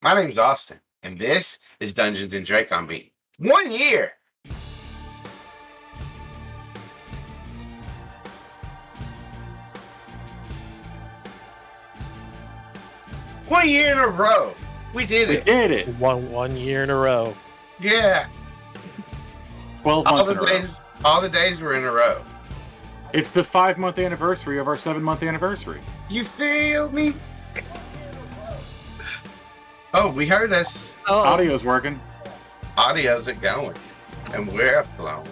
My name's Austin, and this is Dungeons and Dracon Beams. 1 year! One year in a row. We did it. We did it. One year in a row. Yeah. 12 months in a row. All the days were in a row. It's the 5-month anniversary of our 7-month anniversary. You feel me? Oh, we heard us. Oh, Audio's working. Audio's going. And we're uploading.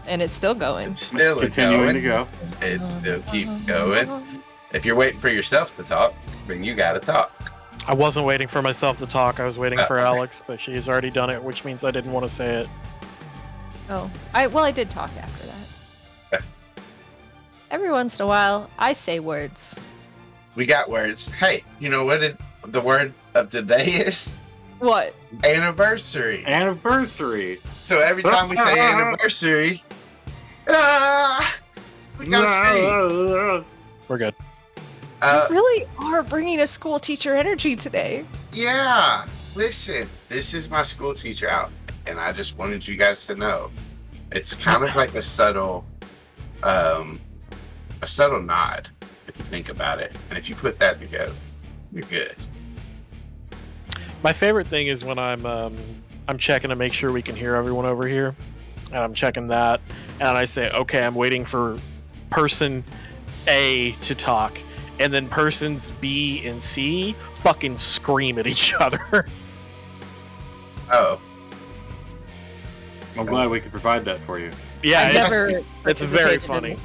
and it's still going. It's still continuing to going. go. It still keeps going. If you're waiting for yourself to talk, then you gotta talk. I wasn't waiting for myself to talk. I was waiting for Alex, but she's already done it, which means I didn't want to say it. Oh, I did talk after that. Every once in a while, I say words. We got words. Hey, you know what the word of the day is? What? Anniversary. Anniversary. So every time we say anniversary, we gotta speak. We're good. You really are bringing a school teacher energy today. Yeah. Listen, this is my school teacher outfit, and I just wanted you guys to know. It's kind of like a subtle nod, if you think about it. And if you put that together, you're good. My favorite thing is when I'm checking to make sure we can hear everyone over here, and I'm checking that, and I say, okay, I'm waiting for person A to talk, and then persons B and C fucking scream at each other. Oh. I'm glad we could provide that for you. Yeah, it's very funny.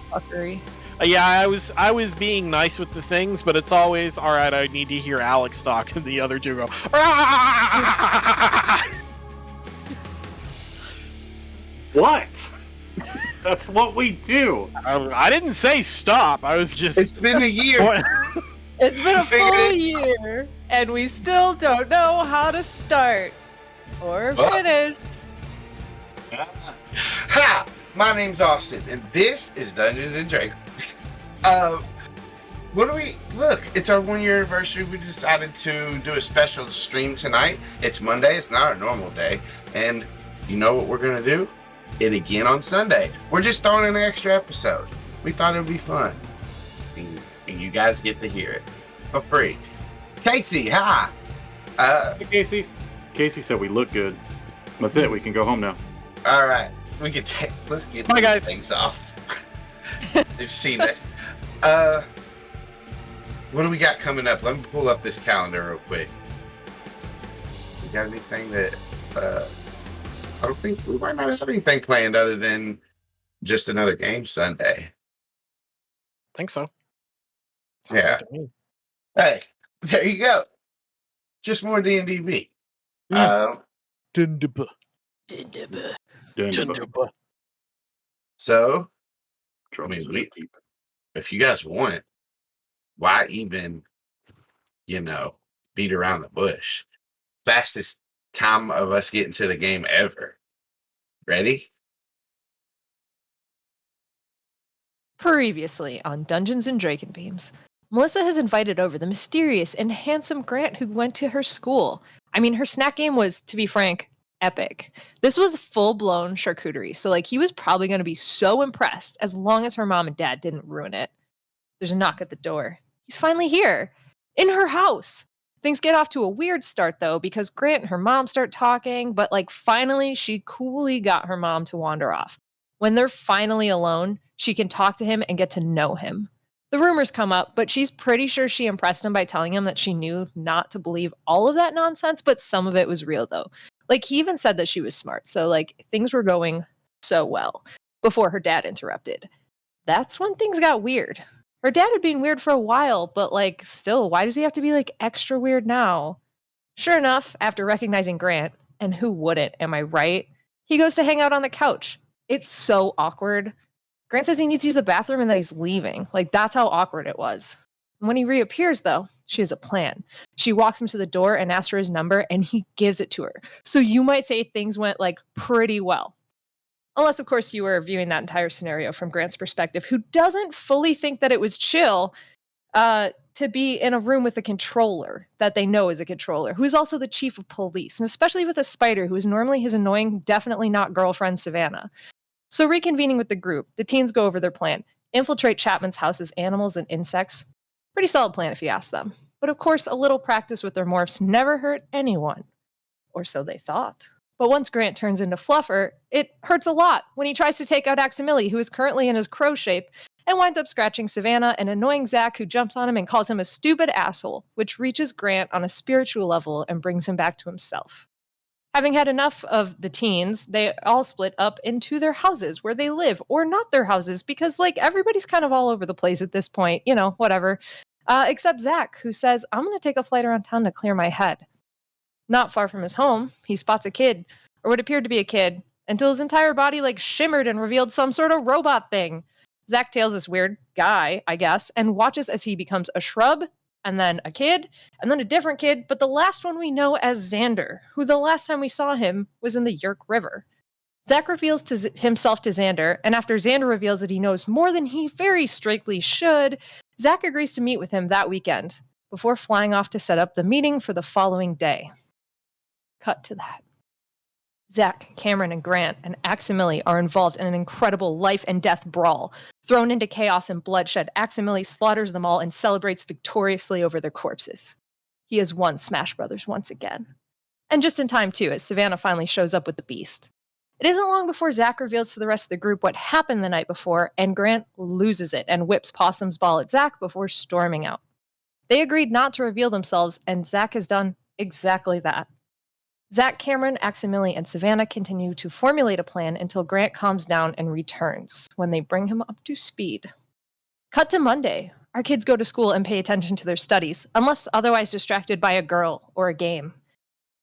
Yeah, I was being nice with the things, but it's always, all right, I need to hear Alex talk, and the other two go, What? That's what we do. I didn't say stop. I was just... It's been a year. It's been a full year, and we still don't know how to start or finish. Ha! My name's Austin, and this is Dungeons and Dragons. Look, it's our 1 year anniversary. We decided to do a special stream tonight. It's Monday, it's not our normal day. And you know what we're gonna do? It again on Sunday. We're just throwing in an extra episode. We thought it would be fun. And you guys get to hear it for free. Casey, hi! Hey, Casey. Casey said we look good. That's it, we can go home now. Alright. Let's get Bye, these guys. things off. They've seen us. What do we got coming up? Let me pull up this calendar real quick. We got anything that I don't think we might not have anything planned other than just another game Sunday. think so. Yeah. Hey, there you go. Just more D&DB. D&DB. So, I mean, if you guys want it, why even, beat around the bush? Fastest time of us getting to the game ever. Ready? Previously on Dungeons and Dracon Beams, Melissa has invited over the mysterious and handsome Grant who went to her school. I mean, her snack game was, to be frank, epic. This was full-blown charcuterie, so he was probably going to be so impressed as long as her mom and dad didn't ruin it. There's a knock at the door. He's finally here, in her house. Things get off to a weird start, though, because Grant and her mom start talking, but finally she coolly got her mom to wander off. When they're finally alone, she can talk to him and get to know him. The rumors come up, but she's pretty sure she impressed him by telling him that she knew not to believe all of that nonsense, but some of it was real, though. He even said that she was smart, so things were going so well before her dad interrupted. That's when things got weird. Her dad had been weird for a while, but still, why does he have to be extra weird now? Sure enough, after recognizing Grant, and who wouldn't, am I right? He goes to hang out on the couch. It's so awkward. Grant says he needs to use the bathroom and that he's leaving. That's how awkward it was. When he reappears, though, she has a plan. She walks him to the door and asks for his number, and he gives it to her. So you might say things went pretty well. Unless, of course, you were viewing that entire scenario from Grant's perspective, who doesn't fully think that it was chill. to be in a room with a controller that they know is a controller, who's also the chief of police, and especially with a spider who is normally his annoying, definitely not girlfriend, Savannah. So reconvening with the group, the teens go over their plan. Infiltrate Chapman's house as animals and insects. Pretty solid plan if you ask them. But of course, a little practice with their morphs never hurt anyone. Or so they thought. But once Grant turns into Fluffer, it hurts a lot when he tries to take out Aximili, who is currently in his crow shape, and winds up scratching Savannah and annoying Zac, who jumps on him and calls him a stupid asshole, which reaches Grant on a spiritual level and brings him back to himself. Having had enough of the teens, they all split up into their houses where they live, or not their houses, because, like, everybody's kind of all over the place at this point, whatever. Except Zac, who says, I'm going to take a flight around town to clear my head. Not far from his home, he spots a kid, or what appeared to be a kid, until his entire body, shimmered and revealed some sort of robot thing. Zac tails this weird guy, I guess, and watches as he becomes a shrub, and then a kid, and then a different kid, but the last one we know as Xander, who the last time we saw him was in the Yeerk River. Zac reveals himself to Xander, and after Xander reveals that he knows more than he very strictly should, Zac agrees to meet with him that weekend, before flying off to set up the meeting for the following day. Cut to that. Zac, Cameron, and Grant and Aximili are involved in an incredible life and death brawl. Thrown into chaos and bloodshed, Aximili slaughters them all and celebrates victoriously over their corpses. He has won Smash Brothers once again. And just in time, too, as Savannah finally shows up with the beast. It isn't long before Zac reveals to the rest of the group what happened the night before, and Grant loses it and whips Possum's ball at Zac before storming out. They agreed not to reveal themselves, and Zac has done exactly that. Zac, Cameron, Aximili, and Savannah continue to formulate a plan until Grant calms down and returns, when they bring him up to speed. Cut to Monday. Our kids go to school and pay attention to their studies, unless otherwise distracted by a girl or a game.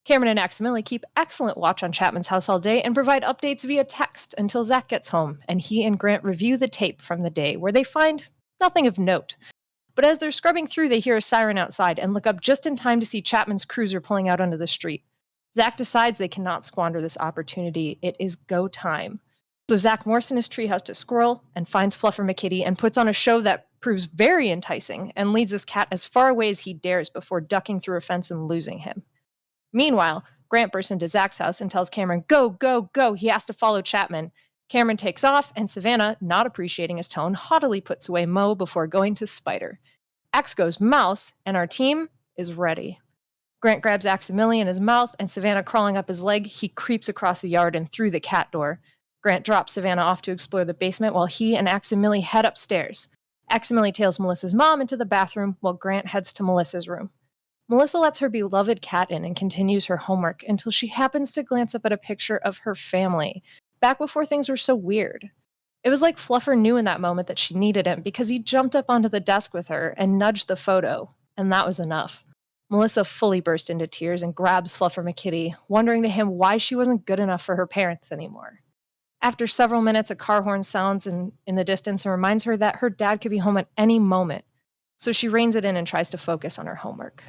Cameron and Aximili keep excellent watch on Chapman's house all day and provide updates via text until Zac gets home, and he and Grant review the tape from the day, where they find nothing of note. But as they're scrubbing through, they hear a siren outside and look up just in time to see Chapman's cruiser pulling out onto the street. Zac decides they cannot squander this opportunity. It is go time. So Zac morphs in his treehouse to squirrel and finds Fluffer McKitty and puts on a show that proves very enticing and leads his cat as far away as he dares before ducking through a fence and losing him. Meanwhile, Grant bursts into Zac's house and tells Cameron, go, go, go, he has to follow Chapman. Cameron takes off, and Savannah, not appreciating his tone, haughtily puts away Mo before going to Spider. Axe goes mouse, and our team is ready. Grant grabs Aximili in his mouth, and Savannah crawling up his leg, he creeps across the yard and through the cat door. Grant drops Savannah off to explore the basement while he and Aximili head upstairs. Aximili tails Melissa's mom into the bathroom while Grant heads to Melissa's room. Melissa lets her beloved cat in and continues her homework until she happens to glance up at a picture of her family, back before things were so weird. It was like Fluffer knew in that moment that she needed him because he jumped up onto the desk with her and nudged the photo, and that was enough. Melissa fully burst into tears and grabs Fluffer McKitty, wondering to him why she wasn't good enough for her parents anymore. After several minutes, a car horn sounds in the distance and reminds her that her dad could be home at any moment, so she reins it in and tries to focus on her homework.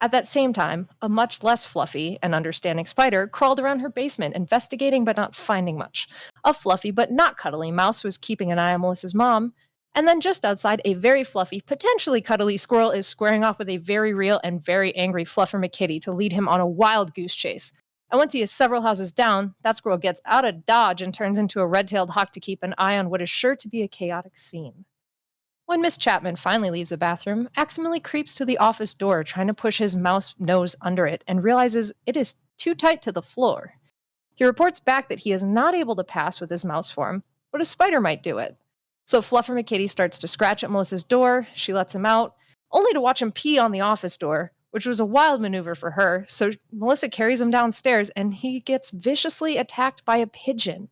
At that same time, a much less fluffy and understanding spider crawled around her basement, investigating but not finding much. A fluffy but not cuddly mouse was keeping an eye on Melissa's mom, and then just outside, a very fluffy, potentially cuddly squirrel is squaring off with a very real and very angry Fluffer McKitty to lead him on a wild goose chase. And once he is several houses down, that squirrel gets out of dodge and turns into a red-tailed hawk to keep an eye on what is sure to be a chaotic scene. When Miss Chapman finally leaves the bathroom, Aximili creeps to the office door, trying to push his mouse nose under it, and realizes it is too tight to the floor. He reports back that he is not able to pass with his mouse form, but a spider might do it. So Fluffer McKitty starts to scratch at Melissa's door, she lets him out, only to watch him pee on the office door, which was a wild maneuver for her, so Melissa carries him downstairs and he gets viciously attacked by a pigeon.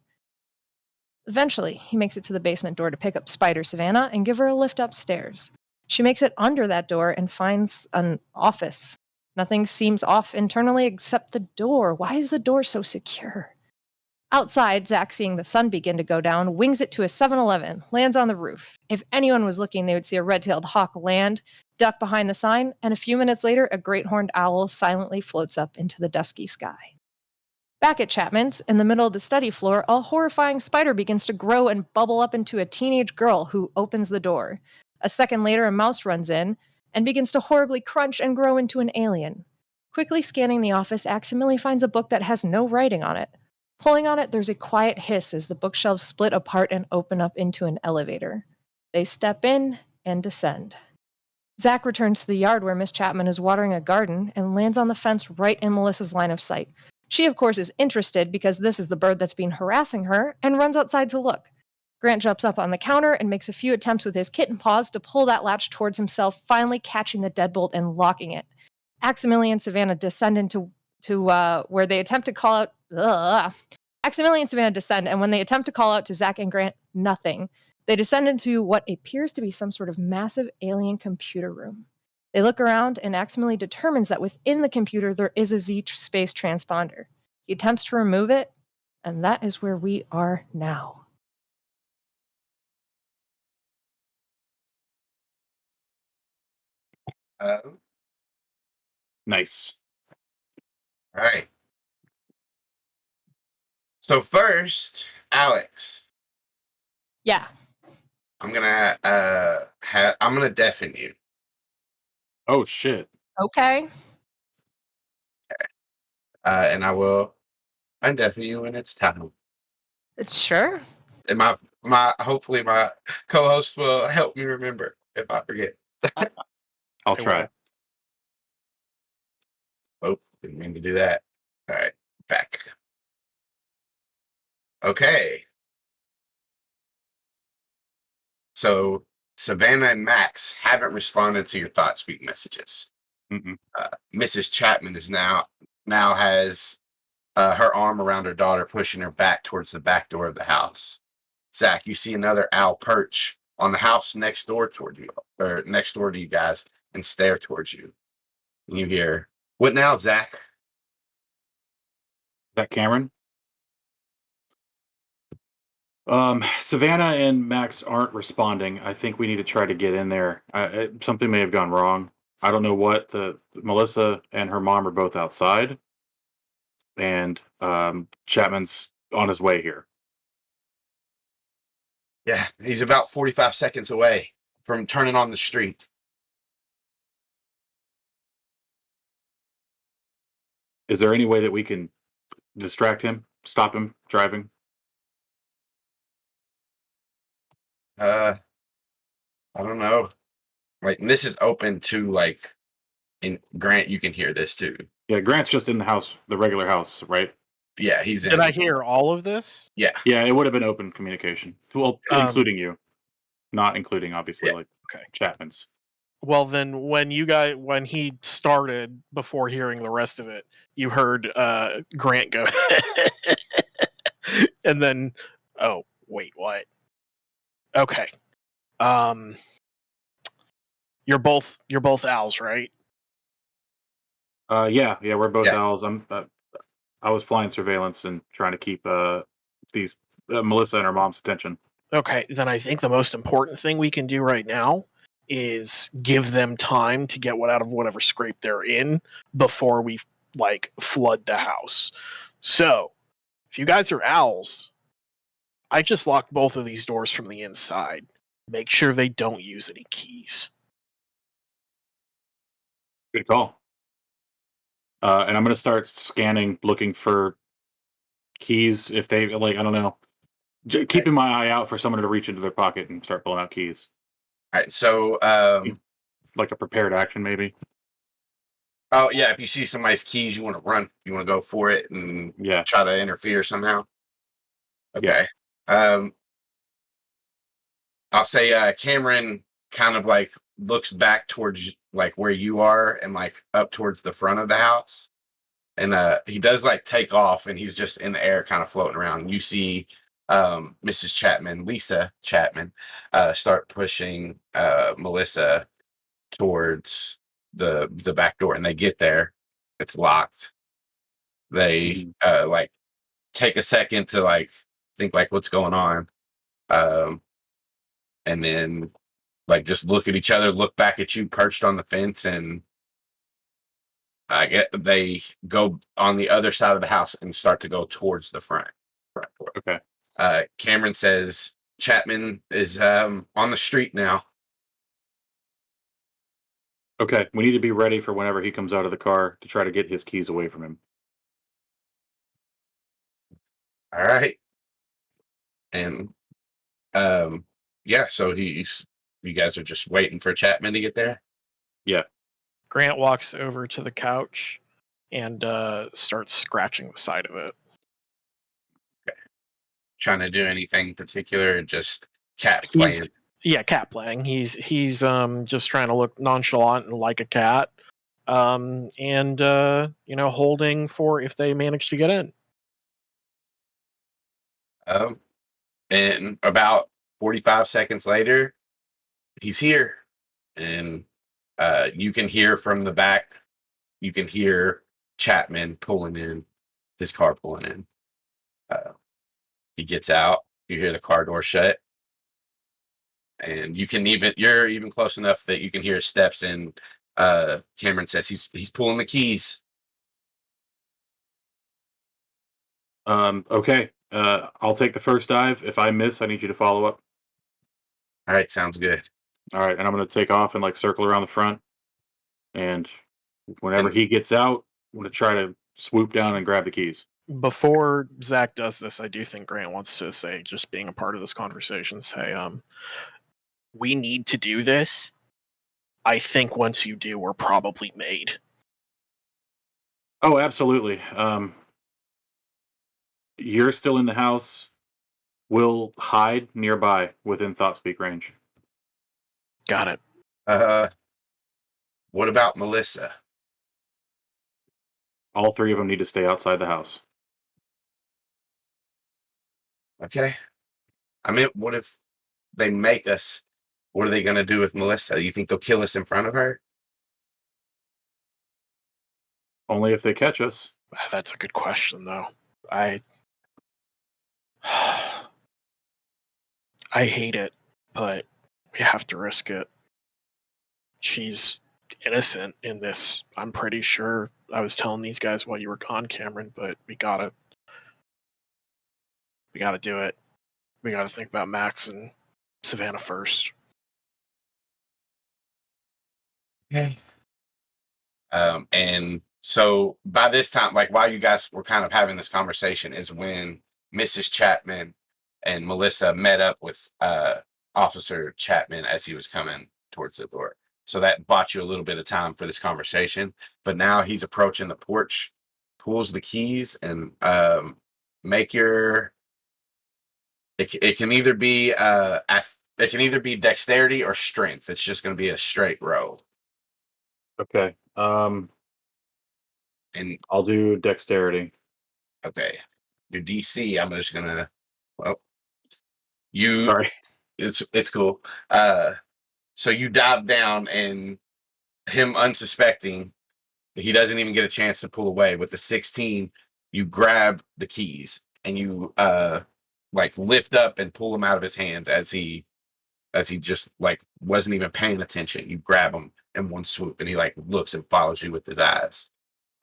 Eventually, he makes it to the basement door to pick up Spider Savannah and give her a lift upstairs. She makes it under that door and finds an office. Nothing seems off internally except the door. Why is the door so secure? Outside, Zac, seeing the sun begin to go down, wings it to a 7-Eleven, lands on the roof. If anyone was looking, they would see a red-tailed hawk land, duck behind the sign, and a few minutes later, a great horned owl silently floats up into the dusky sky. Back at Chapman's, in the middle of the study floor, a horrifying spider begins to grow and bubble up into a teenage girl who opens the door. A second later, a mouse runs in, and begins to horribly crunch and grow into an alien. Quickly scanning the office, Aximili finds a book that has no writing on it. Pulling on it, there's a quiet hiss as the bookshelves split apart and open up into an elevator. They step in and descend. Zac returns to the yard where Miss Chapman is watering a garden and lands on the fence right in Melissa's line of sight. She, of course, is interested because this is the bird that's been harassing her and runs outside to look. Grant jumps up on the counter and makes a few attempts with his kitten paws to pull that latch towards himself, finally catching the deadbolt and locking it. Aximili and Savannah descend into where they attempt to call out. Aximili and Savannah descend, and when they attempt to call out to Zac and Grant, nothing. They descend into what appears to be some sort of massive alien computer room. They look around, and Aximili determines that within the computer there is a Z-space transponder. He attempts to remove it, and that is where we are now. Nice. All right. So first, Alex, Yeah. I'm gonna I'm gonna deafen you. Oh shit. Okay. And I will undeafen you when it's time. Sure. And my hopefully my co-host will help me remember if I forget. I'll try. Oh, didn't mean to do that. All right, back. Okay. So Savannah and Max haven't responded to your thought speak messages. Mm-mm. Mrs. Chapman is now has her arm around her daughter, pushing her back towards the back door of the house. Zac, you see another owl perch on the house next door toward you, or next door to you guys, and stare towards you. And you hear, "What now, Zac?" Is that Cameron? Savannah and Max aren't responding. I think we need to try to get in there. Something may have gone wrong. I don't know what. Melissa and her mom are both outside, and Chapman's on his way here. Yeah, he's about 45 seconds away from turning on the street. Is there any way that we can distract him, stop him driving? I don't know. Like, and this is open to like, in Grant, you can hear this too. Yeah, Grant's just in the house, the regular house, right? Yeah, he's in. Did I hear all of this? Yeah. Yeah, it would have been open communication. Well, including you, not including obviously Yeah. like Okay. Chapman's. Well, then when he started before hearing the rest of it, you heard Grant go, and then, oh wait, what? Okay, you're both owls, right? Yeah, we're both Yeah. owls. I was flying surveillance and trying to keep these Melissa and her mom's attention. Okay, then I think the most important thing we can do right now is give them time to get out of whatever scrape they're in before we flood the house. So, if you guys are owls, I just locked both of these doors from the inside. Make sure they don't use any keys. Good call. And I'm gonna start scanning, looking for keys. If they I don't know, keeping my eye out for someone to reach into their pocket and start pulling out keys. All right. So, Like a prepared action, maybe. oh yeah, if you see somebody's keys, you want to run. You want to go for it and try to interfere somehow. Okay. Yeah. I'll say Cameron kind of like looks back towards like where you are and like up towards the front of the house. And he does like take off and he's just in the air kind of floating around. And you see Mrs. Chapman, Lisa Chapman, start pushing Melissa towards the back door, and they get there. It's locked. They like take a second to like think like what's going on. And then like just look at each other, look back at you perched on the fence, and I get they go on the other side of the house and start to go towards the front door. Okay. Cameron says Chapman is on the street now. Okay, we need to be ready for whenever he comes out of the car to try to get his keys away from him. All right. And yeah, so you guys are just waiting for Chapman to get there? Yeah. Grant walks over to the couch and starts scratching the side of it. Okay. Trying to do anything particular, just cat playing? Cat playing. He's just trying to look nonchalant and like a cat. And holding for if they manage to get in. And about 45 seconds later, he's here. And you can hear from the back, you can hear Chapman pulling in, his car pulling in. He gets out, you hear the car door shut. And you're even close enough that you can hear his steps, and Cameron says he's pulling the keys. Okay. I'll take the first dive. If I miss, I need you to follow up. All right, sounds good. All right, and I'm going to take off and like circle around the front. And whenever he gets out, I'm going to try to swoop down and grab the keys. Before Zac does this, I do think Grant wants to say, just being a part of this conversation, say, we need to do this. I think once you do, we're probably made. Oh, absolutely. You're still in the house. We'll hide nearby within thought speak range. Got it. What about Melissa? All three of them need to stay outside the house. Okay. I mean, what if they make us? What are they going to do with Melissa? You think they'll kill us in front of her? Only if they catch us. That's a good question, though. I hate it, but we have to risk it. She's innocent in this. I'm pretty sure. I was telling these guys while you were gone, Cameron, but we gotta do it. We gotta think about Max and Savannah first. Okay. And so by this time, like while you guys were kind of having this conversation, is when Mrs. Chapman and Melissa met up with Officer Chapman as he was coming towards the door. So that bought you a little bit of time for this conversation. But now he's approaching the porch, pulls the keys, and make your. It can either be it can either be dexterity or strength. It's just going to be a straight roll. Okay. And I'll do dexterity. okay, your DC. I'm just gonna. Well, you. Sorry. It's cool. So you dive down, and him unsuspecting, he doesn't even get a chance to pull away. With the 16, you grab the keys and you like lift up and pull them out of his hands as he just like wasn't even paying attention. You grab him in one swoop, and he like looks and follows you with his eyes.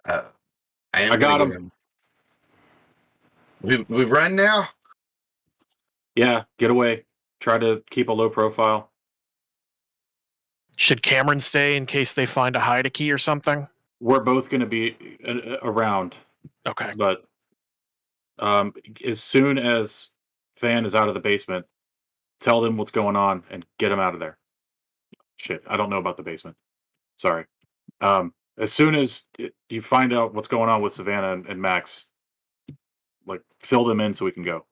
I got him. We run now. Yeah, get away. Try to keep a low profile. Should Cameron stay in case they find a hide key or something? We're both going to be around. Okay. But as soon as Fan is out of the basement, tell them what's going on and get him out of there. Shit, I don't know about the basement. Sorry. As soon as you find out what's going on with Savannah and Max, like fill them in so we can go.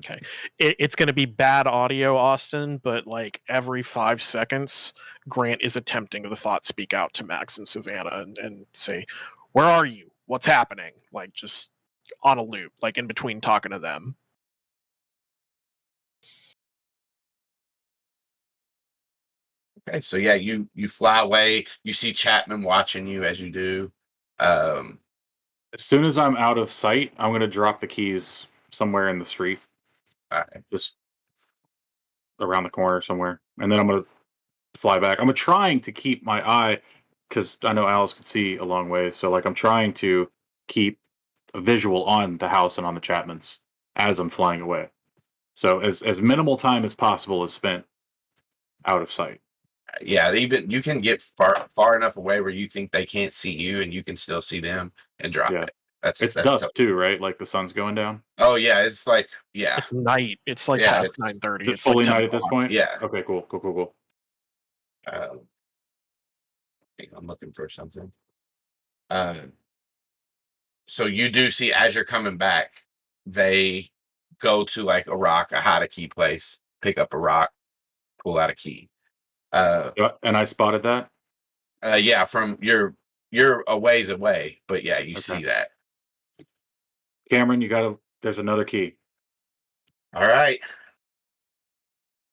Okay. It's going to be bad audio, Austin, but like every 5 seconds, Grant is attempting to thought speak out to Max and Savannah and say, "Where are you? What's happening?" Like just on a loop, like in between talking to them. Okay, so yeah, you fly away. You see Chapman watching you as you do. As soon as I'm out of sight, I'm going to drop the keys somewhere in the street. Just around the corner somewhere. And then I'm going to fly back. I'm trying to keep my eye, because I know Alice can see a long way. So like I'm trying to keep a visual on the house and on the Chapmans as I'm flying away. So as minimal time as possible is spent out of sight. Yeah, even you can get far enough away where you think they can't see you, and you can still see them and drop Yeah. it. That's It's that's dusk too, right? Like the sun's going down. oh yeah, it's like yeah, It's night. It's like yeah, past it's 9:30. Is it It's like fully 10 night at this o'clock. point? yeah. Okay, cool. I think I'm looking for something. Uh, so you do see as you're coming back, they go to like a rock, a hide a key place, pick up a rock, pull out a key. Yeah, and I spotted that. Yeah, from you're a ways away, but yeah, you Okay. see that. Cameron, there's another key. All right,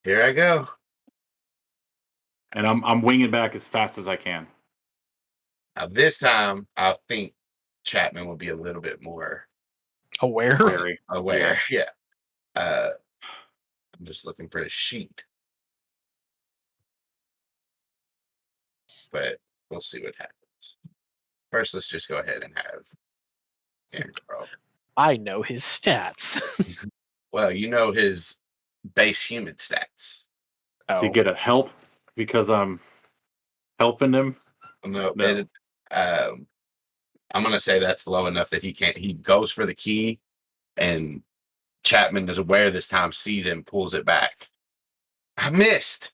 here I go. And I'm winging back as fast as I can. Now this time, I think Chapman will be a little bit more Aware? Wary. aware. Yeah. I'm just looking for a sheet, but we'll see what happens. First, let's just go ahead and have Aaron roll. I know his stats. Well, you know his base human stats. So Oh, you get a help because I'm helping him. No, No. I'm gonna say that's low enough that he can't. He goes for the key, and Chapman is aware this time, sees him, pulls it back. I missed.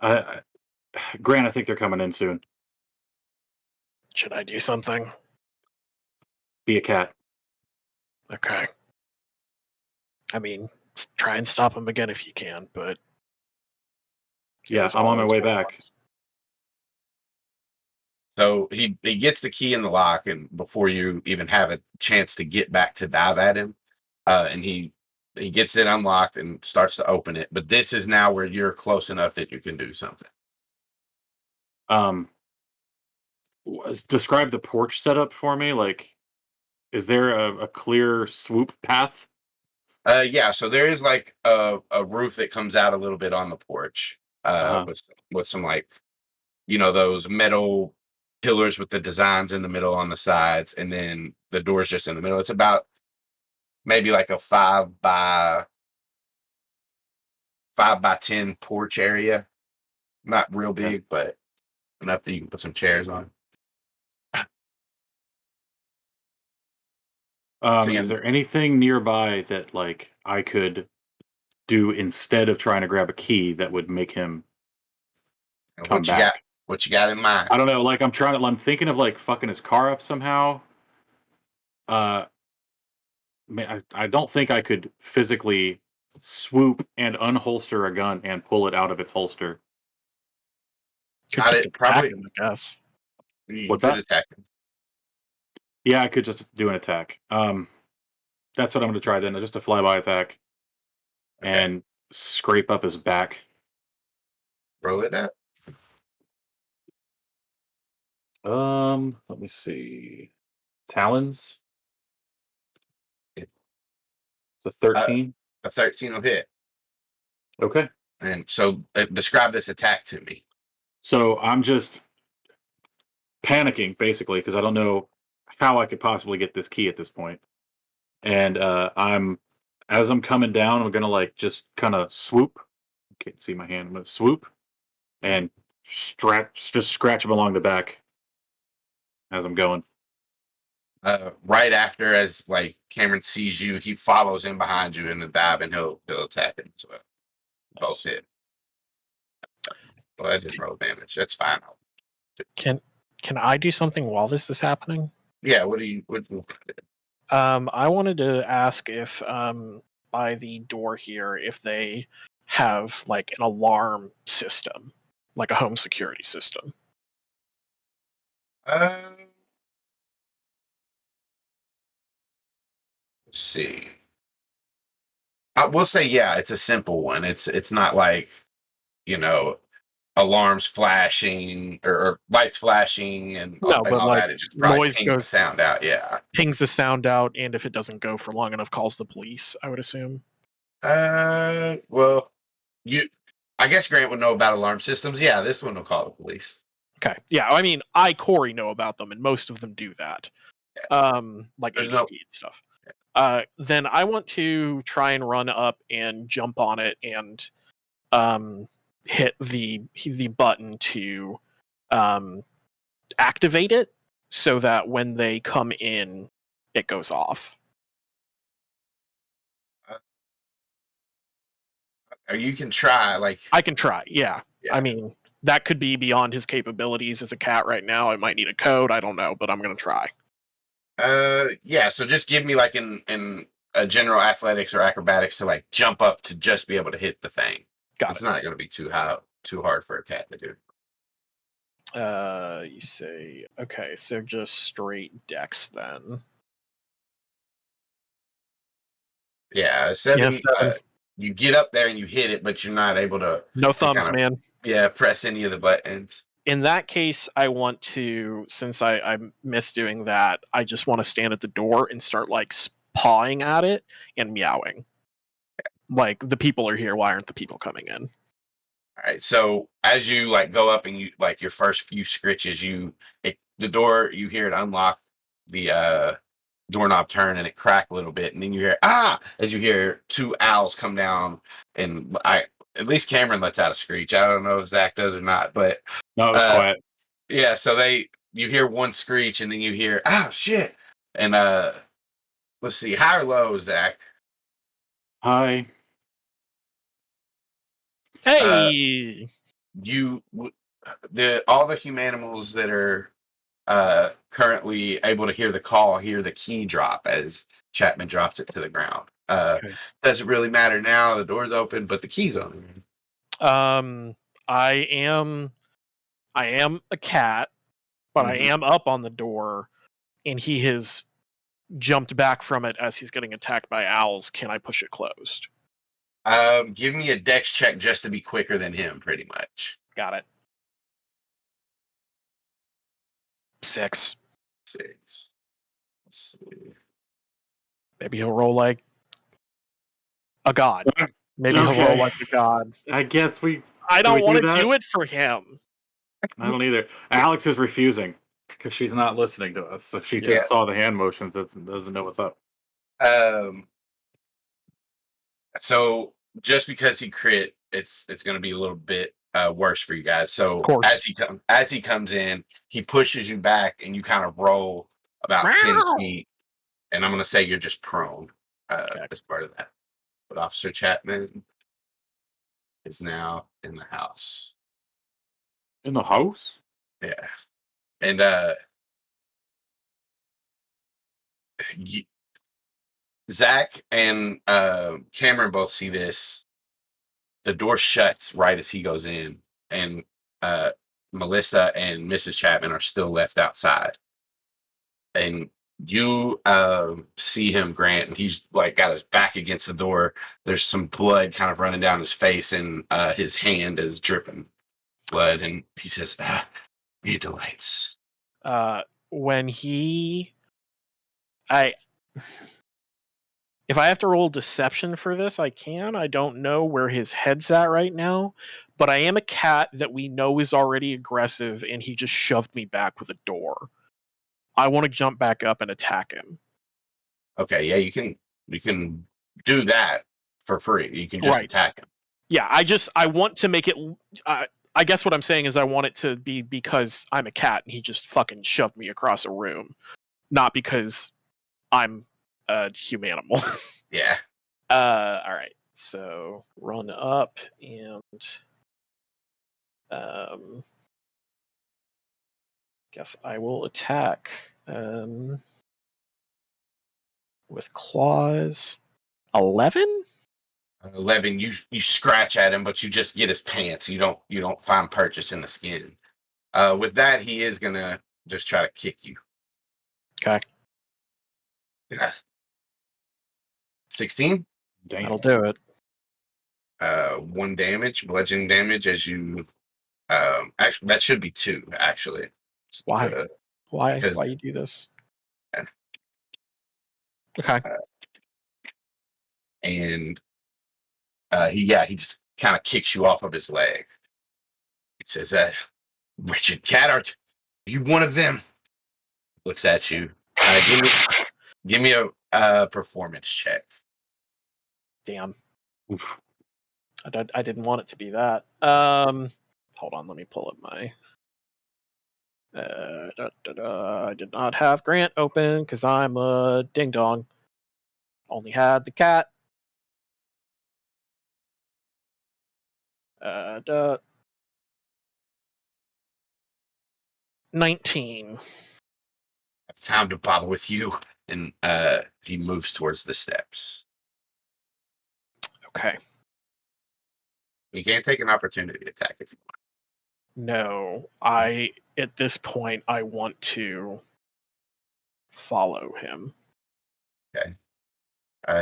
Grant, I think they're coming in soon. should I do something? Be a cat. Okay. I mean, try and stop him again if you can, but Yeah, as I'm on my always, way one of back. us. So he gets the key in the lock, and before you even have a chance to get back to dive at him, and he gets it unlocked and starts to open it. But this is now where you're close enough that you can do something. Describe the porch setup for me. Like, is there a clear swoop path? Yeah. So there is like a roof that comes out a little bit on the porch, Uh-huh. with some like those metal pillars with the designs in the middle on the sides, and then the door's just in the middle. It's about maybe like a 5 by 10 porch area. Not real Okay. big, but enough that you can put some chairs on. Is there anything nearby that like I could do instead of trying to grab a key that would make him come What you got? back? What you got in mind? I don't know. Like I'm thinking of like fucking his car up somehow. Uh, I don't think I could physically swoop and unholster a gun and pull it out of its holster. Could Got just it. attack Probably. him, I guess. You What's could that? attack him. Yeah, I could just do an attack. That's what I'm going to try then. Just a flyby attack Okay. and scrape up his back. Roll it up. Let me see. Talons. Yeah. It's a 13. A 13 will hit. Okay. And so describe this attack to me. So I'm just panicking basically because I don't know how I could possibly get this key at this point. And as I'm coming down, I'm gonna like just kind of swoop. Can't see my hand. I'm gonna swoop and scratch him along the back as I'm going. Right after, as like Cameron sees you, he follows in behind you in the dive, and he'll attack him as well. Both hit. Well, I didn't roll damage. That's fine. Can I do something while this is happening? Yeah. What do you? I wanted to ask if by the door here if they have like an alarm system, like a home security system. Let's see. I will say, yeah, it's a simple one. It's not like you know alarms flashing or lights flashing and No, and but all like that. It just probably noise pings the goes, sound out. Yeah. pings the sound out, and if it doesn't go for long enough, calls the police. I would assume. Well, I guess Grant would know about alarm systems. Yeah, this one will call the police. Okay. Yeah, I mean, Cory know about them, and most of them do that. Like There's ADP and stuff. Then I want to try and run up and jump on it and hit the button to activate it so that when they come in, it goes off. Or you can try, like... I can try, yeah. Yeah. I mean, that could be beyond his capabilities as a cat right now. It might need a code, I don't know, but I'm going to try. Yeah, so just give me like in a general athletics or acrobatics to like jump up to just be able to hit the thing. It's not going to be too hard for a cat to do. You say, okay, so just straight dex then. Yeah, 7. Yeah, 7. You get up there and you hit it, but you're not able to... No thumbs, man. Yeah, press any of the buttons. In that case, I want to, since I miss doing that, I just want to stand at the door and start like pawing at it and meowing. Like, the people are here, why aren't the people coming in? All right, so as you like go up and you like your first few scritches, the door, you hear it unlock, the doorknob turn and it crack a little bit, and then you hear as you hear 2 owls come down, and at least Cameron lets out a screech. I don't know if Zac does or not, but No, it was quiet. Yeah, so you hear one screech and then you hear shit, and let's see, high or low, Zac? Hi. Hey! All the Humanimals that are currently able to hear the call hear the key drop as Chapman drops it to the ground. Okay. Doesn't really matter now, the door's open, but the key's on. I am a cat, but I am up on the door, and he has jumped back from it as he's getting attacked by owls. Can I push it closed? Give me a dex check just to be quicker than him, pretty much. Got it. 6. 6. Let's see. Maybe he'll roll like a god. Maybe he'll roll like a god. I guess I don't want to that? do it for him. I don't either. Alex is refusing because she's not listening to us. So she just saw the hand motions, doesn't know what's up. So just because he crit, it's going to be a little bit worse for you guys. So as he comes in, he pushes you back, and you kind of roll about 10 feet. And I'm going to say you're just prone as part of that. But Officer Chapman is now in the house. In the house? Yeah. And Zac and Cameron both see this. The door shuts right as he goes in, and Melissa and Mrs. Chapman are still left outside. And you see him, Grant, and he's like got his back against the door. There's some blood kind of running down his face, and his hand is dripping blood. And he says, "Be delights." When if I have to roll deception for this, I can. I don't know where his head's at right now, but I am a cat that we know is already aggressive, and he just shoved me back with a door. I want to jump back up and attack him. Okay, yeah, you can do that for free. You can just attack him. Yeah, I want to make it. I guess what I'm saying is I want it to be because I'm a cat and he just fucking shoved me across a room, not because I'm a humanimal. Yeah. All right. So run up and guess I will attack with claws. 11? 11. You scratch at him, but you just get his pants. You don't find purchase in the skin. With that, he is gonna just try to kick you. Okay. Yeah. 16. Damn. That'll do it. 1 damage, bludgeoning damage, as you. Actually, that should be 2. Actually. Why? Why you do this? Okay. And he just kind of kicks you off of his leg. He says, "Wretched cat, are you one of them?" Looks at you. Give me a performance check. Damn. Oof. I didn't want it to be that. Hold on, let me pull up my. I did not have Grant open because I'm a ding dong. Only had the cat. 19. Have time to bother with you. And he moves towards the steps. Okay. You can't take an opportunity attack if you want. No, at this point I want to follow him. Okay.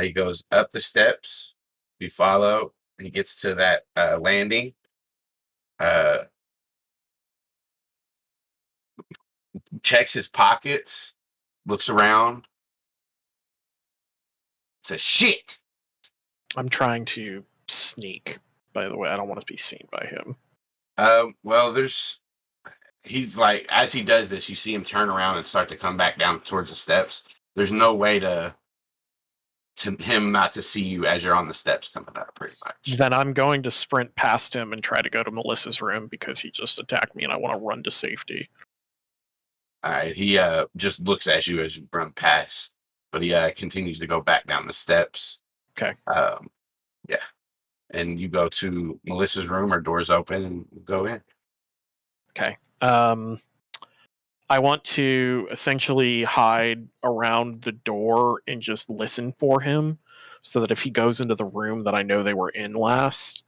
He goes up the steps. You follow. He gets to that landing. Checks his pockets. Looks around. Says, "Shit." I'm trying to sneak, by the way. I don't want to be seen by him. Well, he's like, as he does this, you see him turn around and start to come back down towards the steps. There's no way to him not to see you as you're on the steps coming up, pretty much. Then I'm going to sprint past him and try to go to Melissa's room because he just attacked me and I want to run to safety. All right, he just looks at you as you run past, but he continues to go back down the steps. Okay. Yeah, and you go to Melissa's room. Her door's open, and you go in. Okay. I want to essentially hide around the door and just listen for him so that if he goes into the room that I know they were in last,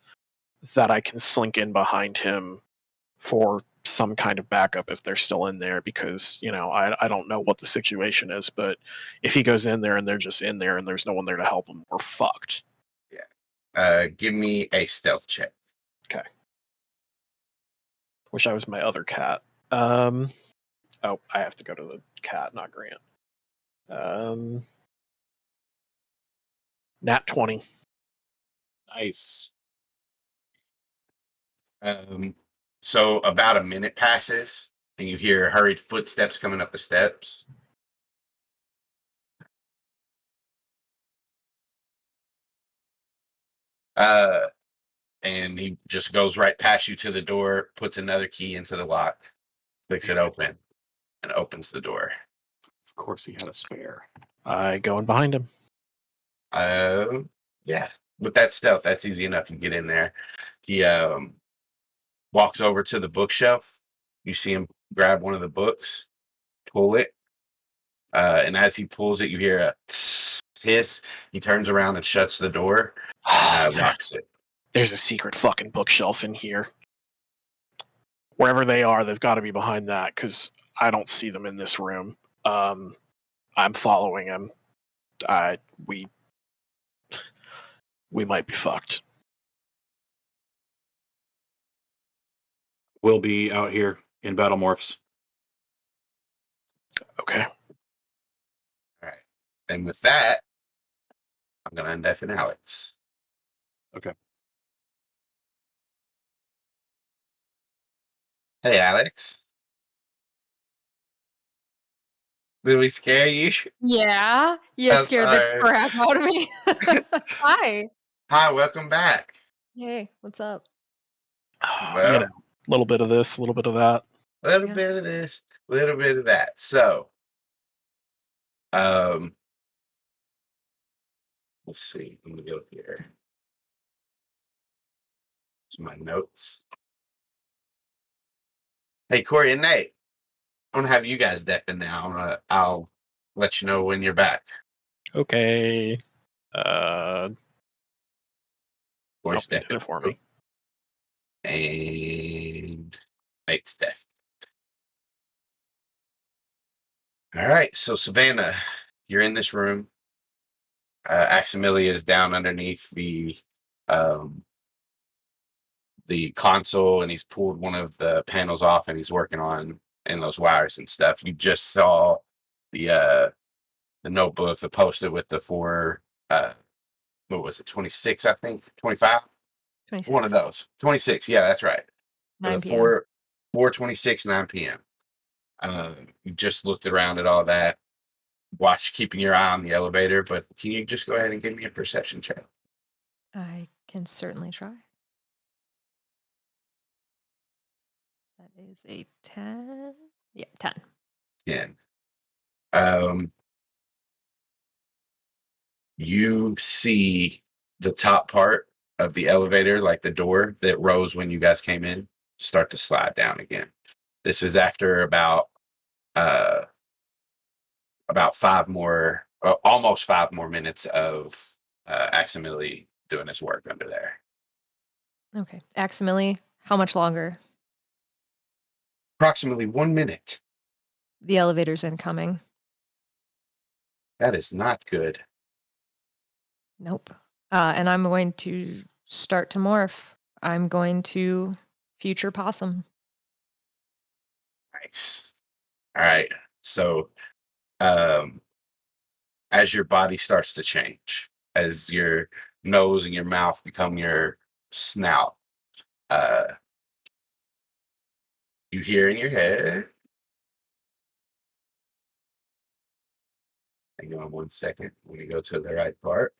that I can slink in behind him for some kind of backup if they're still in there because, I don't know what the situation is, but if he goes in there and they're just in there and there's no one there to help him, we're fucked. Yeah. Give me a stealth check. Okay. Wish I was my other cat. Oh, I have to go to the cat, not Grant. Nat 20. Nice. So about a minute passes, and you hear hurried footsteps coming up the steps. And he just goes right past you to the door, puts another key into the lock, clicks it open, and opens the door. Of course, he had a spare. I go in behind him. Yeah, with that stealth, that's easy enough. You get in there. He walks over to the bookshelf. You see him grab one of the books, pull it, and as he pulls it, you hear a hiss. He turns around and shuts the door, locks it. There's a secret fucking bookshelf in here. Wherever they are, they've got to be behind that because I don't see them in this room. I'm following him. We might be fucked. We'll be out here in battle morphs. Okay. All right. And with that, I'm going to undeafen Alex. Okay. Hey, Alex. Did we scare you? Yeah, you I'm scared sorry. the crap out of me. Hi. Hi, welcome back. Hey, what's up? Well, A little bit of this, a little bit of that. a little Yeah. bit of this, a little bit of that. So, let's see. Let me go here. To my notes. Hey, Cory and Nate. I'm gonna have you guys deafen now. I'll let you know when you're back. Okay. Cory's Did it for me. And Nate's deaf. All right, so Savannah, you're in this room. Aximilia is down underneath the console, and he's pulled one of the panels off, and he's working on those wires and stuff. You just saw the notebook, the post-it with the four. What was it? 26, I think. 25. 26. One of those. 26. Yeah, that's right. 9 The p.m. 4:26, 9 p.m. You just looked around at all that. Keeping your eye on the elevator, but can you just go ahead and give me a perception check? I Can certainly try. That is a 10. Yeah, 10. 10. You see the top part of the elevator, like the door that rose when you guys came in, start to slide down again. This is after about 5 more, almost 5 more minutes of accidentally doing his work under there. Okay. Aximili, how much longer? Approximately 1 minute. The elevator's incoming. That is not good. Nope. And I'm going to start to morph. I'm going to future possum. Nice. All right. So, as your body starts to change, as your nose and your mouth become your snout, you hear in your head. Hang on 1 second. Let me go to the right part.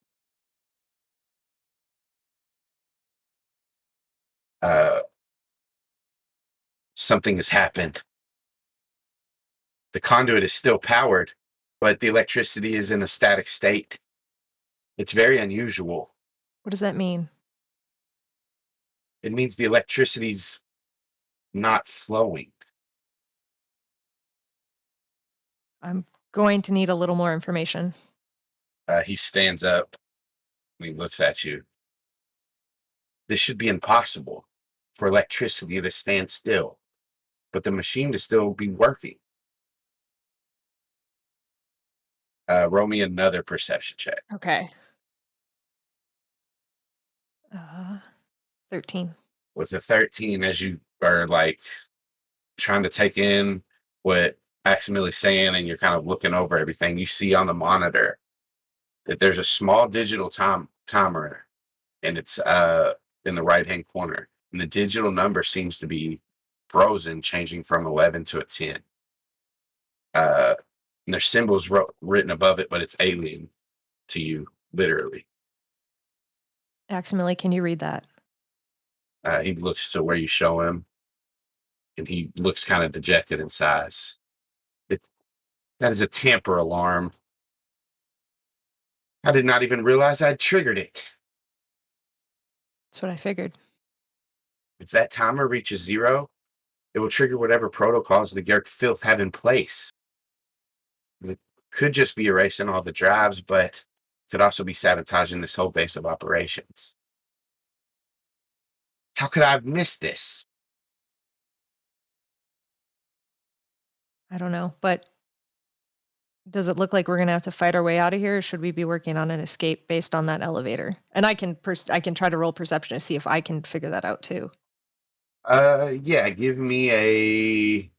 Something has happened. The conduit is still powered, but the electricity is in a static state. It's very unusual. What does that mean? It means the electricity's not flowing. I'm going to need a little more information. He stands up and he looks at you. This should be impossible for electricity to stand still, but the machine to still be working. Roll me another perception check. Okay. 13. With a 13, as you are like trying to take in what Aximili's saying and you're kind of looking over everything, you see on the monitor that there's a small digital timer and it's in the right hand corner. And the digital number seems to be frozen, changing from 11 to a 10. And there's symbols written above it, but it's alien to you, literally. Aximili, can you read that? He looks to where you show him, and he looks kind of dejected and sighs. That is a tamper alarm. I did not even realize I'd triggered it. That's what I figured. If that timer reaches 0, it will trigger whatever protocols the Yeerk filth have in place. It could just be erasing all the drives, but could also be sabotaging this whole base of operations. How could I have missed this? I don't know, but does it look like we're gonna have to fight our way out of here, or should we be working on an escape based on that elevator? And I can try to roll perception to see if I can figure that out too. Yeah, give me an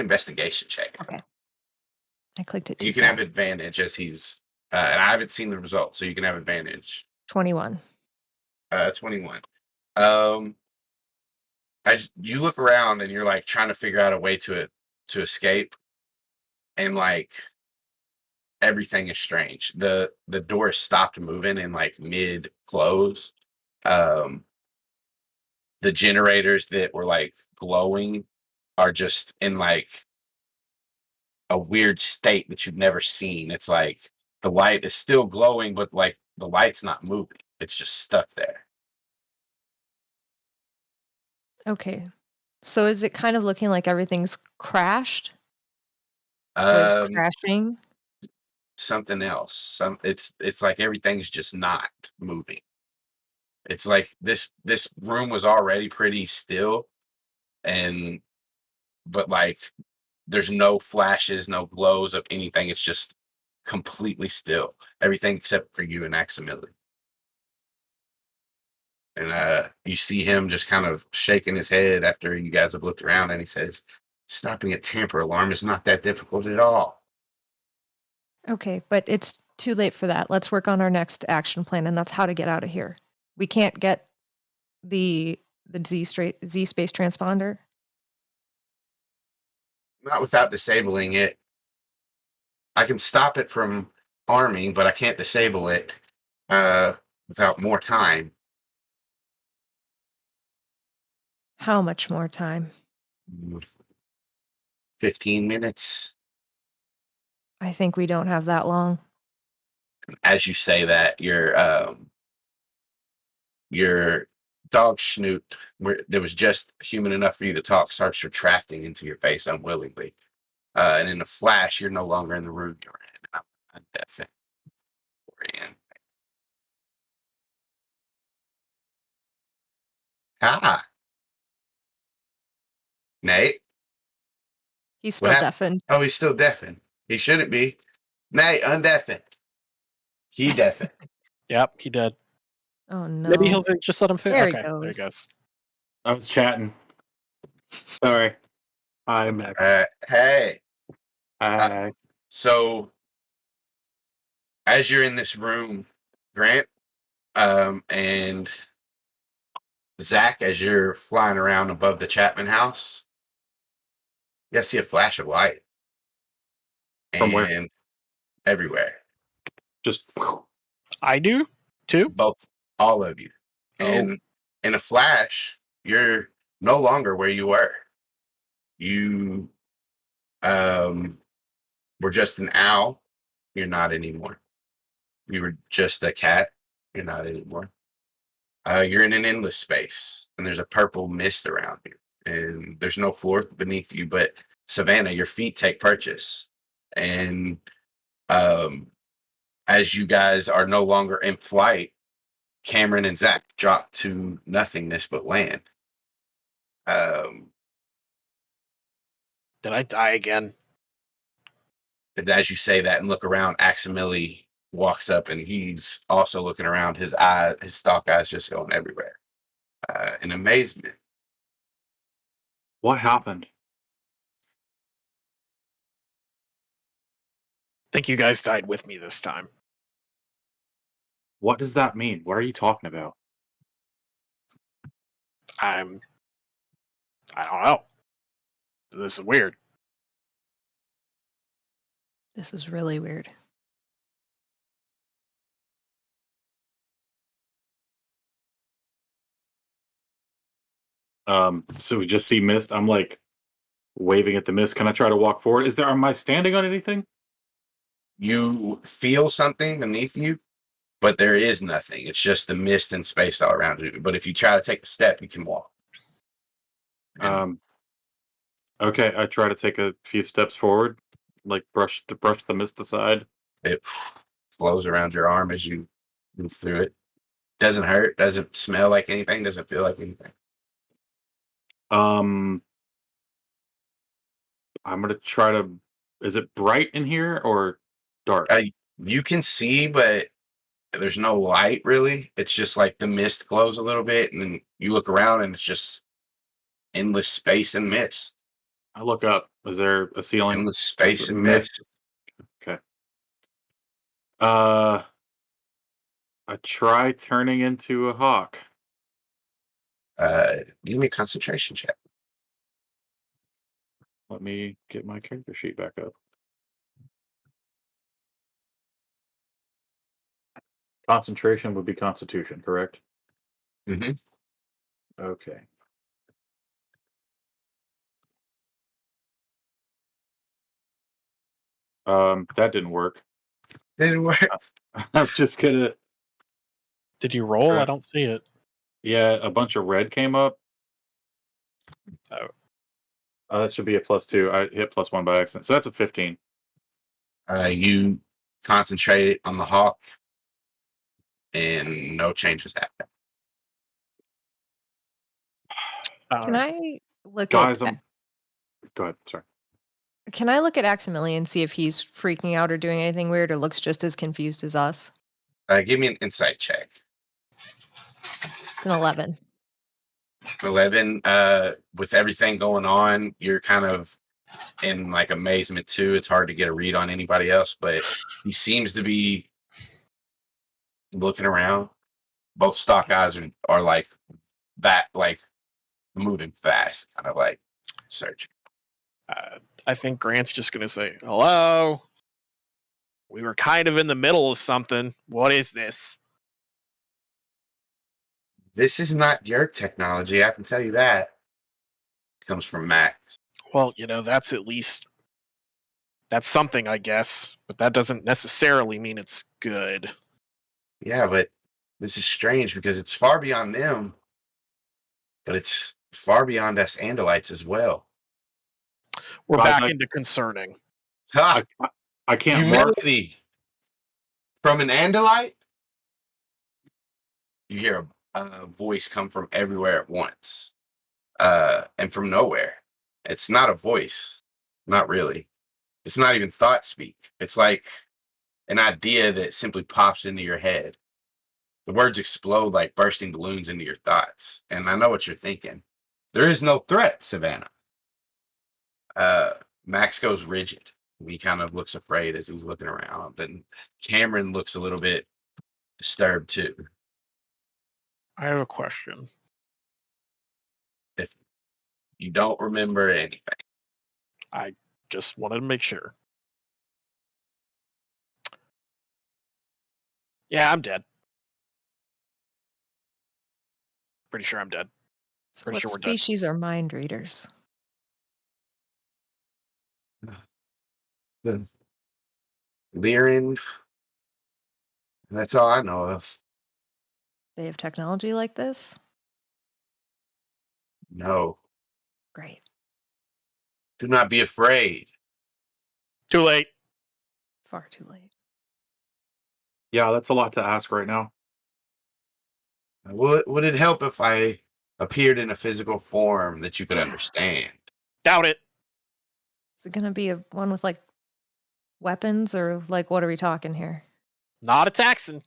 investigation check. Okay. I clicked it too You can have fast. advantage as he's, and I haven't seen the results, so you can have advantage. 21. 21. As you look around and you're like trying to figure out a way to escape, and like everything is strange. The door stopped moving in like mid close. The generators that were like glowing are just in like a weird state that you've never seen. It's like the light is still glowing, but like the light's not moving. It's just stuck there. Okay. So is it kind of looking like everything's crashed or is Um, crashing? Something else. It's like everything's just not moving. It's like this room was already pretty still, and but like there's no flashes, no glows of anything. It's just completely still. Everything except for you and Aximili. And you see him just kind of shaking his head after you guys have looked around, and he says, "Stopping a tamper alarm is not that difficult at all." Okay, but it's too late for that. Let's work on our next action plan, and that's how to get out of here. We can't get the Z space transponder. Not without disabling it. I can stop it from arming, but I can't disable it. without more time. How much more time? 15 minutes. I think we don't have that long. As you say that, your dog Snoot, where there was just human enough for you to talk, starts retracting into your face unwillingly. And in a flash, you're no longer in the room you're in. I'm deafened. We're in. Ah, Nate. He's What still happened? deafened. Oh, he's still deafened. He shouldn't be. Nate, undeafen. He deafened. Yep, he did. Oh no. Maybe he'll just let him finish. There he Okay, there he goes. goes. I was chatting. Sorry. I'm back. Hey. Hi. So, as you're in this room, Grant, and Zac, as you're flying around above the Chapman house, you guys see a flash of light. From where? And everywhere. Just I do too. Both, all of you. Oh. And in a flash, you're no longer where you were. You were just an owl. You're not anymore. You were just a cat. You're not anymore. You're in an endless space, and there's a purple mist around you, and there's no floor beneath you. But Savannah, your feet take purchase, and as you guys are no longer in flight, Cameron and Zac drop to nothingness but land. Did I die again? And as you say that and look around, Aximili walks up and he's also looking around. His stalk eyes just going everywhere in amazement. what happened? Think you guys died with me this time. What does that mean? What are you talking about? I don't know. This is weird. This is really weird. So we just see mist. I'm like waving at the mist. Can I try to walk forward? Am I standing on anything? You feel something beneath you, but there is nothing. It's just the mist and space all around you. But if you try to take a step, you can walk. And Okay, I try to take a few steps forward, like brush the mist aside. it flows around your arm as you move through it. Doesn't hurt, doesn't smell like anything, doesn't feel like anything. I'm gonna try to. Is it bright in here or dark? You can see, but there's no light really. It's just like the mist glows a little bit, and then you look around and it's just endless space and mist. I look up. Is there a ceiling? Endless space and mist. Okay. I try turning into a hawk. Give me a concentration check. Let me get my character sheet back up. Concentration would be Constitution, correct? Mm-hmm. Okay. That didn't work. Didn't work. I'm just gonna. Did you roll? Right. I don't see it. Yeah, a bunch of red came up. Oh. That should be a +2. I hit +1 by accident, so that's a 15. You concentrate on the hawk, and no changes happen. Can I look Guys, at go ahead. Sorry. Can I look at Aximili and see if he's freaking out or doing anything weird or looks just as confused as us? Give me an insight check. It's an 11. 11. With everything going on, you're kind of in like amazement too. It's hard to get a read on anybody else, but he seems to be looking around. Both stock eyes are like that, like moving fast, kind of like searching. I think Grant's just going to say, hello? We were kind of in the middle of something. What is this? This is not Yeerk technology, I can tell you that. It comes from Max. Well, that's that's something, I guess, but that doesn't necessarily mean it's good. Yeah, but this is strange because it's far beyond them, but it's far beyond us Andalites as well. We're Well, back into concerning. Ha! I can't morph. Humility from an Andalite. You hear a voice come from everywhere at once, and from nowhere. It's not a voice, not really. It's not even thought speak. It's like an idea that simply pops into your head. The words explode like bursting balloons into your thoughts, and I know what you're thinking. There is no threat, Savannah. Max goes rigid. He kind of looks afraid as he's looking around, and Cameron looks a little bit disturbed too. I have a question. If you don't remember anything, I just wanted to make sure. Yeah, I'm dead. Pretty sure I'm dead. So Pretty what sure we're dead. species are mind readers? the Lyran, that's all I know of. They have technology like this? No, Great. do not be afraid. Too late. Far too late. Yeah, that's a lot to ask right now. Would it help if I appeared in a physical form that you could understand? Doubt it. Is it gonna be one with like weapons or like what are we talking here? Not a Taxon.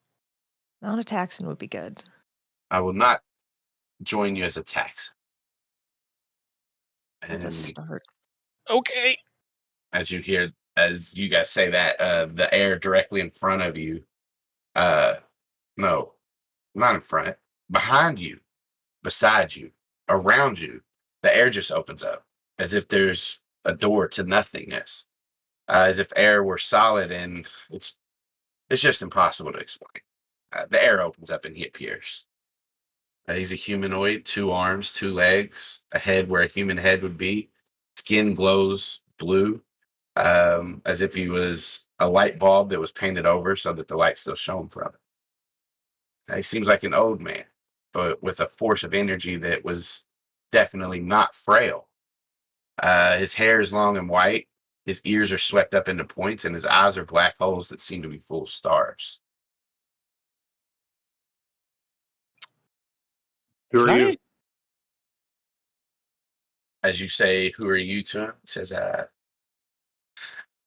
Not a Taxon would be good. I will not join you as a tax. That's a And start. Okay. as you guys say that, the air directly in front of you, no, not in front, behind you, beside you, around you, the air just opens up as if there's a door to nothingness, as if air were solid, and it's just impossible to explain. The air opens up and he appears. He's a humanoid, 2 arms, 2 legs, a head where a human head would be. Skin glows blue, as if he was a light bulb that was painted over so that the light still shone from it. He seems like an old man, but with a force of energy that was definitely not frail. His hair is long and white. His ears are swept up into points, and his eyes are black holes that seem to be full of stars. Who are Can you? I- As you say, who are you to him? He says,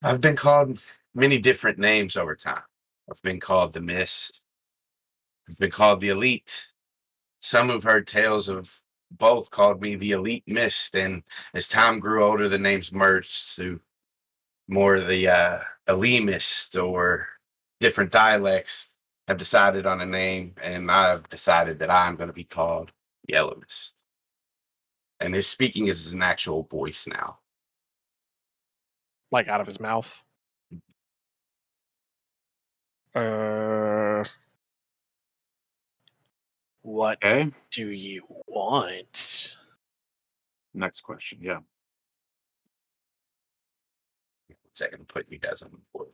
I've been called many different names over time. I've been called the Mist. I've been called the Elite. Some who've heard tales of both called me the Elite Mist, and as time grew older, the names merged to more the Elimist, or different dialects have decided on a name, and I've decided that I'm going to be called Yellow Mist. And his speaking is an actual voice now. Like out of his mouth? What Okay. do you want? Next question. Yeah. Second to put you guys on the board.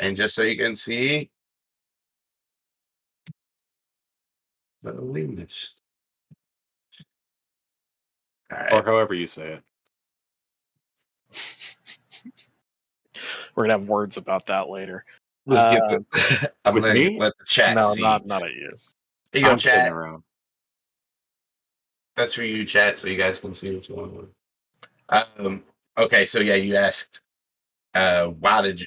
And just so you can see, the Elimist. All right. Or however you say it. We're gonna have words about that later. Let's get the. I'm with gonna me? let the chat No, see. not at you. Here you go, I'm sitting chat. around. That's for you, chat, so you guys can see what you want. Okay, so yeah, you asked. Why did you?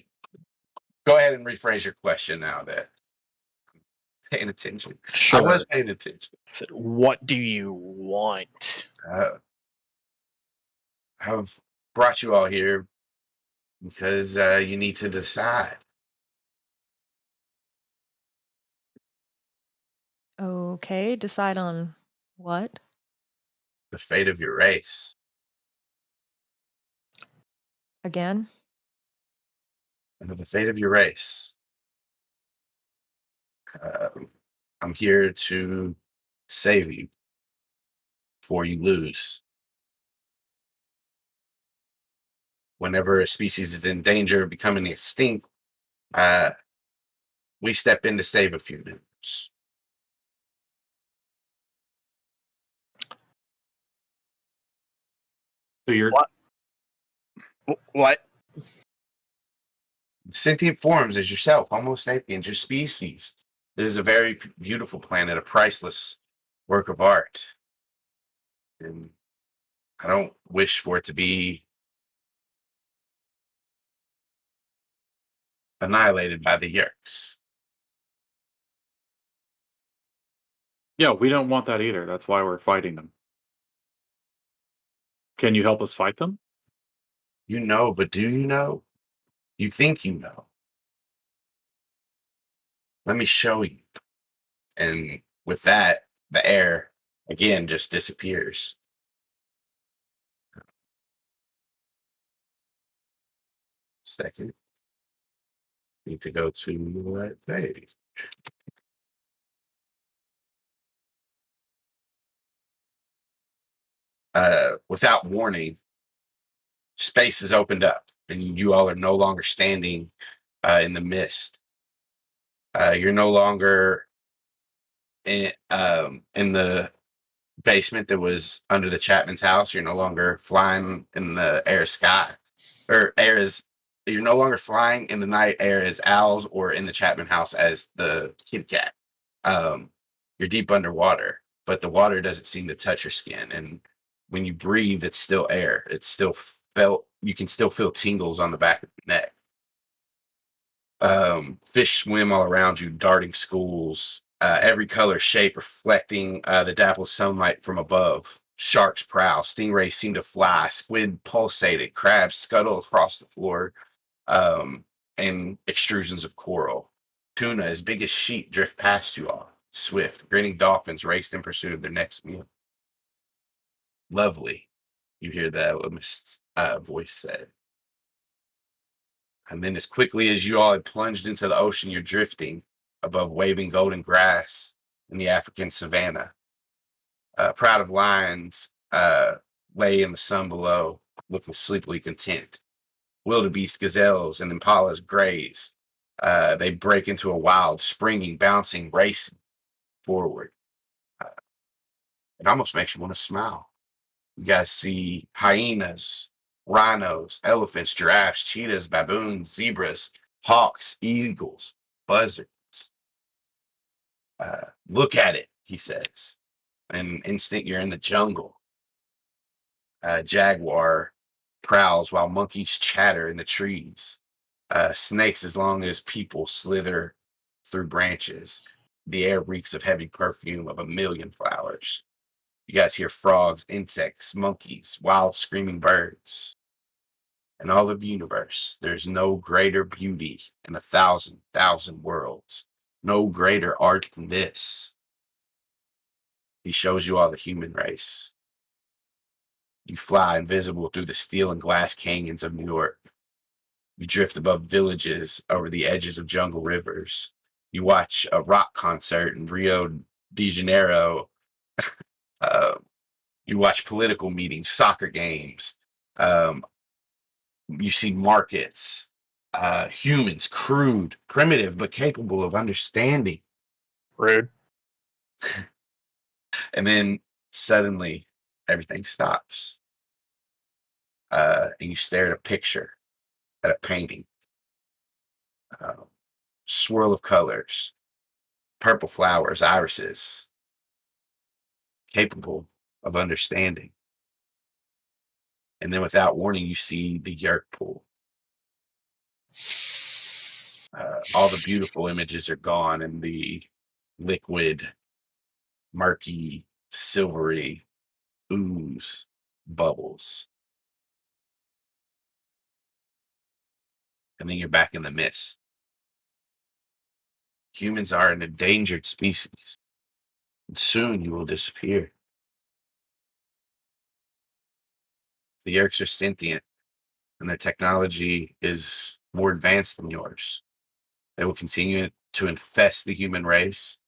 Go ahead and rephrase your question now. That paying attention. Sure. I was paying attention. Said, what do you want? I've brought you all here because you need to decide. Okay, decide on what? The fate of your race. Again? the fate of your race. I'm here to save you before you lose. Whenever a species is in danger of becoming extinct, we step in to save a few members. So you're What? Sentient forms as yourself, Homo sapiens, your species. This is a very beautiful planet, a priceless work of art. And I don't wish for it to be annihilated by the Yeerks. yeah, we don't want that either. That's why we're fighting them. Can you help us fight them? You know, but do you know? You think you know. Let me show you. And with that, the air again just disappears. Second, need to go to the right page. Without warning, space is opened up, and you all are no longer standing in the mist. You're no longer in the basement that was under the Chapman's house. You're no longer flying in the air sky, or air is. You're no longer flying in the night air as owls, or in the Chapman house as the Kit Kat. You're deep underwater, but the water doesn't seem to touch your skin, and when you breathe, it's still air. It's still felt. You can still feel tingles on the back of your neck. Fish swim all around you, darting schools, every color, shape reflecting the dappled sunlight from above. Sharks prowl, stingrays seem to fly, squid pulsated, crabs scuttle across the floor, and extrusions of coral. Tuna as big as sheep drift past you all. Swift, grinning dolphins raced in pursuit of their next meal. Lovely, you hear the alchemist's voice say. And then, as quickly as you all had plunged into the ocean, you're drifting above waving golden grass in the African savannah. Proud of lions lay in the sun below, looking sleepily content. Wildebeest gazelles and impalas graze. They break into a wild, springing, bouncing, racing forward. It almost makes you want to smile. You guys see hyenas, rhinos, elephants, giraffes, cheetahs, baboons, zebras, hawks, eagles, buzzards. Look at it, he says. And instinct, you're in the jungle. Jaguar prowls while monkeys chatter in the trees. Snakes as long as people slither through branches. The air reeks of heavy perfume of a million flowers. You guys hear frogs, insects, monkeys, wild screaming birds. In all of the universe, there's no greater beauty in 1,000,000 worlds. No greater art than this. He shows you all the human race. You fly invisible through the steel and glass canyons of New York. You drift above villages over the edges of jungle rivers. You watch a rock concert in Rio de Janeiro. You watch political meetings, soccer games. You see markets, humans, crude, primitive, but capable of understanding. Rude. And then suddenly everything stops. And you stare at a picture, at a painting. Swirl of colors, purple flowers, irises, capable of understanding. And then without warning, you see the Yeerk pool. All the beautiful images are gone, and the liquid, murky, silvery ooze bubbles. And then you're back in the mist. Humans are an endangered species, and soon you will disappear. The Yeerks are sentient, and their technology is more advanced than yours. They will continue to infest the human race.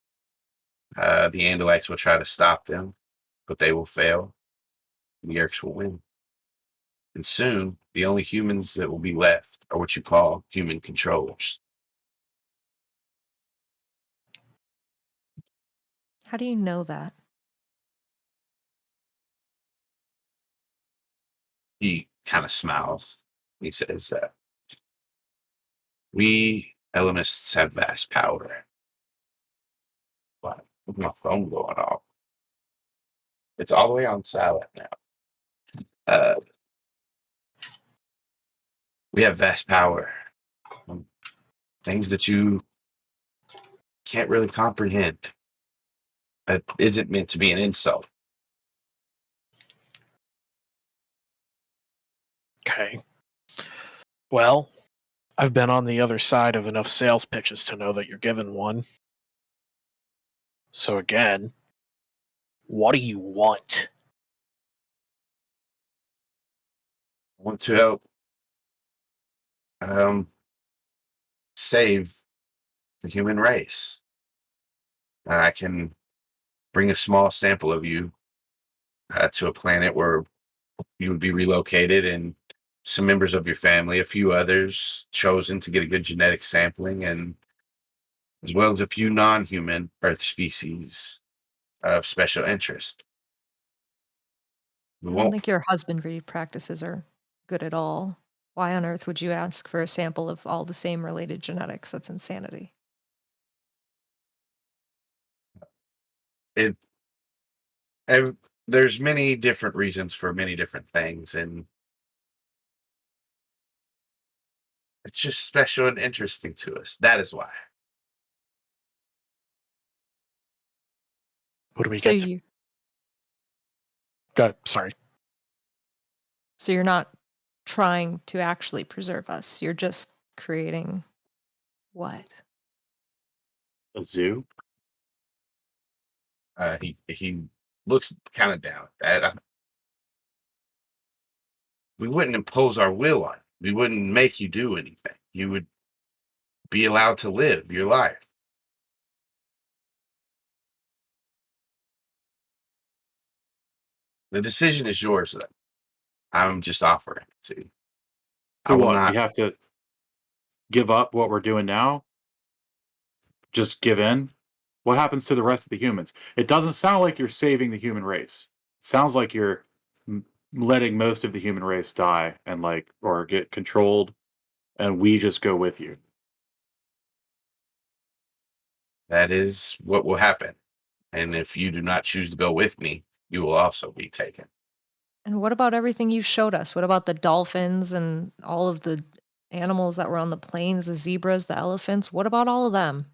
The Andalites will try to stop them, but they will fail. The Yeerks will win. And soon, the only humans that will be left are what you call human controllers. How do you know that? He kind of smiles. He says, we Elamists have vast power. Wow, look at my phone going off. It's all the way on silent now. We have vast power. Things that you can't really comprehend. That isn't meant to be an insult. Okay. Well, I've been on the other side of enough sales pitches to know that you're given one. So again, what do you want? I want to help save the human race. I can bring a small sample of you to a planet where you would be relocated, and some members of your family, a few others chosen to get a good genetic sampling, and as well as a few non-human Earth species of special interest. We I don't won't. think your husbandry practices are good at all. Why on earth would you ask for a sample of all the same related genetics? That's insanity. It. ev- there's many different reasons for many different things, and it's just special and interesting to us. That is why. What do we So get to? you Sorry. so you're not trying to actually preserve us. You're just creating what? A zoo? He looks kind of down at that. We wouldn't impose our will on you. We wouldn't make you do anything. You would be allowed to live your life. The decision is yours, though. I'm just offering it to you. I So will what? not. You have to give up what we're doing now? Just give in? What happens to the rest of the humans? It doesn't sound like you're saving the human race. It sounds like you're letting most of the human race die and or get controlled, and we just go with you. That is what will happen. And if you do not choose to go with me, you will also be taken. And what about everything you showed us? What about the dolphins and all of the animals that were on the plains, the zebras, the elephants? What about all of them?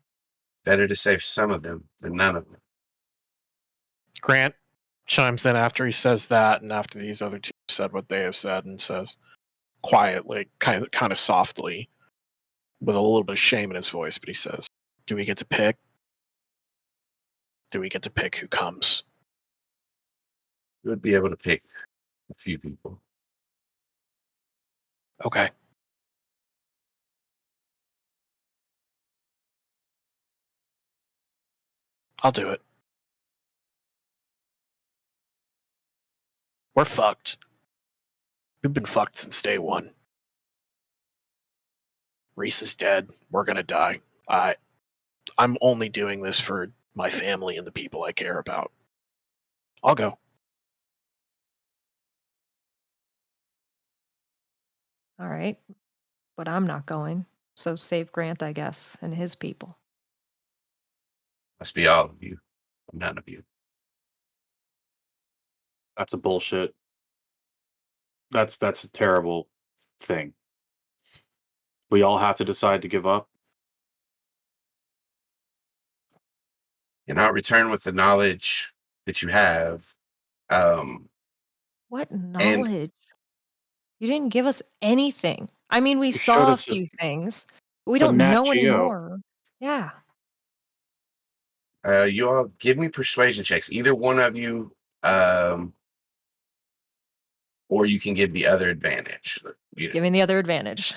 Better to save some of them than none of them. Grant chimes in after he says that, and after these other two said what they have said, and says quietly, kind of softly, with a little bit of shame in his voice, but he says, "Do we get to pick? Do we get to pick who comes?" You would be able to pick a few people. Okay. I'll do it. We're fucked. We've been fucked since day one. Reese is dead. We're gonna die. I'm only doing this for my family and the people I care about. I'll go. All right. But I'm not going. So save Grant, I guess, and his people. Must be all of you, none of you. That's a bullshit. That's a terrible thing. We all have to decide to give up. You not return with the knowledge that you have. What And knowledge? You didn't give us anything. I mean, we You showed saw a us few things, but we some don't Nat know Geo. anymore. Yeah. you all give me persuasion checks. Either one of you, or you can give the other advantage. Giving the other advantage.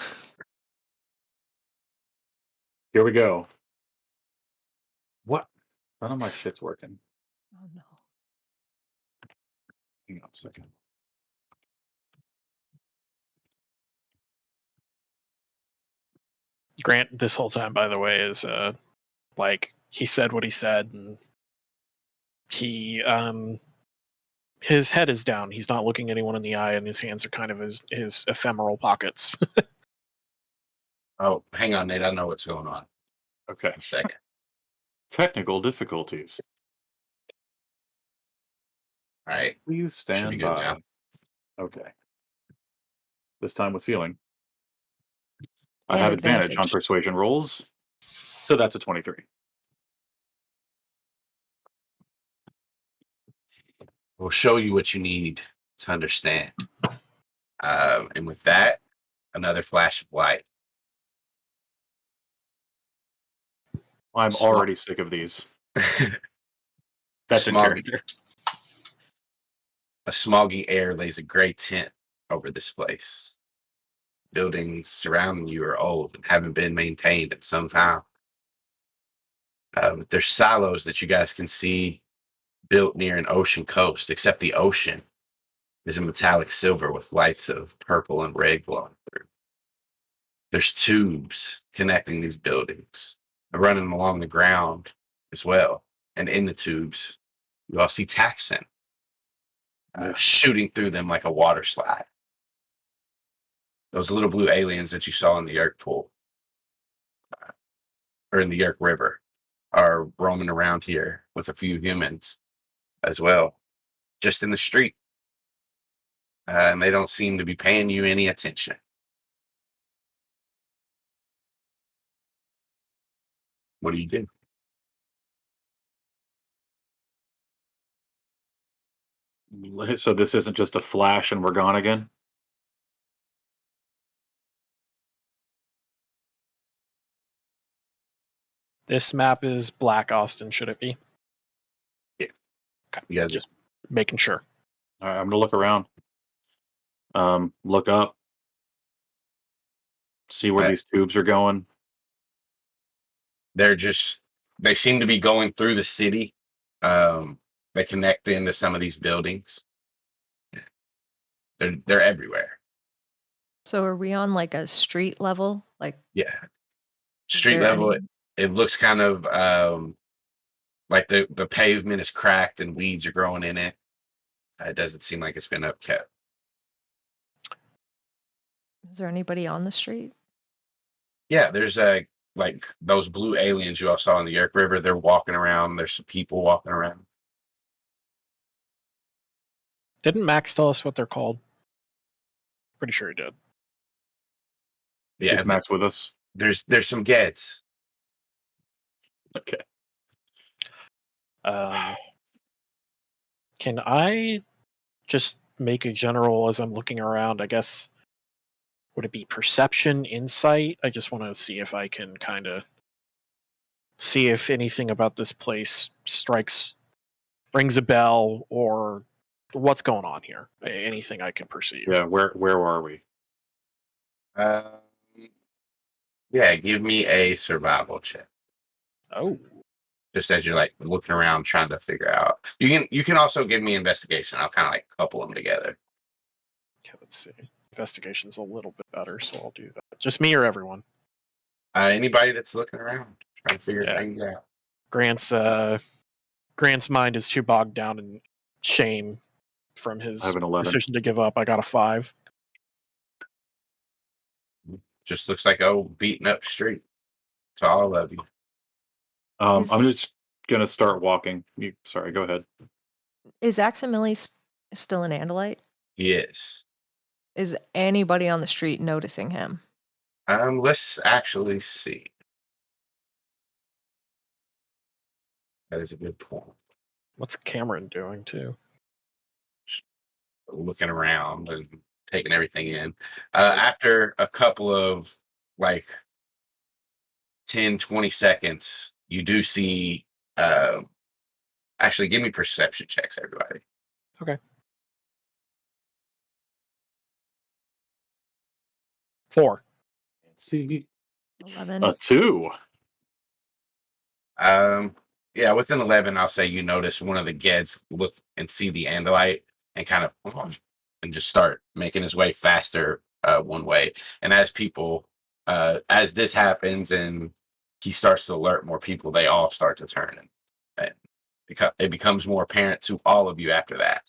Here we go. What? None of my shit's working. Oh no. Hang on a second. Grant, this whole time, by the way, is like he said what he said, and he his head is down. He's not looking anyone in the eye, and his hands are kind of his ephemeral pockets. Oh, hang on, Nate. I know what's going on. Okay. A second. Technical difficulties. All right. Please Should be stand good by. now. Okay. This time with feeling. I And have advantage on persuasion rolls, so that's a 23. We'll show you what you need to understand. And with that, another flash of light. I'm Small- already sick of these. That's in Smog- character. A smoggy air lays a gray tint over this place. Buildings surrounding you are old and haven't been maintained in some time. There's silos that you guys can see built near an ocean coast, except the ocean is a metallic silver with lights of purple and red glowing through. There's tubes connecting these buildings, running along the ground as well. And in the tubes, you all see Taxon shooting through them like a water slide. Those little blue aliens that you saw in the Yeerk pool, or in the Yeerk River, are roaming around here with a few humans as well, just in the street. And they don't seem to be paying you any attention. What do you do? So this isn't just a flash and we're gone again? This map is black, Austin. Should it be? Yeah. Okay. You guys Just making sure. All right, I'm gonna look around. Look up. See where these tubes are going. they seem to be going through the city. They connect into some of these buildings. They're everywhere. So are we on like a street level? Like Yeah. is Street there level, any- it looks kind of like the pavement is cracked and weeds are growing in it. It doesn't seem like it's been upkept. Is there anybody on the street? Yeah, there's like those blue aliens you all saw in the Yeerk River. They're walking around. There's some people walking around. Didn't Max tell us what they're called? Pretty sure he did. Yeah, Is Max with us? there's some Geds. Okay. Can I just make a general as I'm looking around? I guess, would it be perception, insight? I just want to see if I can kind of see if anything about this place rings a bell, or what's going on here. Anything I can perceive. Yeah, where are we? Yeah, give me a survival check. Oh, Just as you're like looking around trying to figure out. You can also give me investigation. I'll kind of like couple them together. okay, let's see. Investigation's a little bit better, so I'll do that. Just me or everyone? Anybody that's looking around trying to figure Yeah. things out. Grant's mind is too bogged down in shame from his I have an 11. decision to give up. I got a 5. Just looks like beaten up street to all of you. I'm Is- just gonna start walking. Sorry, go ahead. Is Aximili still an Andalite? Yes. Is anybody on the street noticing him? Let's actually see. That is a good point. What's Cameron doing too? Looking around and taking everything in. After a couple of like 10, 20 seconds, you do see actually give me perception checks, everybody. Okay. 4. See, 11. a 2. Yeah, within 11, I'll say you notice one of the Geds look and see the Andalite and kind of and just start making his way faster one way. And as people, as this happens and he starts to alert more people, they all start to turn. And it becomes more apparent to all of you after that.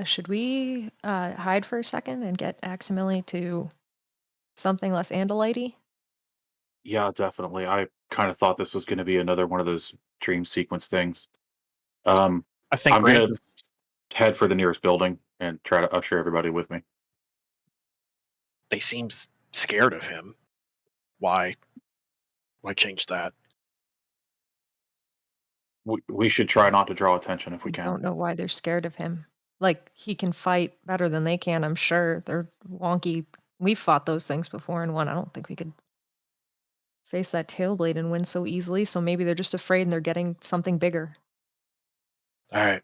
Should we hide for a second and get Aximili to something less Andalite-y? Yeah, definitely. I kind of thought this was going to be another one of those dream sequence things. Um, I think I'm Grant gonna is. head for the nearest building and try to usher everybody with me. They seem scared of him. Why? Why change that? We should try not to draw attention if we I can. don't know why they're scared of him. Like, he can fight better than they can, I'm sure. They're wonky. We've fought those things before and won. I don't think we could face that tailblade and win so easily. So maybe they're just afraid and they're getting something bigger. All right.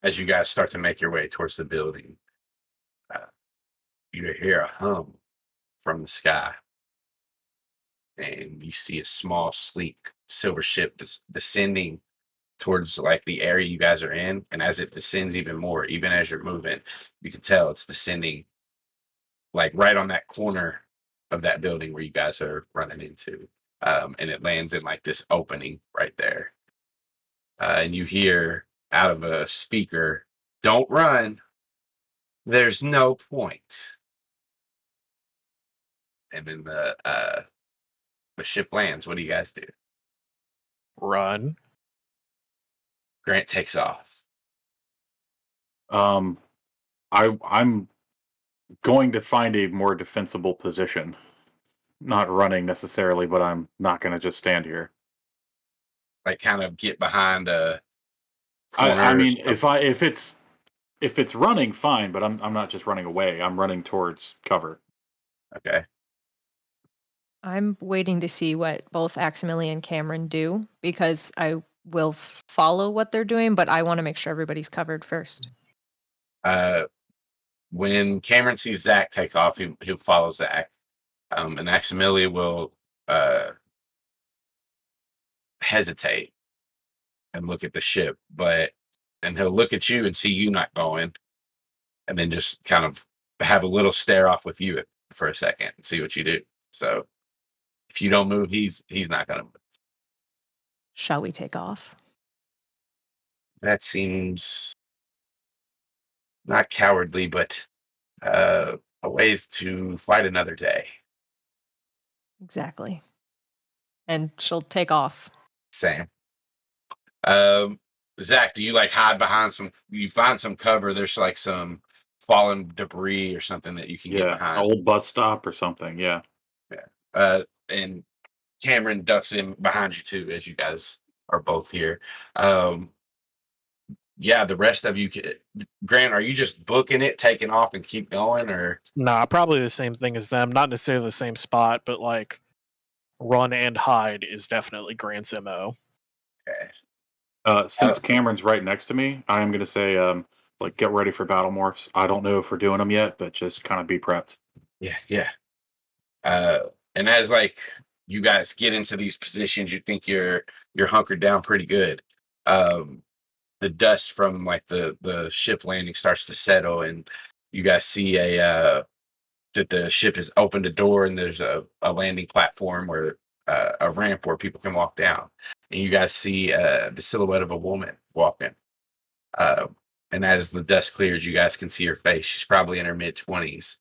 As you guys start to make your way towards the building, you hear a hum from the sky. And you see a small, sleek silver ship descending towards like the area you guys are in. And as it descends even more, even as you're moving, you can tell it's descending like right on that corner of that building where you guys are running into. And it lands in like this opening right there. And you hear out of a speaker, "Don't run. There's no point." And then the ship lands. What do you guys do? Run. Grant takes off. I'm going to find a more defensible position. Not running necessarily, but I'm not going to just stand here. Like kind of get behind a I corner. mean, if it's running, fine, but I'm not just running away. I'm running towards cover. Okay. I'm waiting to see what both Aximili and Cameron do because I will follow what they're doing, but I want to make sure everybody's covered first. When Cameron sees Zac take off, he'll follow Zac. And Aximilia will hesitate and look at the ship, and he'll look at you and see you not going, and then just kind of have a little stare off with you for a second and see what you do. So if you don't move, he's not gonna move. Shall we take off? That seems not cowardly, but a way to fight another day. Exactly. And she'll take off. Same. Zac, do you like hide behind you find some cover? There's like some fallen debris or something that you can get Yeah, behind. an old bus stop or something. Yeah. And Cameron ducks in behind you too, as you guys are both here. Yeah, the rest of you, Grant, are you just booking it, taking off, and keep going, or? Nah, probably the same thing as them. Not necessarily the same spot, but like run and hide is definitely Grant's MO. Okay. Since Cameron's right next to me, I'm going to say, like, get ready for battle morphs. I don't know if we're doing them yet, but just kind of be prepped. Yeah. And as like you guys get into these positions, you think you're hunkered down pretty good. The dust from like the ship landing starts to settle, and you guys see that the ship has opened a door, and there's a landing platform where a ramp where people can walk down, and you guys see the silhouette of a woman walking. And as the dust clears, you guys can see her face. She's probably in her mid-20s.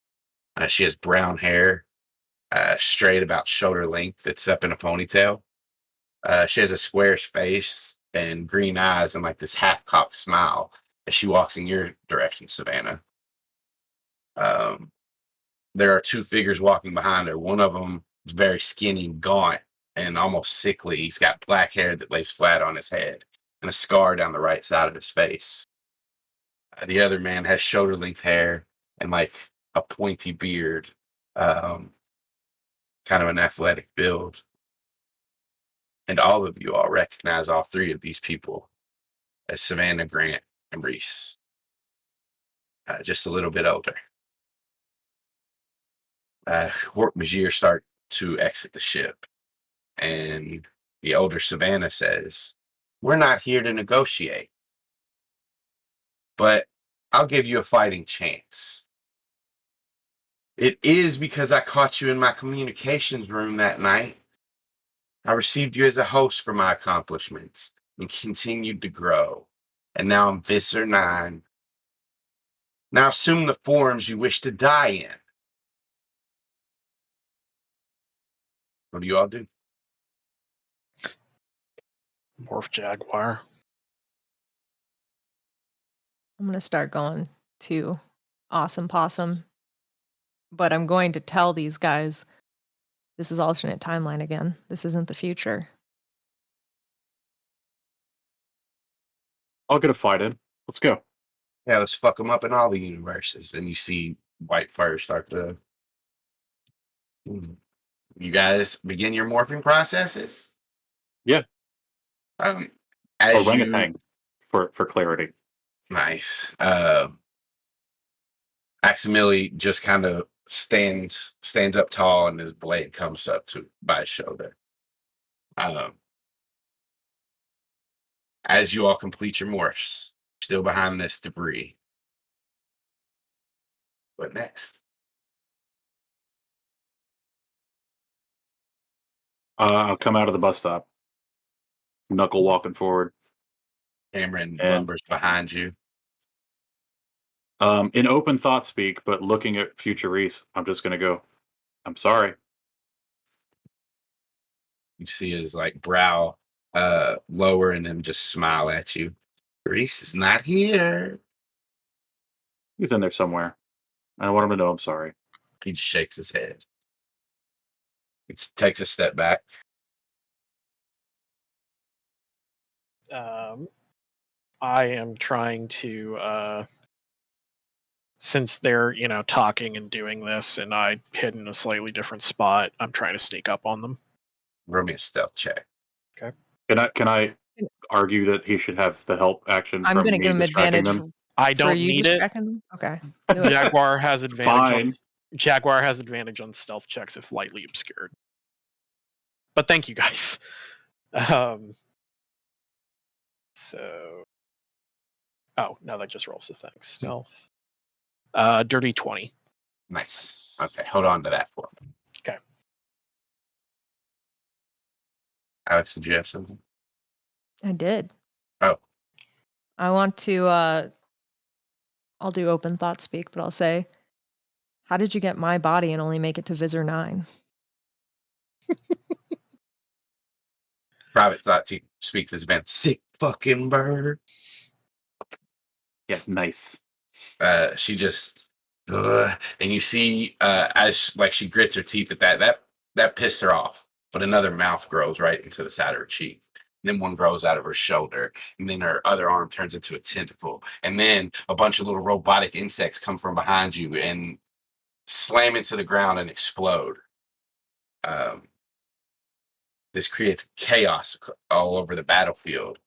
She has brown hair, straight about shoulder length. It's up in a ponytail. She has a squarish face and green eyes and like this half-cocked smile as she walks in your direction, Savannah. There are two figures walking behind her. One of them is very skinny, gaunt, and almost sickly. He's got black hair that lays flat on his head and a scar down the right side of his face. The other man has shoulder-length hair and like a pointy beard, kind of an athletic build. And all of you all recognize all three of these people as Savannah, Grant, and Reese. Just a little bit older. Warp Majir start to exit the ship, and the older Savannah says, "We're not here to negotiate, but I'll give you a fighting chance. It is because I caught you in my communications room that night. I received you as a host for my accomplishments and continued to grow. And now I'm Visser 9. Now assume the forms you wish to die in." What do you all do? Morph Jaguar. I'm going to start going to Awesome Possum. But I'm going to tell these guys this is alternate timeline again. This isn't the future. I'll get a fight in. Let's go. Yeah, let's fuck them up in all the universes. And you see white fur start to. You guys begin your morphing processes? Yeah. As Orangutan, for clarity. Nice. Aximili just kind of stands up tall, and his blade comes up to by his shoulder. As you all complete your morphs, still behind this debris. What next? I'll come out of the bus stop. Knuckle walking forward. Cameron And- lumbers behind you. In open thought speak, but looking at future Reese, I'm just gonna go, "I'm sorry." You see his brow lower and him just smile at you. Reese is not here. He's in there somewhere. I want him to know I'm sorry. He just shakes his head. It takes a step back. I am trying to, since they're talking and doing this, and I hid in a slightly different spot, I'm trying to sneak up on them. Roll me a stealth check. Can I argue that he should have the help action? I'm from going to me give him distracting advantage them? I for don't you need it. distracting them? Okay. Do it. Jaguar has advantage. Fine. Jaguar has advantage on stealth checks if lightly obscured. But thank you guys. So, oh no, that just rolls the thing. Stealth. Dirty 20. Nice. Okay, hold on to that for me. Okay. Alex, did you have something? I did. Oh. I want to, I'll do open thought speak, but I'll say, how did you get my body and only make it to Visser 9? Private thought to speak to this man. Sick fucking bird. Yeah, nice. She just and you see as she grits her teeth at that pissed her off. But another mouth grows right into the side of her cheek. And then one grows out of her shoulder, and then her other arm turns into a tentacle, and then a bunch of little robotic insects come from behind you and slam into the ground and explode. This creates chaos all over the battlefield.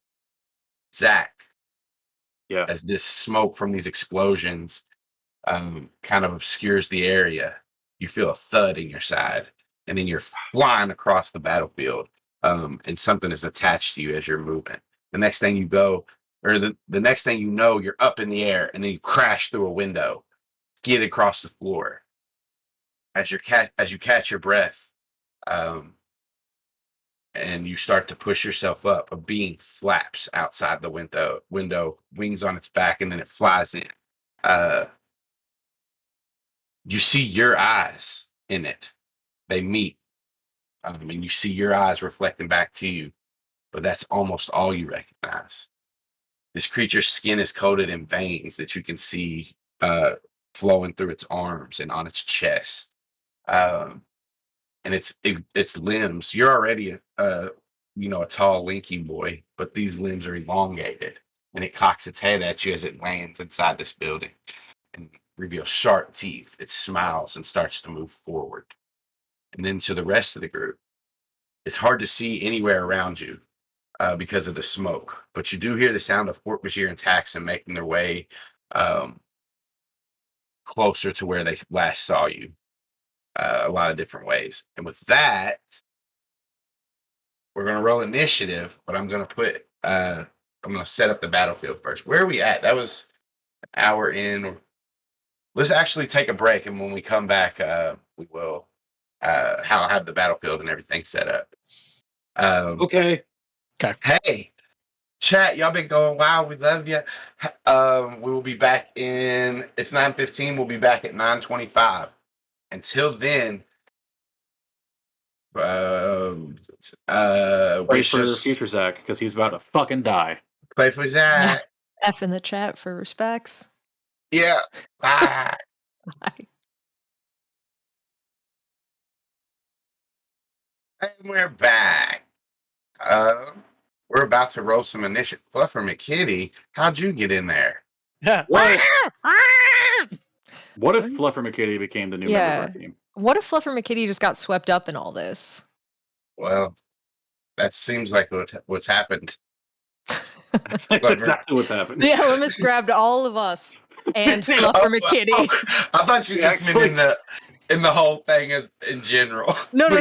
Zac, Yeah. as this smoke from these explosions kind of obscures the area, you feel a thud in your side, and then you're flying across the battlefield, and something is attached to you as you're moving. The next thing you go, or the next thing you know, you're up in the air, and then you crash through a window, skid across the floor. As you catch your breath, and you start to push yourself up, a being flaps outside the window, wings on its back, and then it flies in. You see your eyes in it. They meet. And you see your eyes reflecting back to you, but that's almost all you recognize. This creature's skin is coated in veins that you can see flowing through its arms and on its chest. And its limbs. You're already a tall, lanky boy, but these limbs are elongated, and it cocks its head at you as it lands inside this building and reveals sharp teeth. It smiles and starts to move forward. And then to the rest of the group, it's hard to see anywhere around you because of the smoke, but you do hear the sound of Fort Bashir and Taxon making their way closer to where they last saw you. a lot of different ways. And with that, we're going to roll initiative, but I'm going to set up the battlefield first. Where are we at? That was an hour in. Let's actually take a break, and when we come back, we will have the battlefield and everything set up. Okay. Hey, chat, y'all been going wild. We love you. We will be back it's 9:15. We'll be back at 9:25. Until then, Pray for future Zac, because he's about to fucking die. Play for Zac. F in the chat for respects. Yeah. Bye. Bye. And we're back. We're about to roll some initiative. Fluffer McKitty, how'd you get in there? Yeah. What? What if Fluffer McKitty became the new member of our team? What if Fluffer McKitty just got swept up in all this? Well, that seems like what's happened. That's exactly what's happened. The Elemis grabbed all of us and Fluffer McKitty. I thought you guys meant in the whole thing in general. No. He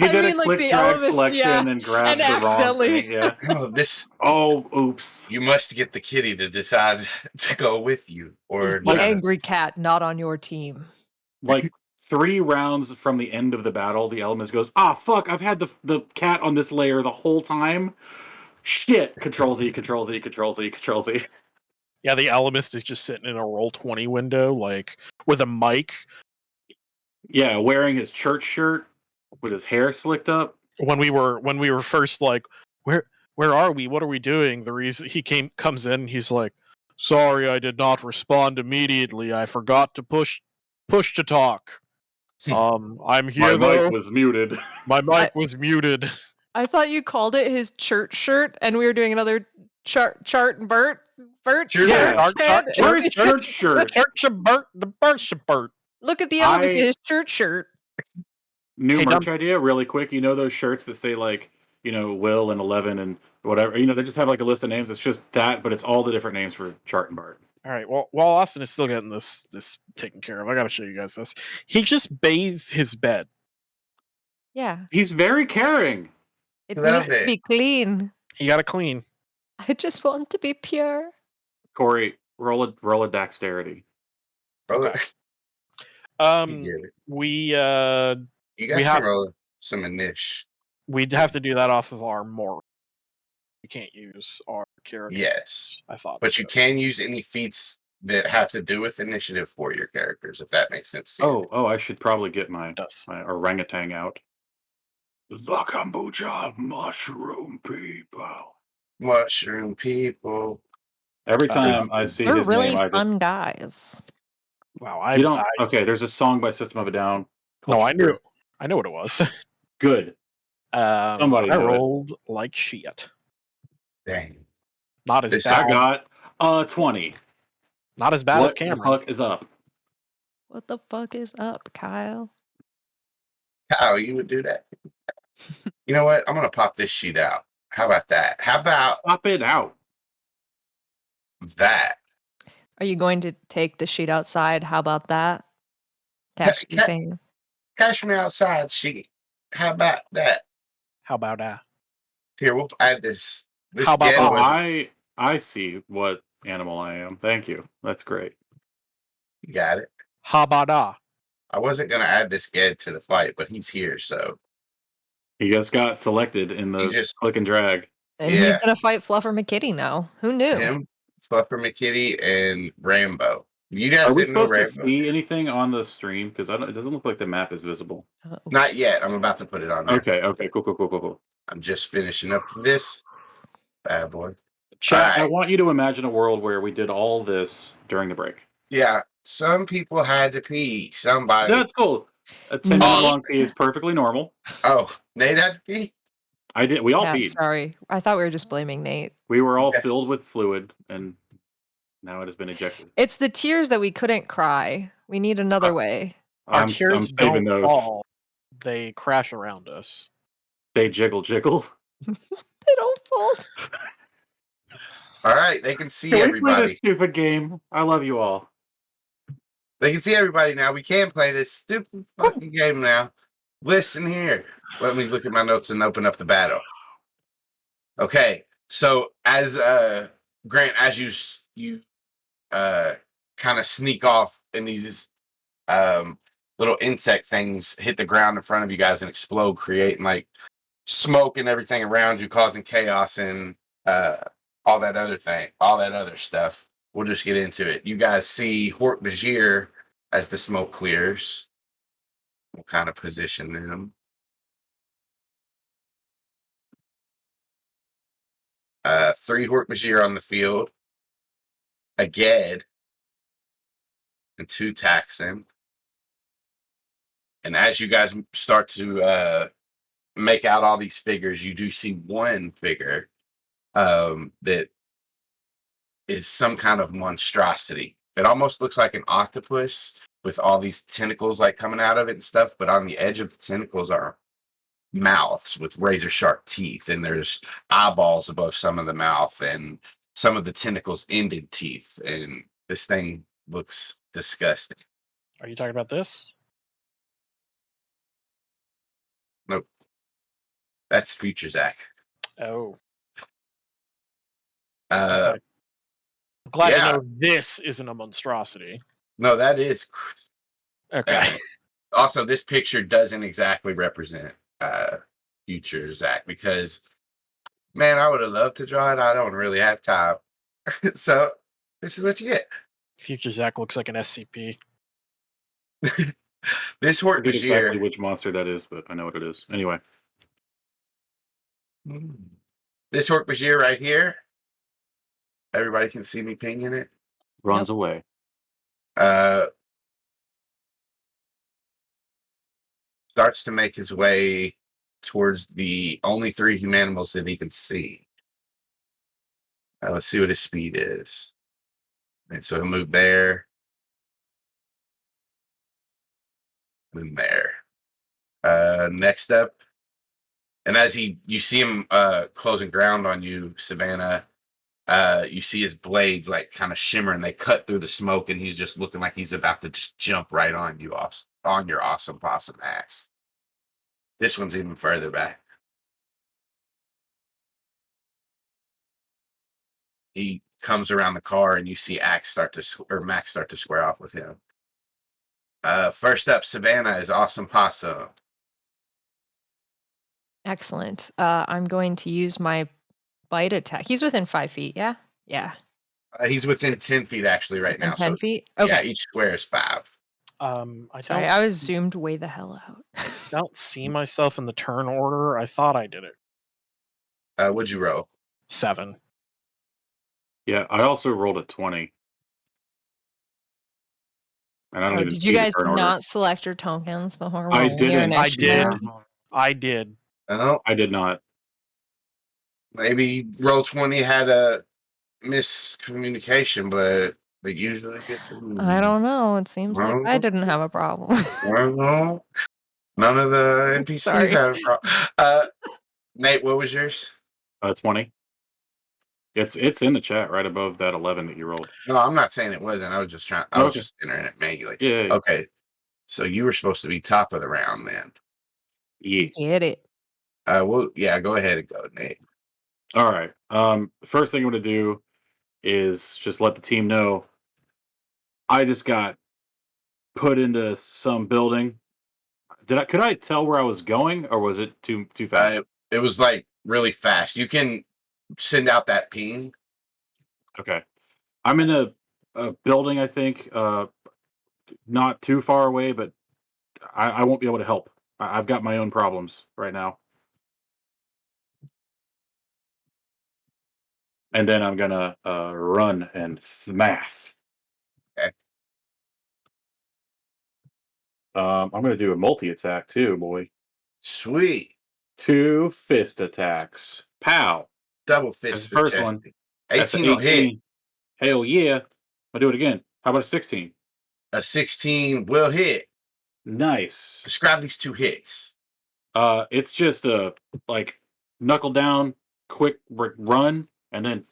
did a like click the drag Elemis, selection and grabbed and the wrong accidentally. thing. Yeah. Oh, oops. You must get the kitty to decide to go with you, or the angry cat not on your team. Like 3 rounds from the end of the battle, the Elemis goes, fuck, I've had the cat on this layer the whole time. Shit. Control Z, Control Z, Control Z, Control Z. Yeah, the Alamist is just sitting in a Roll20 window, like with a mic. Yeah, wearing his church shirt with his hair slicked up. When we were first like, where are we? What are we doing? The reason he comes in, he's like, sorry, I did not respond immediately. I forgot to push to talk. I'm here. My mic was muted. My mic was muted. I thought you called it his church shirt, and we were doing another chart and Bert. Yeah, church shirt. The Bert shirt. Look at the Elvis, his church shirt. New merch idea, really quick. You know those shirts that say like, Will and 11 and whatever. They just have like a list of names. It's just that, but it's all the different names for Chart and Bart. All right. Well, while Austin is still getting this taken care of, I gotta show you guys this. He just bathes his bed. Yeah. He's very caring. It needs to be clean. You gotta clean. I just want to be pure. Cory, roll a dexterity. Okay. We can roll some initiative. We'd have to do that off of our morph. We can't use our character. Yes, I thought. But you can use any feats that have to do with initiative for your characters, if that makes sense to you. I should probably get my orangutan out. The kombucha mushroom people. Mushroom people. Every time I see they're his really name, fun guys. Wow, okay, there's a song by System of a Down. No, I knew what it was. Good. Somebody I rolled like shit. Dang. Not as bad. I got 20. Not as bad as Cameron. What the fuck is up? What the fuck is up, Kyle? Kyle, you would do that? You know what? I'm gonna pop this sheet out. How about that? How about pop it out? That. Are you going to take the sheet outside? How about that? Cash me outside sheet. How about that? How about that? Here, we'll add this. How about that? I see what animal I am. Thank you. That's great. You got it. How about that? I wasn't gonna add this Ged to the fight, but he's here, so he just got selected in the click and drag. And he's gonna fight Fluffer McKitty now. Who knew? Him, Fluffer McKitty, and Rambo. You guys Are we didn't know supposed Rambo? to see anything on the stream? Because it doesn't look like the map is visible. Not yet. I'm about to put it on there. Okay, cool. I'm just finishing up this bad boy. Chat, right. I want you to imagine a world where we did all this during the break. Yeah, some people had to pee. Somebody. That's cool. A 10-minute long pee is perfectly normal. Oh, Nate had to pee? I did. We all peed. Sorry. I thought we were just blaming Nate. We were all filled with fluid, and now it has been ejected. It's the tears that we couldn't cry. We need another way. Our tears don't fall. They crash around us. They jiggle. They don't fold. All right, they can see everybody. Play this stupid game. I love you all. They can see everybody now. We can play this stupid fucking game now. Listen here. Let me look at my notes and open up the battle. Okay, so as Grant, as you kind of sneak off, and these little insect things hit the ground in front of you guys and explode, creating like smoke and everything around you, causing chaos and all that other stuff. We'll just get into it. You guys see Hort Bajir as the smoke clears. We'll kind of position them. 3 Hort Bajir on the field. A Ged and 2 Taxon. And as you guys start to make out all these figures, you do see one figure that is some kind of monstrosity. It almost looks like an octopus with all these tentacles like coming out of it and stuff, but on the edge of the tentacles are mouths with razor sharp teeth, and there's eyeballs above some of the mouth, and some of the tentacles ended teeth, and this thing looks disgusting. Are you talking about this? Nope. That's Future Zac. Oh. Uh, I'm glad yeah. to know this isn't a monstrosity. No, that is. Okay. Also, this picture doesn't exactly represent Future Zac, because, man, I would have loved to draw it. I don't really have time. So this is what you get. Future Zac looks like an SCP. This I Hort forget exactly Bajir. which monster that is, but I know what it is. Anyway. This Hort Bajir right here. Everybody can see me pinging it. Runs away. Starts to make his way towards the only 3 Humanimals that he can see. Let's see what his speed is. And so he'll move there. Move there. Next up. And as you see him closing ground on you, Savannah, you see his blades like kind of shimmer, and they cut through the smoke, and he's just looking like he's about to just jump right on you, on your awesome possum ass. This one's even further back. He comes around the car, and you see Max start to square off with him. First up, Savannah is Awesome Possum. Excellent. I'm going to use my bite attack. He's within 5 feet, yeah? Yeah. He's within 10 feet actually right Within now. 10 So feet? Okay. yeah, each square is 5. Sorry, I was zoomed way the hell out. I don't see myself in the turn order. I thought I did it. What'd you roll? 7. Yeah, I also rolled a 20. And I don't even did see you the guys turn order. not select your tokens before I rolling your didn't. I initiative? did. I did. Oh, I did not. maybe roll 20 had a miscommunication, but they usually get to. I don't know. It seems like I didn't have a problem. Well, none of the NPCs Sorry. had a problem. Nate, what was yours? 20. It's in the chat right above that 11 that you rolled. No, I'm not saying it wasn't. I was just trying. I was just entering it manually. Yeah. Okay. So you were supposed to be top of the round then. Yeah. Get it. Well, yeah. Go ahead and go, Nate. All right. First thing I'm going to do is just let the team know I just got put into some building. Could I tell where I was going, or was it too fast? It was like really fast. You can send out that ping. Okay. I'm in a building, I think, not too far away, but I won't be able to help. I've got my own problems right now. And then I'm gonna run and math. Okay. I'm gonna do a multi-attack too, boy. Sweet. 2 fist attacks. Pow. Double That's fist. the first one. 18 will hit. Hell yeah. I'll do it again. How about a 16? A 16 will hit. Nice. Describe these 2 hits. It's just a like knuckle down, quick run, and then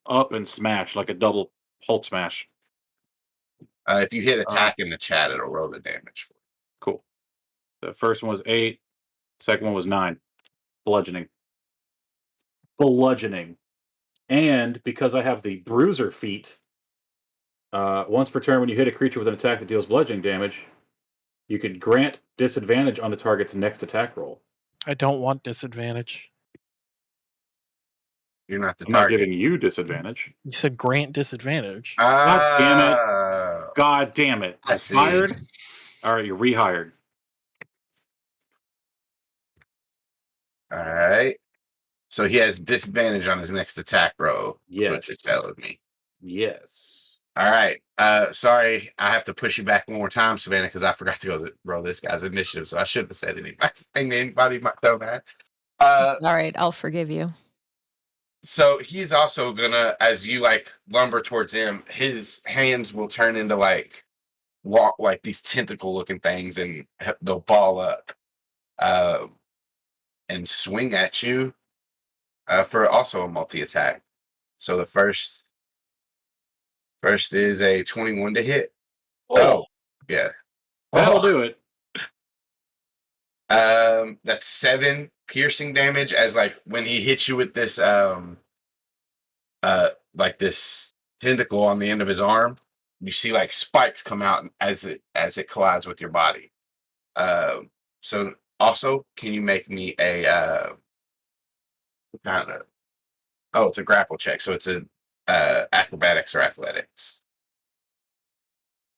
up and smash like a double Hulk smash. If you hit attack in the chat, it'll roll the damage for you. Cool. The first one was 8. Second one was 9. Bludgeoning. And because I have the bruiser feat, once per turn when you hit a creature with an attack that deals bludgeoning damage, you could grant disadvantage on the target's next attack roll. I don't want disadvantage. You're not the I'm not target. giving you disadvantage. You said grant disadvantage. God damn it. God damn it. I see. Fired? All right, you're rehired. All right. So he has disadvantage on his next attack roll. Yes. Which is telling me. Yes. All right. Sorry, I have to push you back one more time, Savannah, because I forgot to go roll this guy's initiative. So I shouldn't have said anything to anybody. My dumbass. All right, I'll forgive you. So he's also gonna, as you like lumber towards him, his hands will turn into like these tentacle looking things, and they'll ball up, and swing at you, for also a multi attack. So the first is a 21 to hit. Oh yeah, That'll do it. That's 7 piercing damage, as like when he hits you with this like this tentacle on the end of his arm, you see like spikes come out as it collides with your body. So also, can you make me a it's a grapple check, so it's a acrobatics or athletics.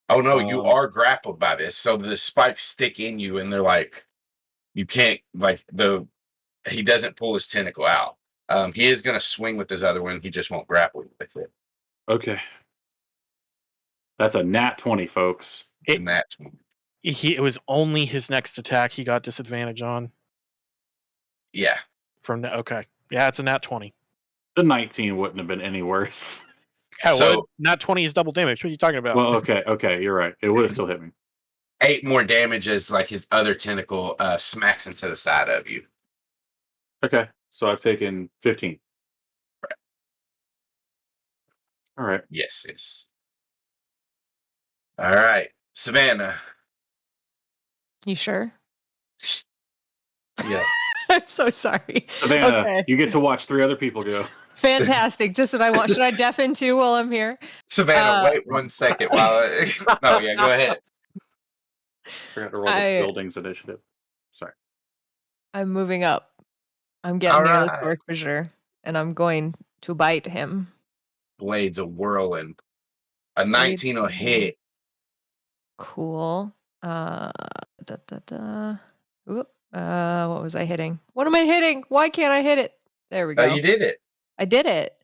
Oh no, you are grappled by this, so the spikes stick in you, and they're like, you can't, like, he doesn't pull his tentacle out. He is going to swing with his other one. He just won't grapple with it. Okay. That's a nat 20, folks. Nat 20. It was only his next attack he got disadvantage on. Yeah. Okay. Yeah, it's a nat 20. The 19 wouldn't have been any worse. Yeah, So nat 20 is double damage. What are you talking about? Well, okay, you're right. It would have still hit me. 8 more damage as like his other tentacle smacks into the side of you. Okay, so I've taken 15. Right. All right. Yes. All right, Savannah. You sure? Yeah. I'm so sorry. Savannah, Okay. you get to watch 3 other people go. Fantastic. Just what I want. Should I deafen too while I'm here? Savannah, wait 1 second while no, yeah, go ahead. Forgot to roll the buildings initiative. Sorry. I'm moving up. I'm getting near the Torque Fissure, and I'm going to bite him. Blades a whirling. A 19 will hit. Cool. What was I hitting? What am I hitting? Why can't I hit it? There we go. You did it. I did it.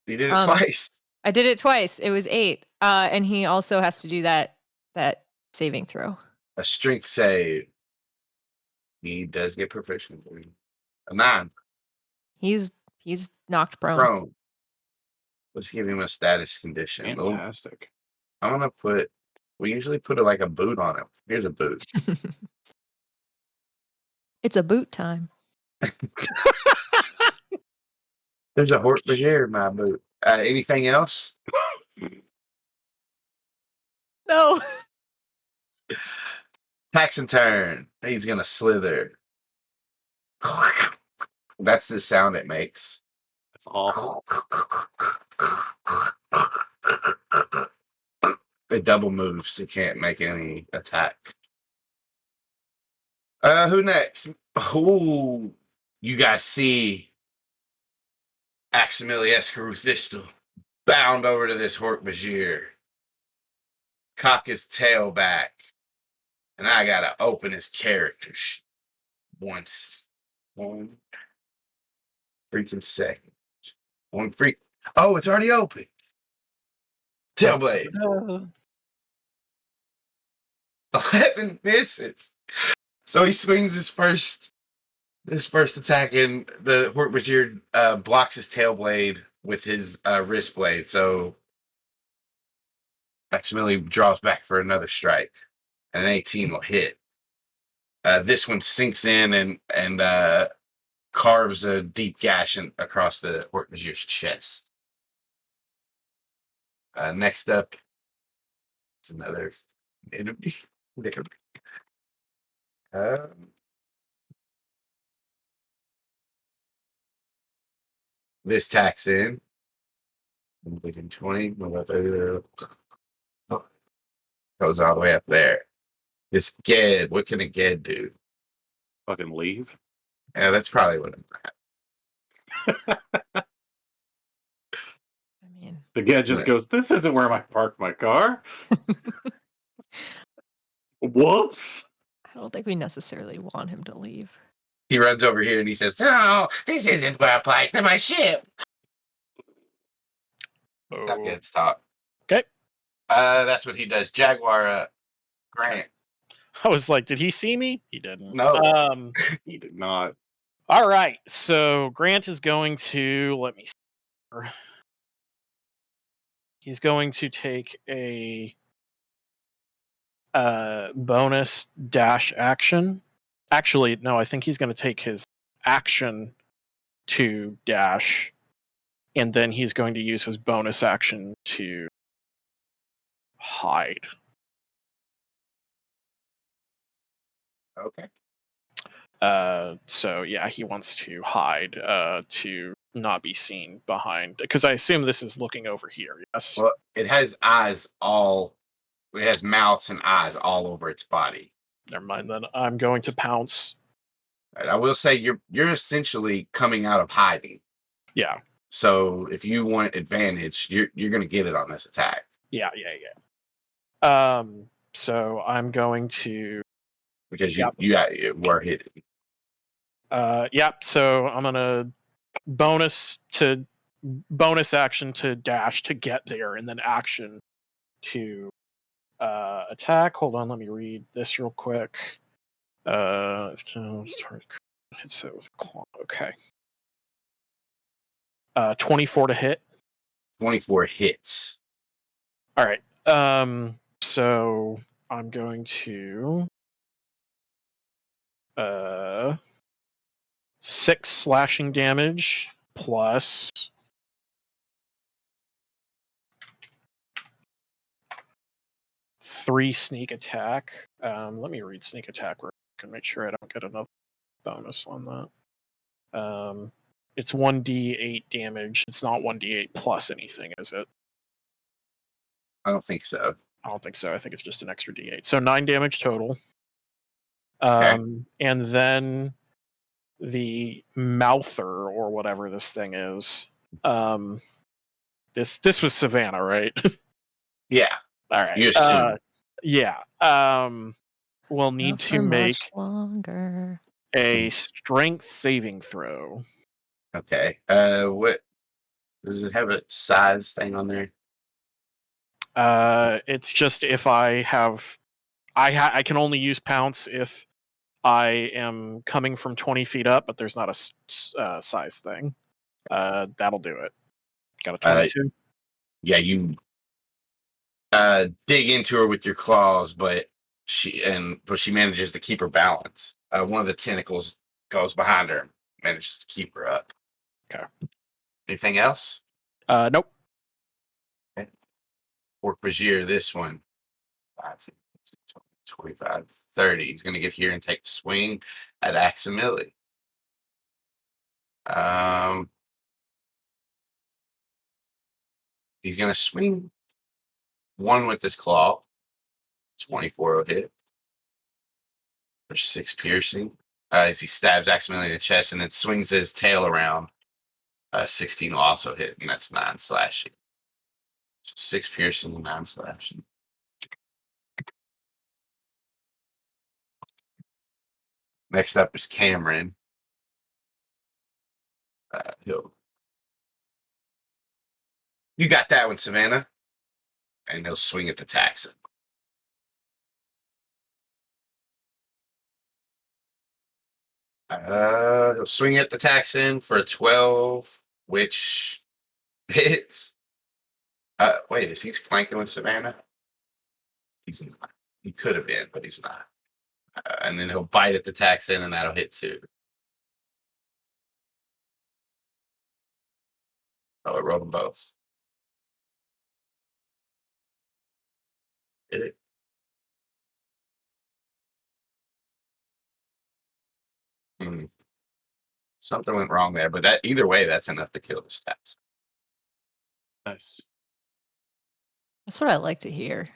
You did it twice. I did it twice. It was 8. And he also has to do that saving throw. A strength save. He does get proficient. A 9. He's knocked prone. Let's give him a status condition. Fantastic. I'm gonna we usually put like a boot on him. Here's a boot. It's a boot time. There's a Hort Berger in my boot. Anything else? No. Taxon turn. He's gonna slither. That's the sound it makes. That's awful. It double moves. It can't make any attack. Who next? Ooh, you guys see Aximili Escaruthistel bound over to this Hort Berger, cock his tail back, and I gotta open his character once. 1 freaking second. 1 freak. Oh, it's already open. Tailblade. 11 misses. So he swings his first attack, and the Hort Berger blocks his tail blade with his wrist blade. So Aximili draws back for another strike, and an 18 will hit. This one sinks in and carves a deep gash across the Hort Berger's chest. Next up It's another enemy. There. This tax in. I'm thinking 20. Oh, goes all the way up there. This Ged, what can a Ged do? Fucking leave. Yeah, that's probably what I'm I mean, The guy just goes, "This isn't where I parked my car." Whoops. I don't think we necessarily want him to leave. He runs over here and he says, "No, this isn't where I parked my ship." That's how Ged's talk. Okay. That's what he does. Jaguar Grant. I was like, did he see me? He didn't. No. He did not. All right. So Grant is going to let me see. He's going to take a bonus dash action. Actually, no, I think he's going to take his action to dash, and then he's going to use his bonus action to hide. Okay. So yeah, he wants to hide to not be seen behind, because I assume this is looking over here. Yes. Well, it has eyes all. It has mouths and eyes all over its body. Never mind. Then I'm going to pounce. Right, I will say you're essentially coming out of hiding. Yeah. So if you want advantage, you're going to get it on this attack. Yeah. So I'm going to. Because you were hidden. Yep. So I'm gonna bonus action to dash to get there, and then action to attack. Hold on, let me read this real quick. Hit it with claw. Okay. 24 to hit. 24 hits. All right. So I'm going to 6 slashing damage plus 3 sneak attack. Let me read sneak attack where I can make sure I don't get another bonus on that. It's 1d8 damage. It's not 1d8 plus anything, is it? I don't think so. I don't think so. I think it's just an extra d8. So 9 damage total. Okay. And then the mouther, or whatever this thing is. This was Savannah, right? Yeah. All right. You assume. Yeah. We'll need Not to for make much longer. a strength saving throw. Okay. What does it have a size thing on there? It's just if I have, I can only use pounce if I am coming from 20 feet up, but there's not a size thing. That'll do it. Got a 22. Yeah, you dig into her with your claws, but she manages to keep her balance. One of the tentacles goes behind her, manages to keep her up. Okay. Anything else? Nope. Okay. For Bajir, this one. 25, 30. He's going to get here and take a swing at Aximili. He's going to swing one with his claw. 24 will hit. For 6 piercing. As he stabs Aximili in the chest and then swings his tail around. 16 will also hit, and that's 9 slashing. So 6 piercing and 9 slashing. Next up is Cameron. You got that one, Savannah. And he'll swing at the Taxon. He'll swing at the Taxon for a 12, which hits. Wait, is he flanking with Savannah? He's not. He could have been, but he's not. And then he'll bite at the Taxon, and that'll hit too. Oh, I rolled them both. Hit it. Hmm. Something went wrong there, but that either way, that's enough to kill the stats. Nice. That's what I like to hear.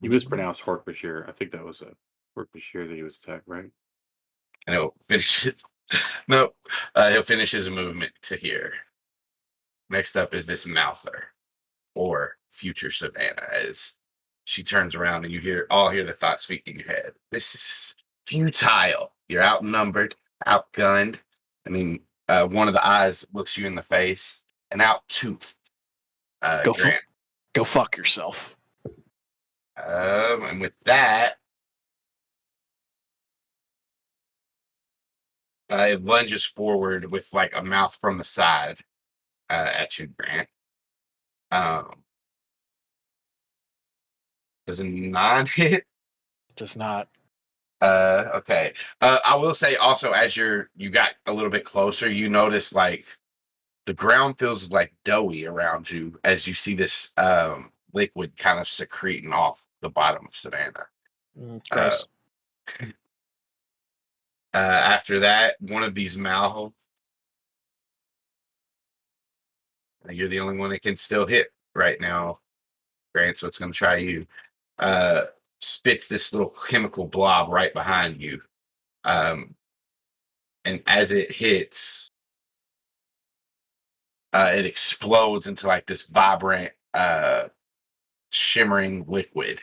You mispronounced Hork-Bashir. I think that was a Hork-Bashir that he was attacked, right? And he'll finish his. No, he'll finish his movement to here. Next up is this Mouther, or future Savannah, as she turns around and you all hear the thought speak in your head. This is futile. You're outnumbered, outgunned. I mean, one of the eyes looks you in the face, and out-toothed. Grant. Go fuck yourself. And with that, it lunges forward with like a mouth from the side at you, Grant. Does a 9 hit? It does not. Okay. I will say also, as you got a little bit closer, you notice like the ground feels like doughy around you as you see this liquid kind of secreting off the bottom of Savannah. Gross. After that, one of these Malho, you're the only one that can still hit right now, Grant, so it's going to try you. Spits this little chemical blob right behind you. And as it hits, it explodes into like this vibrant, shimmering liquid.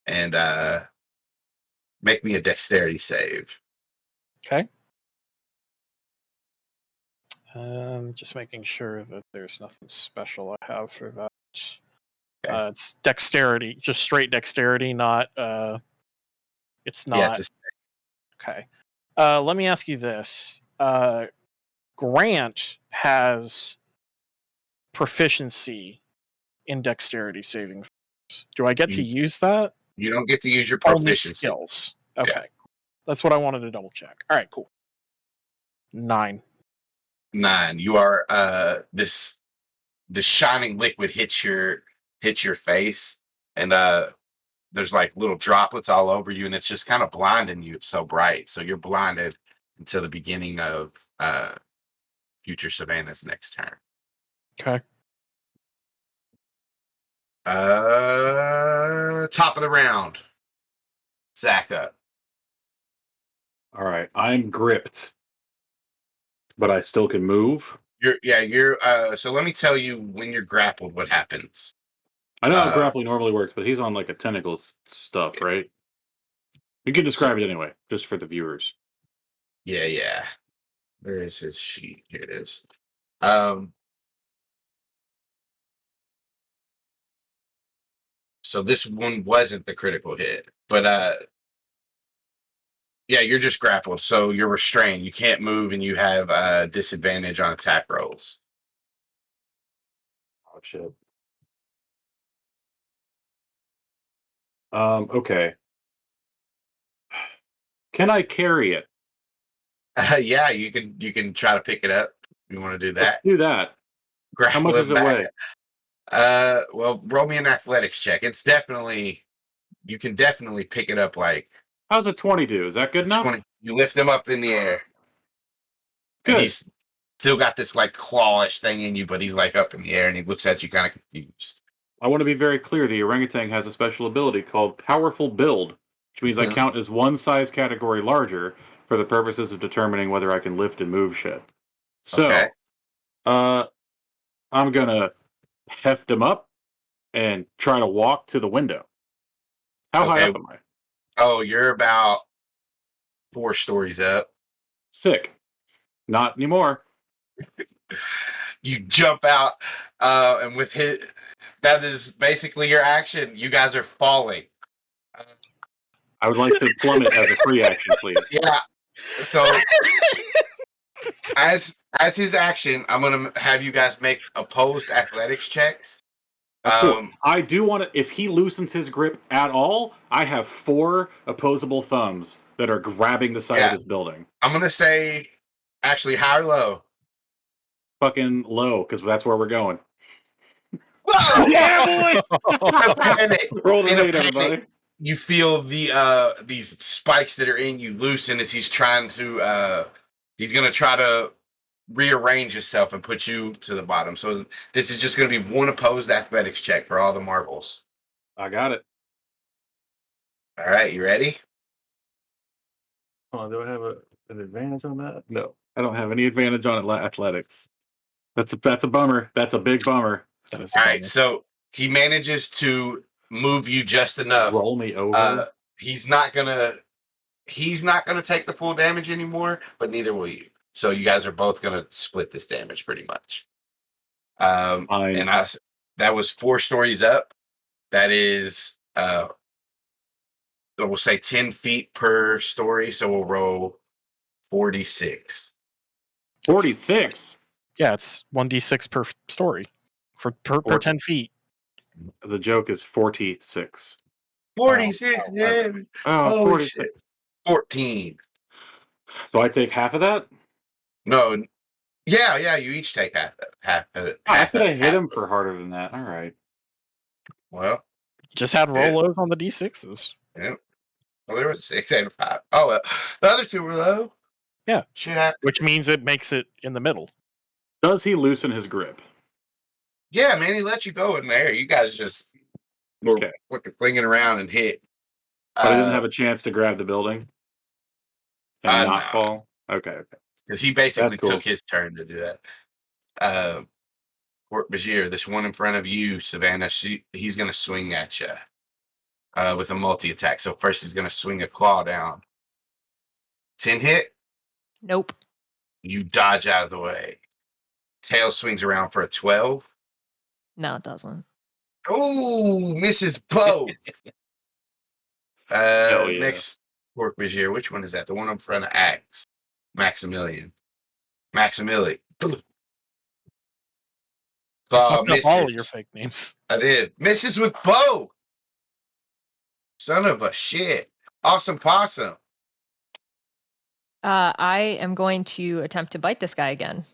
And make me a dexterity save. Okay. Just making sure that there's nothing special I have for that. Okay. It's dexterity, just straight dexterity, not. It's not. Yeah, it's Okay. Let me ask you this. Grant has proficiency in dexterity saving throws. Do I get to use that? you don't get to use your Only proficiency. skills. Okay. That's what I wanted to double check. All right, cool. 9. 9. You are the shining liquid hits your face, and there's like little droplets all over you, and it's just kind of blinding you. It's so bright, so you're blinded until the beginning of future Savannah's next turn. Okay. Top of the round, Zac up. All right, I'm gripped, but I still can move. You're so let me tell you, when you're grappled, what happens. I know how grappling normally works, but he's on like a tentacles stuff, right? You can describe it anyway, just for the viewers. Yeah. Where is his sheet? Here it is. So this one wasn't the critical hit, but yeah, you're just grappled, so you're restrained. You can't move, and you have disadvantage on attack rolls. Oh shit. Okay. Can I carry it? Yeah, you can try to pick it up. You want to do that? Let's do that. How much does it weigh? Well, roll me an athletics check. It's definitely, you can definitely pick it up. Like, how's a 20 do? Is that good enough? 20. You lift him up in the air. Good. And he's still got this like clawish thing in you, but he's like up in the air, and he looks at you kind of confused. I want to be very clear. The orangutan has a special ability called Powerful Build, which means I count as one size category larger for the purposes of determining whether I can lift and move shit. So, Okay. I'm gonna heft him up and try to walk to the window. How high up am I? Oh, you're about 4 stories up. Sick. Not anymore. You jump out, and with that is basically your action. You guys are falling. I would like to plummet as a free action, please. Yeah. So, as his action, I'm gonna have you guys make opposed athletics checks. Cool. I do want to. If he loosens his grip at all, I have 4 opposable thumbs that are grabbing the side of this building. I'm gonna say, actually, high or low. Fucking low, because that's where we're going. Whoa! Yeah, boy! And Roll the in a eight, panic, everybody. you feel these spikes that are in you loosen as he's trying to he's gonna try to rearrange himself and put you to the bottom. So this is just gonna be one opposed athletics check for all the marbles. I got it. All right, you ready? Hold on, do I have an advantage on that? No, I don't have any advantage on athletics. That's a bummer. That's a big bummer. That is All right, so he manages to move you just enough. Roll me over. He's not gonna take the full damage anymore, but neither will you. So you guys are both gonna split this damage pretty much. Fine. And that was 4 stories up. That is we'll say 10 feet per story, so we'll roll 46. 46. Yeah, it's 1d6 per story per 10 feet. The joke is 46. 46 damage. Oh, Holy 46. shit. 14. So I take half of that? No. Yeah, you each take half of it. I could have hit him for harder than that. All right. Well, Just had roll lows on the d6s. yeah. Well, there was 6 and 5. Oh, well, the other 2 were low. Yeah. Should have. Which means it makes it in the middle. Does he loosen his grip? Yeah, man, he let you go in there. You guys just were flinging around and hit. But I didn't have a chance to grab the building and not fall? Okay. Because he basically That's cool. took his turn to do that. Fort Bajir, this one in front of you, Savannah, he's going to swing at you with a multi-attack. So first he's going to swing a claw down. 10 hit. Nope. You dodge out of the way. Tail swings around for a 12. No, it doesn't. Oh, misses both. Hell yeah. Next Fort Bajir, which one is that? The one in front of Axe. Maximilian. Claw Fucked up misses. all of your fake names. I did. Misses with bow. Son of a shit. Awesome possum. I am going to attempt to bite this guy again.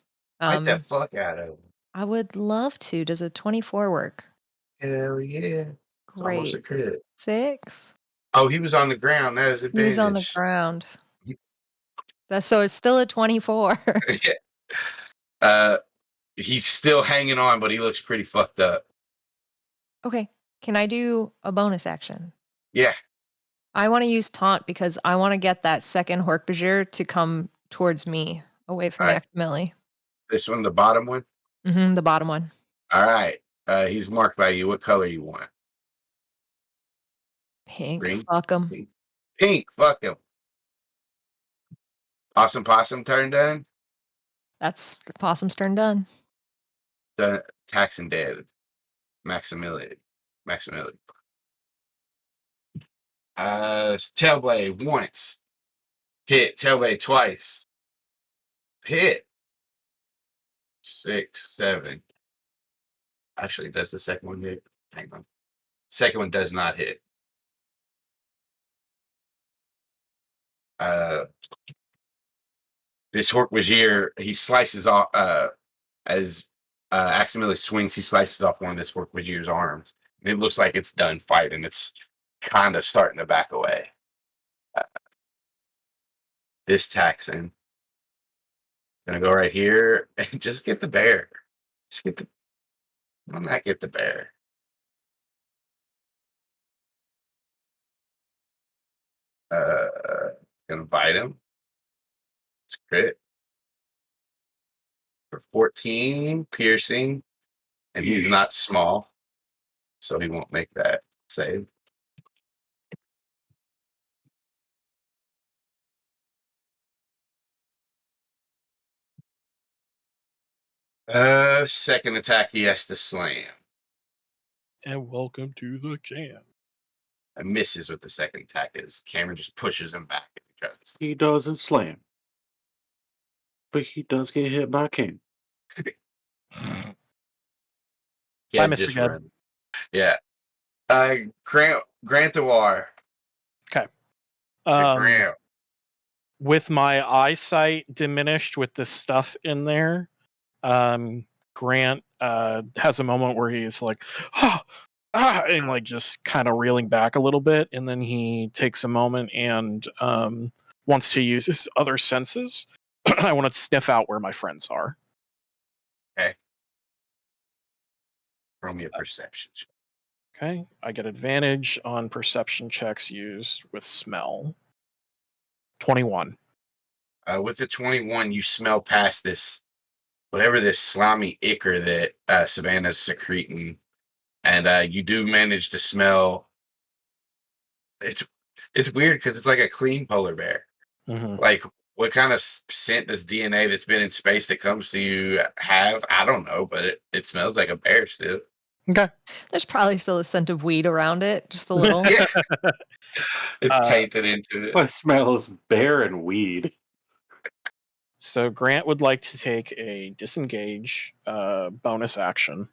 Bite the fuck out of him. I would love to. Does a 24 work? Hell yeah. It's almost a Great. crit. 6. Oh, he was on the ground. That is advantage. He was on the ground. So it's still a 24. Yeah. He's still hanging on, but he looks pretty fucked up. Okay. Can I do a bonus action? Yeah. I want to use taunt because I want to get that second Hork-Bajir to come towards me, away from All right. Maximili. This one, the bottom one? Mm-hmm, the bottom one. All right. He's marked by you. What color you want? Pink. Green? Fuck him. Pink. Fuck him. Awesome possum turn done? That's Possum's turn done. The Taxon dead. Maximilian. Tailblade once. Hit. Tailblade twice. Hit. 6, 7. Actually, does the second one hit? Hang on. Second one does not hit. This Hork-Bajir, he slices off as Aximili swings, he slices off one of this Hork-Bajir's arms. And it looks like it's done fighting. It's kind of starting to back away. This Taxon gonna go right here and just get the bear. Why not get the bear? Gonna bite him. It's crit. For 14, piercing. And he's not small. So he won't make that save. Second attack he has to slam. And welcome to the jam. And misses with the second attack. His camera just pushes him back if he tries to slam. He doesn't slam. But he does get hit by a cane. Yeah, Bye, Mr. just Ged. run. Yeah. Grant Noir. Okay. Grant. With my eyesight diminished with the stuff in there, Grant has a moment where he's like, and like just kind of reeling back a little bit, and then he takes a moment and wants to use his other senses. I want to sniff out where my friends are. Okay. Roll me a perception check. Okay, I get advantage on perception checks used with smell. 21. With the 21, you smell past this, whatever this slimy ichor that Savannah's secreting, and you do manage to smell. It's weird because it's like a clean polar bear. Mm-hmm. Like, what kind of scent does DNA that's been in space that comes to you have? I don't know, but it smells like a bear still. Okay. There's probably still a scent of weed around it, just a little. Yeah. It's tainted into it. What smells bear and weed? So Grant would like to take a disengage bonus action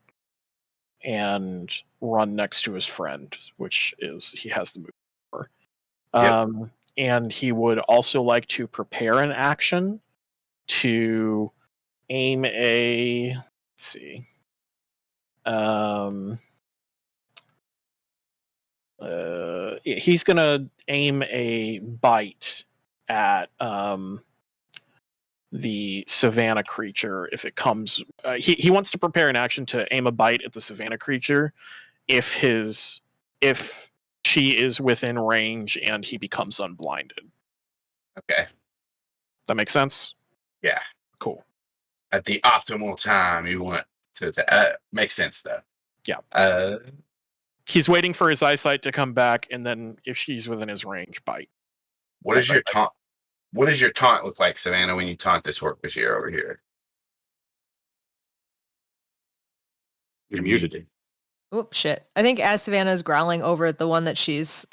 and run next to his friend, which is he has the move for. And he would also like to prepare an action to aim a. Let's see. He's gonna aim a bite at the Savannah creature if it comes. He wants to prepare an action to aim a bite at the Savannah creature if she is within range and he becomes unblinded. Okay. That makes sense? Yeah. Cool. At the optimal time, you want to make sense though. Yeah. He's waiting for his eyesight to come back, and then if she's within his range, bite. What does your taunt? What does your taunt look like, Savannah, when you taunt this Hork-Bajir over here? You're muted. Oops, shit. I think as Savannah's growling over at the one that she's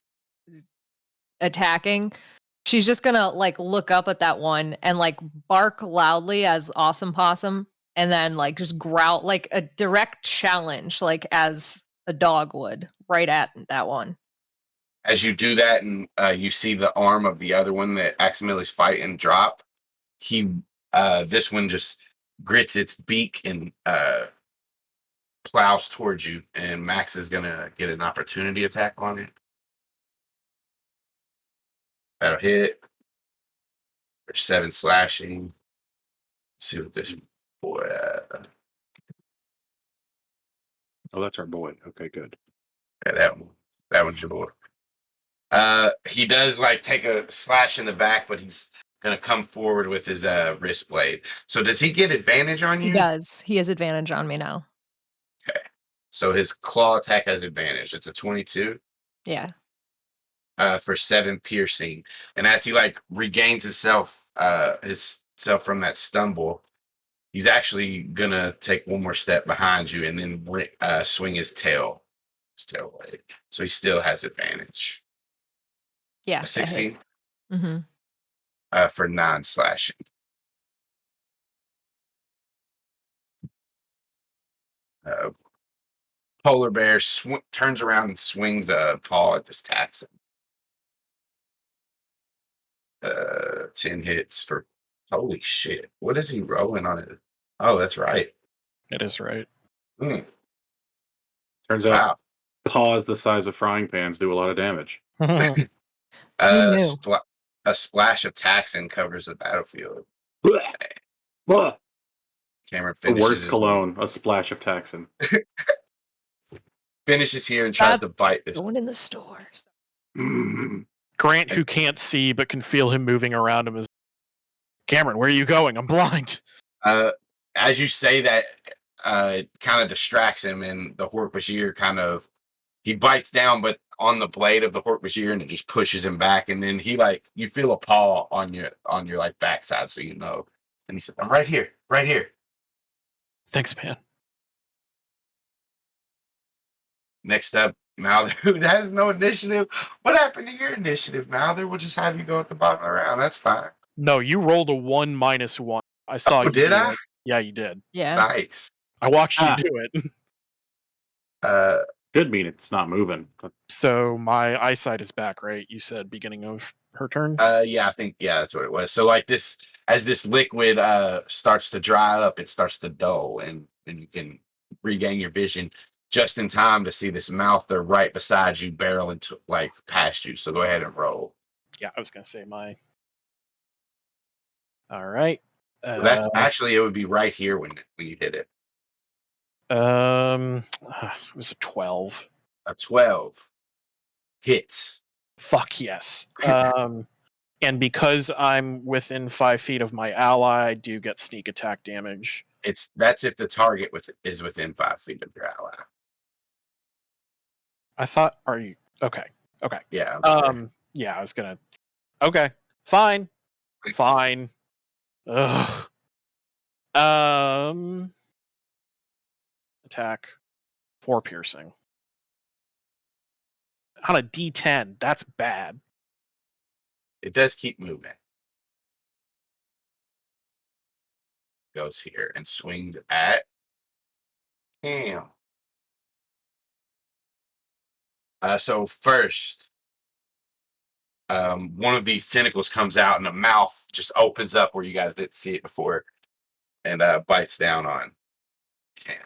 attacking, she's just gonna like look up at that one and like bark loudly as Awesome Possum, and then like just growl like a direct challenge, like as a dog would, right at that one. As you do that, and you see the arm of the other one that Aximilis fighting drop, this one just grits its beak and plows towards you, and Max is gonna get an opportunity attack on it. That'll hit. There's 7 slashing. Let's see what this boy. Oh, that's our boy. Okay, good. Yeah, that one's your boy. He does like take a slash in the back, but he's gonna come forward with his wrist blade. So does he get advantage on you? He does. He has advantage on me now. Okay. So his claw attack has advantage. It's a 22. Yeah. For 7 piercing. And as he like regains himself from that stumble, he's actually gonna take one more step behind you and then swing his tail blade. So he still has advantage. Yeah. 16. Mm-hmm. For 9 slashing. Polar bear turns around and swings a paw at this Taxon. 10 hits for. Holy shit! What is he rolling on it? Oh, that's right. It is right. Turns Wow. out paws the size of frying pans do a lot of damage. A splash of Taxon covers the battlefield. Cameron The finishes worst cologne, a splash of Taxon. Finishes here and tries to bite this. Going in the stores. Grant, who can't see but can feel him moving around him, is Cameron, where are you going? I'm blind. As you say that, it kind of distracts him, and the Hork-Bajir he bites down, but on the blade of the Hork-Bajir, and it just pushes him back. And then you feel a paw on your like backside, so you know. And he said, "I'm right here, right here." Thanks, man. Next up, Mouther, who has no initiative. What happened to your initiative, Mouther? We'll just have you go at the bottom of the round. That's fine. No, you rolled a 1 - 1. I saw you. Did I? Yeah, you did. Yeah. Nice. I watched you do it. Could mean it's not moving. So my eyesight is back, right? You said beginning of her turn? Yeah, I think that's what it was. So like this, as this liquid starts to dry up, it starts to dull, and and you can regain your vision just in time to see this mouther right beside you barrel into like past you. So go ahead and roll. Yeah, I was gonna say my. All right. That's actually, it would be right here when you hit it. It was a 12. A 12 hits. Fuck yes. And because I'm within 5 feet of my ally, I do get sneak attack damage. That's if the target is within 5 feet of your ally. I thought, are you okay? Okay. Yeah. Yeah, I was gonna. Okay, fine. Ugh. Attack 4 piercing on a D10. That's bad. It does keep moving. Goes here and swings at him. So first, one of these tentacles comes out and the mouth just opens up where you guys didn't see it before, and bites down on Cam.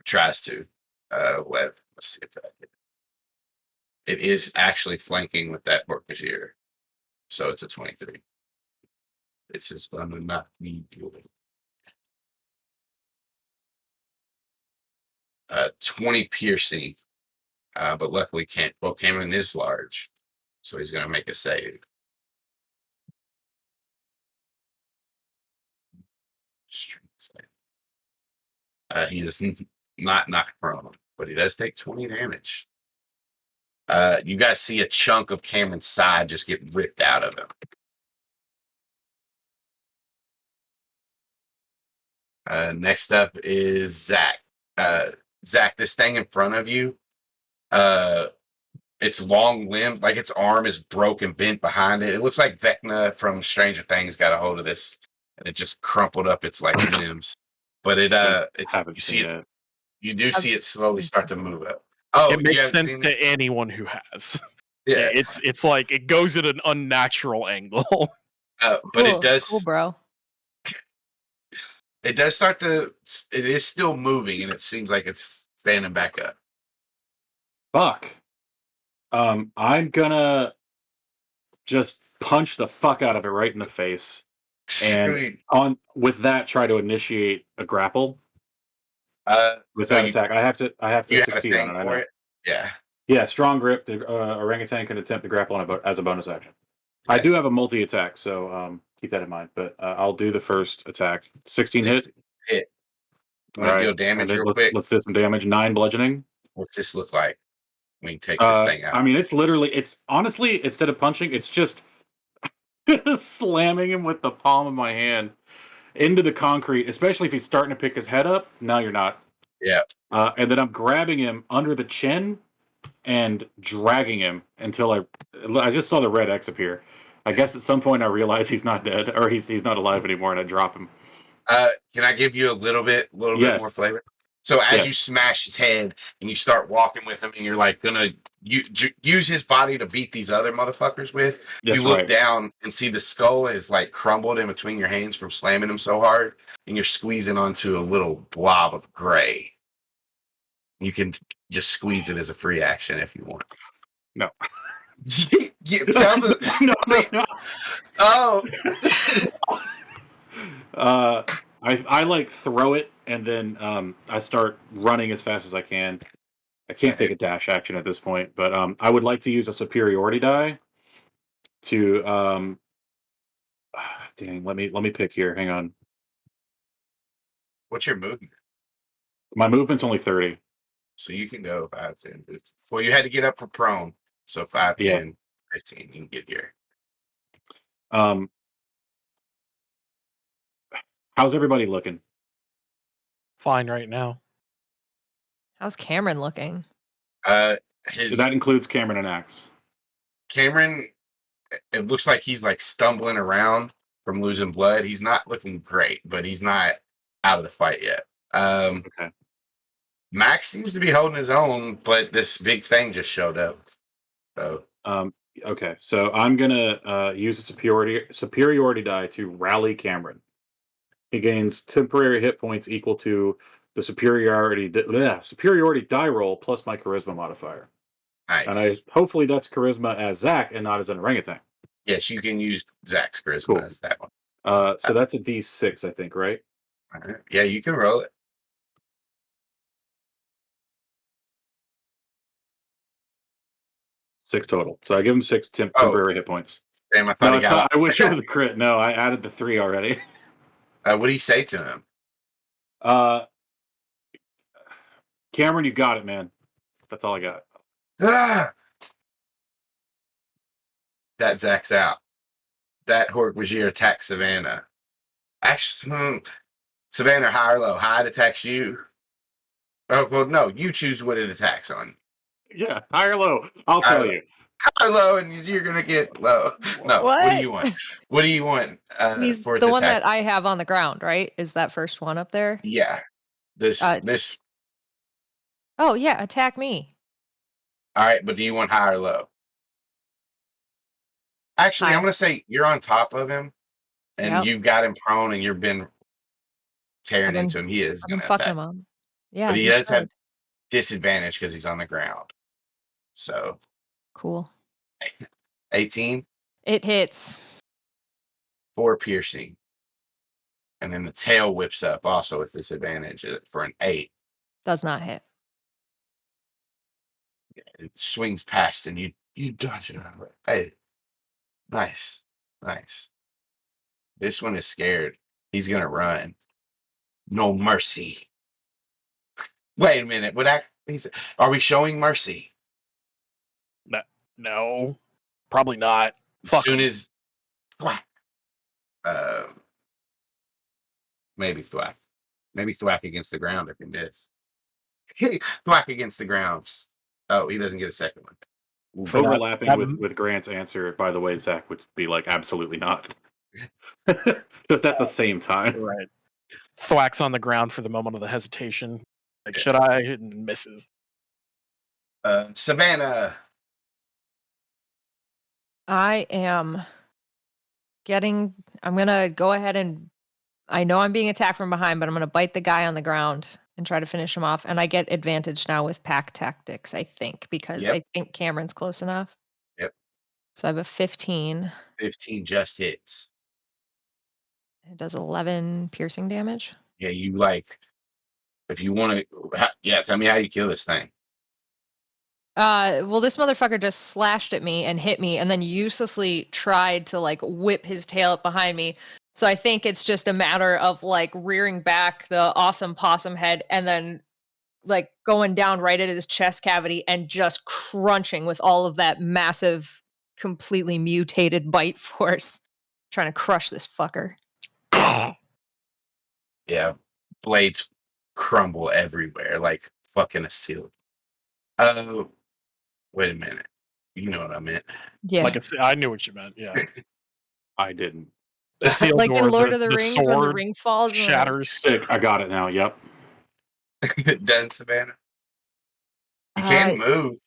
Tries to. Let's see if that hit. It is actually flanking with that Borkashir. So it's a 23. This is going to not be good. 20 piercing. But luckily Cameron is large. So he's going to make a save. He does not knock prone, but he does take 20 damage. You guys see a chunk of Cameron's side just get ripped out of him. Next up is Zac. Zac, this thing in front of you, its long limb, like its arm is broken, bent behind it. It looks like Vecna from Stranger Things got a hold of this, and it just crumpled up its like limbs. But you do see it slowly start to move up. Oh, it makes sense to anyone who has. Yeah, it's like it goes at an unnatural angle. But Cool, it does. cool, bro. It does start to. It is still moving, and it seems like it's standing back up. Fuck. I'm gonna just punch the fuck out of it right in the face, and with that try to initiate a grapple. With that attack, I have to succeed on it. I know. Yeah. Strong grip. The orangutan can attempt to grapple on as a bonus action. Okay. I do have a multi attack, so keep that in mind. But I'll do the first attack. 16 hit. All right. Deal damage real quick. Let's do some damage. 9 bludgeoning. What's this look like? When you take this thing out. I mean, it's honestly, instead of punching, it's just slamming him with the palm of my hand into the concrete, especially if he's starting to pick his head up. No, you're not. Yeah. And then I'm grabbing him under the chin and dragging him until I just saw the red X appear. I guess at some point I realized he's not dead, or he's not alive anymore, and I drop him. Can I give you a little bit more flavor? So as you smash his head and you start walking with him, and you're like gonna use his body to beat these other motherfuckers with, you look down and see the skull is like crumbled in between your hands from slamming him so hard, and you're squeezing onto a little blob of gray. You can just squeeze it as a free action if you want. No. No. Oh. I like throw it, and then I start running as fast as I can. I can't take a dash action at this point, but I would like to use a superiority die to dang, let me pick here. Hang on. What's your movement? My movement's only 30. So you can go 5, 10, 15. Well, you had to get up for prone. So 5, 10, 15, you can get here. How's everybody looking? Fine right now. How's Cameron looking? That includes Cameron and Axe. Cameron, it looks like he's like stumbling around from losing blood. He's not looking great, but he's not out of the fight yet. Okay. Max seems to be holding his own, but this big thing just showed up. So okay, so I'm gonna use a superiority die to rally Cameron. He gains temporary hit points equal to the superiority die roll plus my charisma modifier. And Nice. hopefully that's charisma as Zac and not as an orangutan. Yes, you can use Zach's charisma Cool. as that one. So that's a D6, I think, right? All right. Yeah, you can roll it. 6 total. So I give him 6 temporary hit points. Damn, I thought No, he got. I wish it was a crit. No, I added the 3 already. What do you say to him? Cameron, you got it, man. That's all I got. Ah! That Zach's out. That Hork-Bajir attacks Savannah. Actually, Savannah, high or low? High attacks you. Oh, well, no. You choose what it attacks on. Yeah, high or low. I'll tell you. High or low, and you're going to get low. No, what do you want? What do you want He's for it the to one attack? that I have on the ground, right? Is that first one up there? Yeah. This. Oh, yeah, attack me. All right, but do you want high or low? Actually, High. I'm going to say you're on top of him, and Yep. you've got him prone, and you've been tearing I've been- into him. He is I've going been to fucking attack. him up. Yeah, But he you does have should. disadvantage because he's on the ground. So Cool. 18, It hits. 4 piercing. And then the tail whips up also with disadvantage for an 8. Does not hit. It swings past and you dodge it out of it. Hey, nice. This one is scared. He's going to run. No mercy. Wait a minute. Are we showing mercy? No, probably not. As soon as thwack. Maybe thwack. Maybe thwack against the ground if he does. Thwack against the ground. Oh, he doesn't get a second one. For that- Overlapping with Grant's answer, by the way, Zach would be like, absolutely not. Just at the same time. Right. Thwacks on the ground for the moment of the hesitation. Like, should I? And misses. Savannah. I'm gonna go ahead and I know I'm being attacked from behind, but I'm gonna bite the guy on the ground and try to finish him off. And I get advantage now with pack tactics, I think, because Yep. I think Cameron's close enough. Yep. So I have a 15. 15 just hits. It does 11 piercing damage. Yeah, if you want to, tell me how you kill this thing. Well, this motherfucker just slashed at me and hit me and then uselessly tried to like whip his tail up behind me. So I think it's just a matter of like rearing back the awesome possum head and then like going down right at his chest cavity and just crunching with all of that massive, completely mutated bite force, trying to crush this fucker. Yeah, blades crumble everywhere like fucking a seal. Wait a minute. You know what I meant. Yeah. Like I knew what you meant. Yeah. I didn't. The seal Like door, in Lord of the Rings when the sword ring falls and shatters. Sick. I got it now. Yep. Done, Savannah. You can move.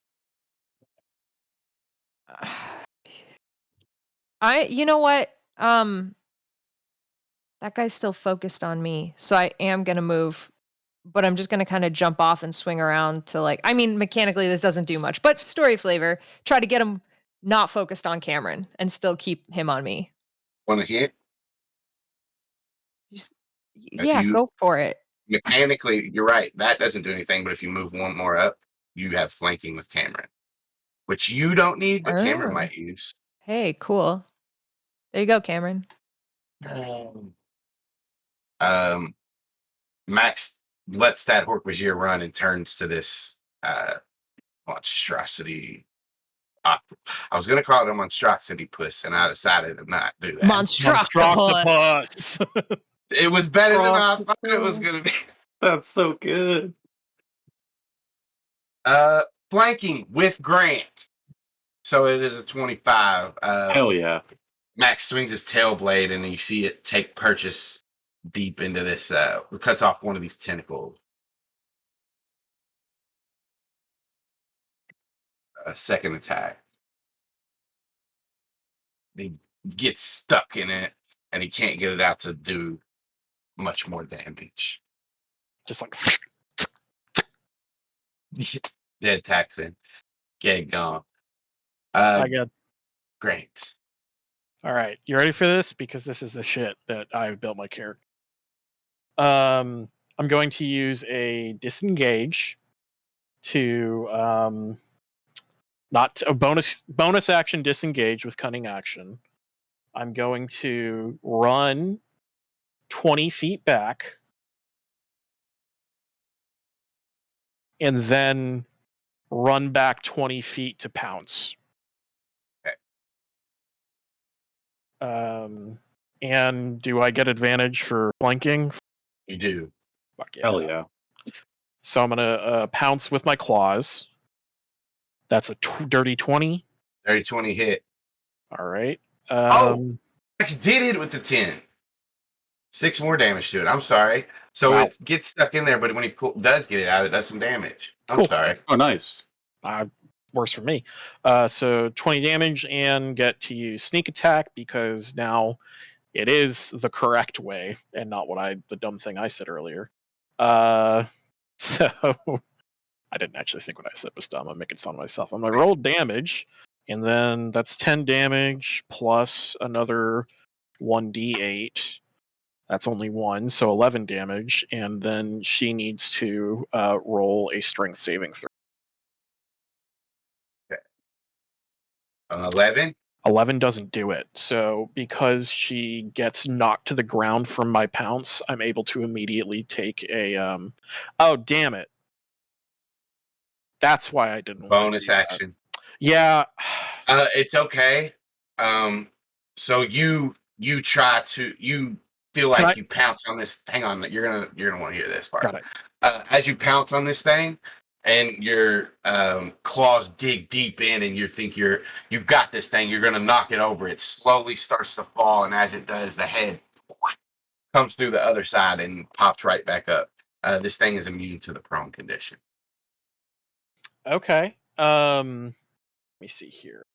You know what? That guy's still focused on me, so I am gonna move, but I'm just gonna kind of jump off and swing around to like. I mean, mechanically this doesn't do much, but story flavor. Try to get him not focused on Cameron and still keep him on me. Want to hit? Yeah, go for it. Mechanically, you're right. That doesn't do anything, but if you move one more up, you have flanking with Cameron, which you don't need, but Cameron might use. Hey, cool. There you go, Cameron. Max lets that Hork-Bajir run and turns to this monstrosity. I was going to call it a monstrosity puss, and I decided to not do that. Monstroctopus. It was better than I thought it was going to be. That's so good. Flanking with Grant. So it is a 25. Hell yeah. Max swings his tail blade, and you see it take purchase deep into this. Cuts off one of these tentacles. Second attack. He gets stuck in it, and he can't get it out to do much more damage. Just like Dead Taxon. Get gone. I got. Great. All right, you ready for this? Because this is the shit that I've built my character. I'm going to use a disengage to not a bonus action disengage with cunning action. I'm going to run 20 feet back and then run back 20 feet to pounce. Okay. And do I get advantage for flanking? You do. Fuck yeah. Hell yeah. So I'm going to pounce with my claws. That's a dirty 20. 30-20 hit. All right. Max did it with the 10. 6 more damage to it. I'm sorry. So Wow. it gets stuck in there, but when he does get it out, it does some damage. I'm Cool. sorry. Oh, nice. Worse for me. So 20 damage and get to use sneak attack because now it is the correct way and not the dumb thing I said earlier. So I didn't actually think what I said was dumb. I'm making fun of myself. I'm going to roll damage, and then that's 10 damage plus another 1d8. That's only 1, so 11 damage, and then she needs to roll a strength saving throw. 11? 11 doesn't do it. So because she gets knocked to the ground from my pounce, I'm able to immediately take a oh damn it. That's why I didn't Bonus action. Yeah. It's okay. So you try to feel like you pounce on this. Hang on, you're gonna want to hear this part. Got it. As you pounce on this thing, and your claws dig deep in, and you think you've got this thing, you're gonna knock it over. It slowly starts to fall, and as it does, the head comes through the other side and pops right back up. This thing is immune to the prone condition. Okay. Let me see here.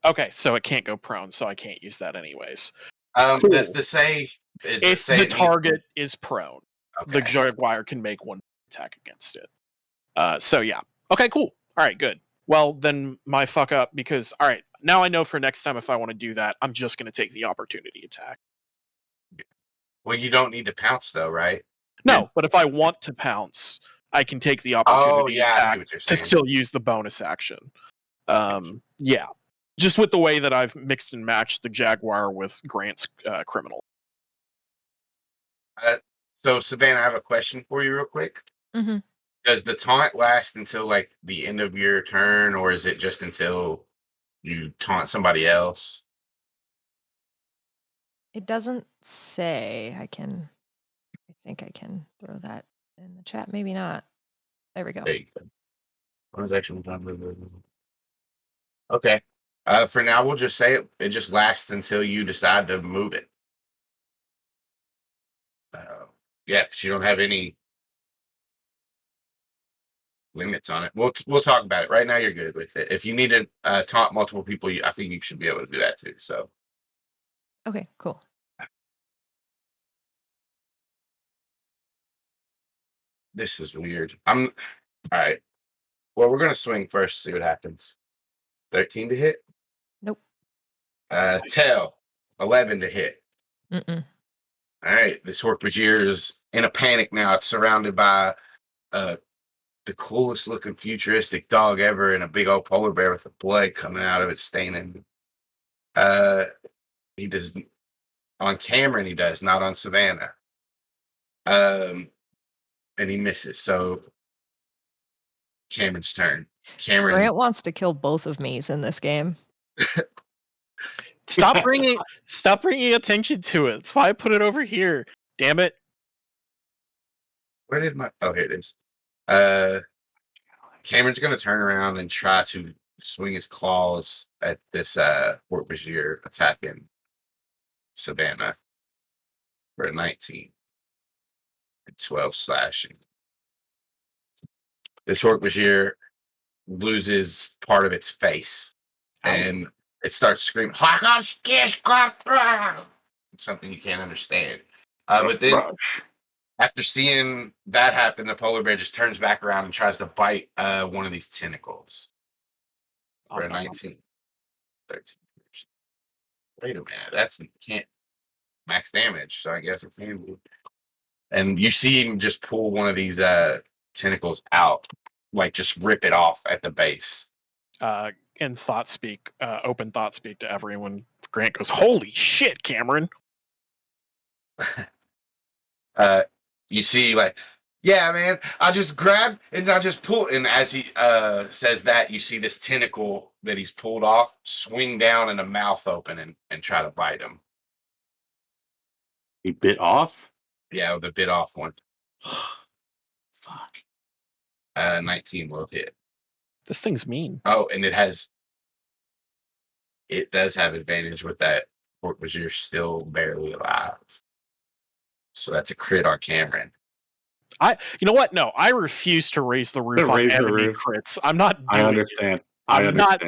Okay, so it can't go prone, so I can't use that anyways. Cool. Does the say if the target is prone, okay. the Jaguar can make one attack against it. So yeah. Okay, cool. All right, good. Well, then my fuck up because all right, now I know for next time if I want to do that, I'm just going to take the opportunity attack. Well, you don't need to pounce though, right? No, but if I want to pounce, I can take the opportunity I see attack what you're to saying. still use the bonus action. Yeah. Just with the way that I've mixed and matched the Jaguar with Grant's criminal. So Savannah, I have a question for you real quick. Mm-hmm. Does the taunt last until like the end of your turn, or is it just until you taunt somebody else? It doesn't say. I think I can throw that in the chat. Maybe not. There we go. There you go. Okay. For now, we'll just say it just lasts until you decide to move it. Yeah, because you don't have any limits on it. We'll talk about it. Right now, you're good with it. If you need to taunt multiple people, I think you should be able to do that too. So. Okay, cool. This is weird. All right. Well, we're gonna swing first, see what happens. 13 to hit. Nope. Tail. 11 to hit. Mm-mm. All right. This Hork-Bajir is in a panic now. It's surrounded by the coolest looking futuristic dog ever and a big old polar bear with the blood coming out of it staining. He does on Cameron. He does not on Savannah. And he misses. So Cameron's turn. Cameron. Grant wants to kill both of me's in this game. Stop bringing attention to it. That's why I put it over here. Damn it. Where did my? Oh, here it is. Cameron's gonna turn around and try to swing his claws at this Hork-Bajir attacking Savannah for a 19 and 12 slashing. This Hork-Bajir loses part of its face and it starts screaming, something you can't understand. But then Rush. after seeing that happen, the polar bear just turns back around and tries to bite one of these tentacles for a 19, 13. Wait a minute, that's can't max damage, so I guess it can be. And you see him just pull one of these tentacles out, like just rip it off at the base. In thought speak, open thought speak to everyone, Grant goes, "Holy shit, Cameron!" You see, like, yeah, man, I just grabbed and I just pulled. And as he says that, you see this tentacle that he's pulled off swing down and a mouth open and try to bite him. He bit off? Yeah, the bit off one. Fuck. 19 will hit. This thing's mean. Oh, and it does have advantage with that because you're still barely alive. So that's a crit on Cameron. You know what? No, I refuse to raise the roof on enemy crits. I'm not doing I understand. I'm not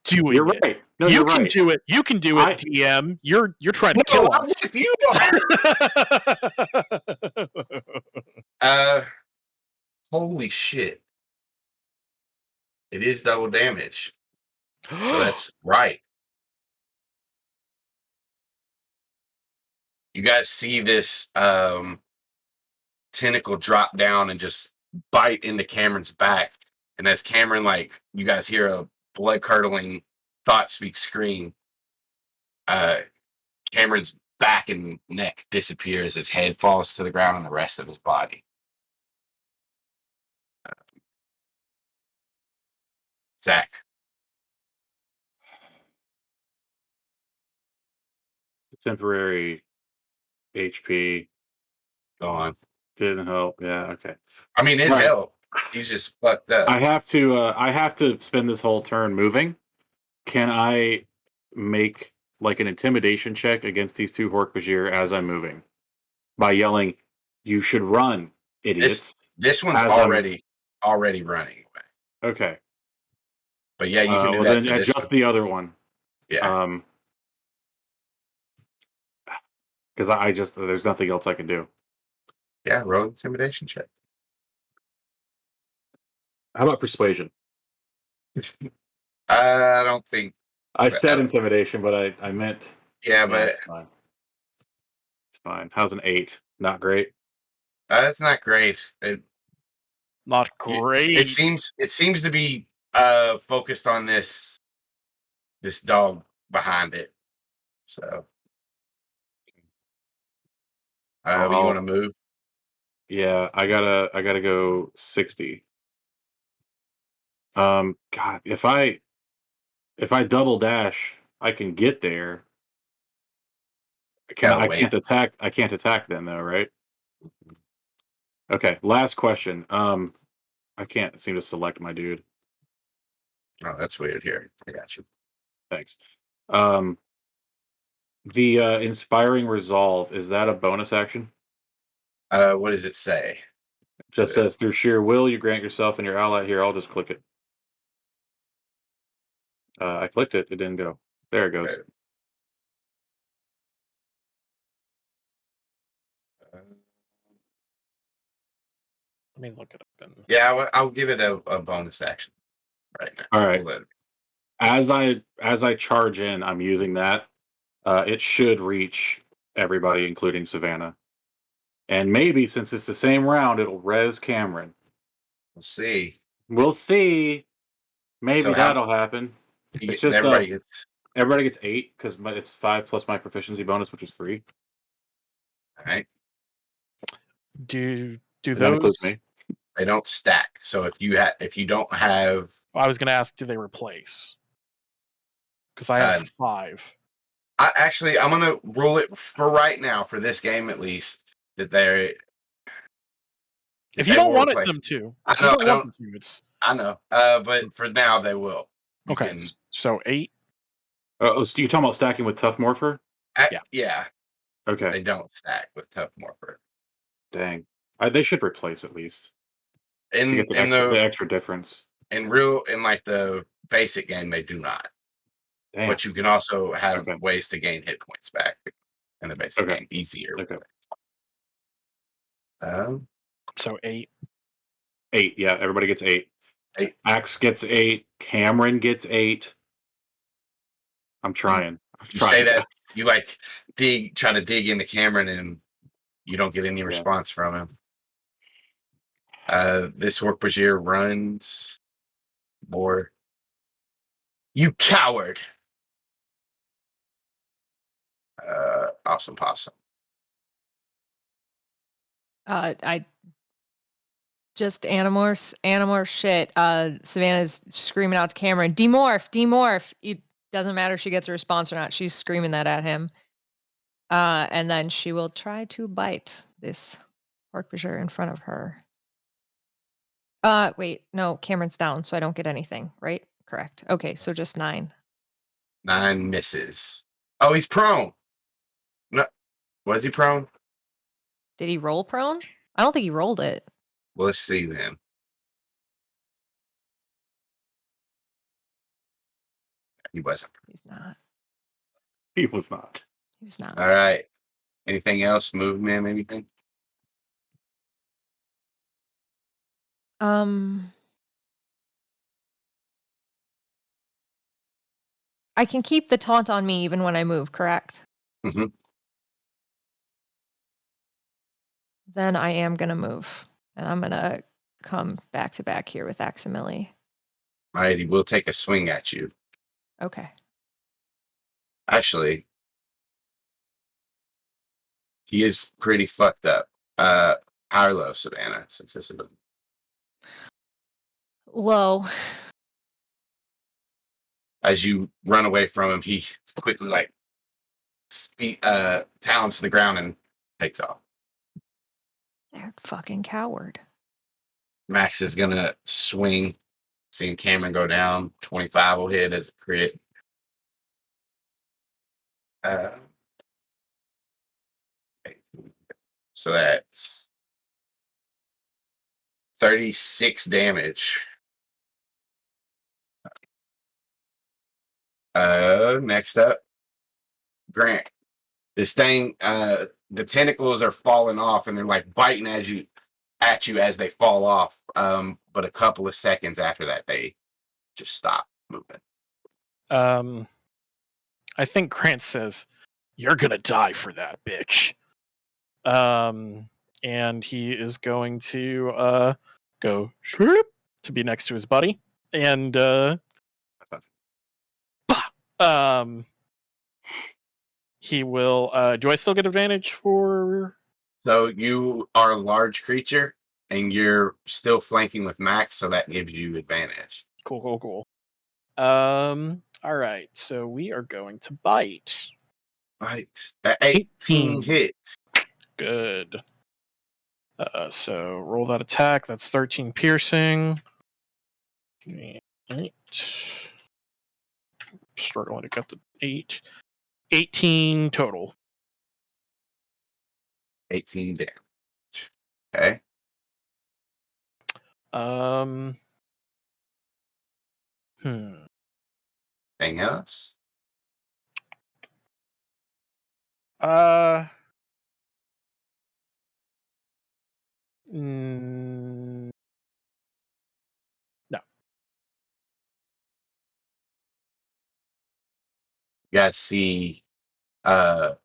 doing You're it. right. No, you you're can right. do it. You can do it, DM. You're trying to kill us. You are. Holy shit. It is double damage. So that's right. You guys see this tentacle drop down and just bite into Cameron's back. And as Cameron, like, you guys hear a blood-curdling thought-speak scream, Cameron's back and neck disappears. His head falls to the ground and the rest of his body. Zac. Temporary HP Gone. didn't help. Yeah, okay. I mean, it Right. helped. He's just fucked up. I have to spend this whole turn moving. Can I make like an intimidation check against these two Hork-Bajir as I'm moving by yelling, "You should run, idiots"? This one's As already running away. Okay. But yeah, you can do well, that. then adjust the other one. Yeah. Because there's nothing else I can do. Yeah, roll intimidation check. How about persuasion? I don't think. I said intimidation, but I meant. Yeah, but it's fine. It's fine. How's an 8? Not great. That's not great. Not great. It seems to be focused on this dog behind it. So, you want to move? Yeah, I gotta go 60. God, if I double dash, I can get there. I can't attack. I can't attack then, though, right? Okay. Last question. I can't seem to select my dude. Oh, that's weird. Here, I got you. Thanks. The inspiring resolve, is that a bonus action? What does it say? Just says through sheer will you grant yourself and your ally here. I'll just click it. I clicked it. It didn't go. There it goes. Okay. Let me look it up. Yeah, I'll give it a bonus action right now. All right. As I charge in, I'm using that. It should reach everybody, including Savannah. And maybe since it's the same round, it'll res Cameron. We'll see. We'll see. Maybe So that'll happen. It's just everybody gets 8 because it's 5 plus my proficiency bonus, which is 3. All right. Do That those includes me? They don't stack. So if you don't have, I was going to ask, do they replace? Because I have 5. I'm going to rule it for right now, for this game at least, that they're. If you don't want them to, I know. But for now, they will. Okay. So 8. So you're talking about stacking with Tough Morpher? Yeah. Okay. They don't stack with Tough Morpher. Dang. They should replace at least. In to get the extra difference. In like the basic game, they do not. Damn. But you can also have ways to gain hit points back in the basic game easier. Okay. So 8. 8. Yeah, everybody gets 8. 8. Max gets 8. Cameron gets 8. I'm trying. You say that you like try to dig into Cameron and you don't get any response from him. This Hork-Bajir runs more. You coward! Awesome possum. I just Animorph shit. Savannah's screaming out to Cameron, demorph. It doesn't matter if she gets a response or not. She's screaming that at him. And then she will try to bite this Hork-Bajir in front of her. Wait, no, Cameron's down, so I don't get anything, right? Correct. Okay, so just 9. 9 misses. Oh, he's prone. No, was he prone? Did he roll prone? I don't think he rolled it. Well, let's see then. He wasn't. He's not. He was not. He was not. All right. Anything else? Movement? Anything? I can keep the taunt on me even when I move, correct? Mm-hmm. Then I am gonna move, and I'm gonna come back to back here with Aximili. All right, he will take a swing at you. Okay. Actually, he is pretty fucked up. High or low, Savannah, since this is a... Low. As you run away from him, he quickly talons to the ground and takes off. That fucking coward. Max is gonna swing, seeing Cameron go down. 25 will hit as a crit. So that's 36 damage. Next up, Grant. This thing, the tentacles are falling off and they're like biting at you as they fall off. But a couple of seconds after that, they just stop moving. I think Grant says, "You're gonna die for that, bitch." And he is going to go to be next to his buddy, and he will. Do I still get advantage for? So you are a large creature, and you're still flanking with Max, so that gives you advantage. Cool. All right. So we are going to bite. Bite. 18 hits. Good. So roll that attack. That's 13 piercing. 8. Struggling to get the 8. 18 total. 18 damage. Okay. Anything else? No. You guys see, as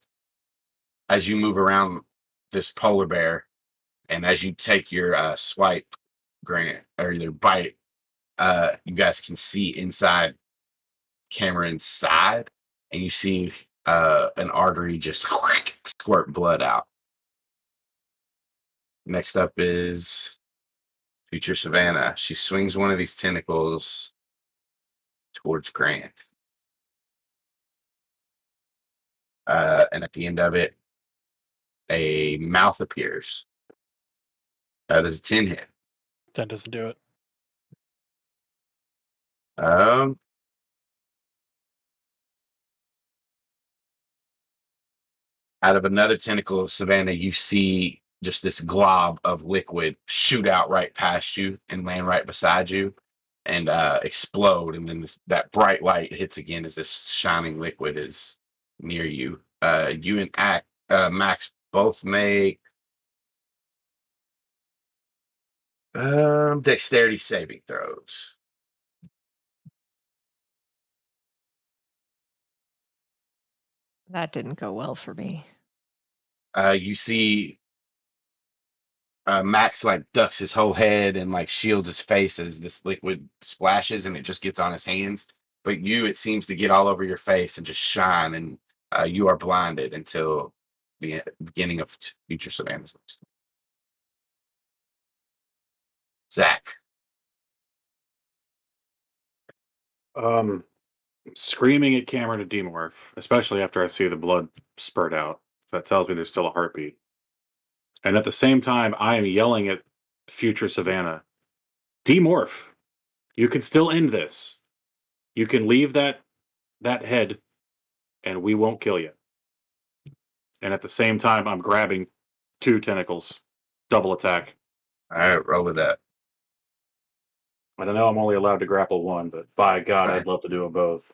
you move around this polar bear, and as you take your swipe, Grant, or your bite, you guys can see inside Cameron's side, and you see an artery just squirt blood out. Next up is future Savannah. She swings one of these tentacles towards Grant. And at the end of it, a mouth appears. Does a 10 hit? That doesn't do it. Out of another tentacle, Savannah, you see just this glob of liquid shoot out right past you and land right beside you and explode. And then that bright light hits again as this shining liquid is near you. You and Max both make Dexterity saving throws. That didn't go well for me. You see Max like ducks his whole head and like shields his face as this liquid splashes and it just gets on his hands. But it seems to get all over your face and just shine, and you are blinded until the beginning of future Savannah's next. Zac. Screaming at Cameron to demorph, especially after I see the blood spurt out. So that tells me there's still a heartbeat. And at the same time, I am yelling at future Savannah, demorph. You can still end this. You can leave that head, and we won't kill you. And at the same time, I'm grabbing 2 tentacles, double attack. All right, roll with that. I don't know I'm only allowed to grapple 1, but by God, I'd love to do them both.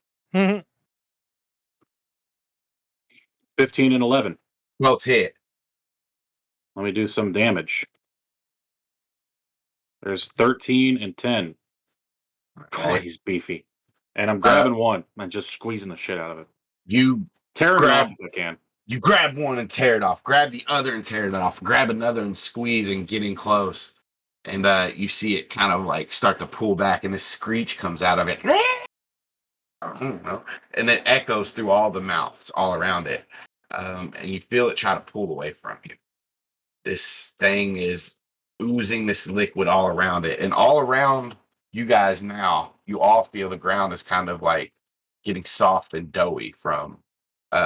15 and 11. Both hit. Let me do some damage. There's 13 and 10. Oh, Okay. he's beefy. And I'm grabbing 1 and just squeezing the shit out of it. You Tear it grab- off if I can. You grab one and tear it off. Grab the other and tear it off. Grab another and squeeze and get in close. And you see it kind of like start to pull back, and this screech comes out of it. And it echoes through all the mouths all around it. And you feel it try to pull away from you. This thing is oozing this liquid all around it. And all around you guys now, you all feel the ground is kind of like getting soft and doughy from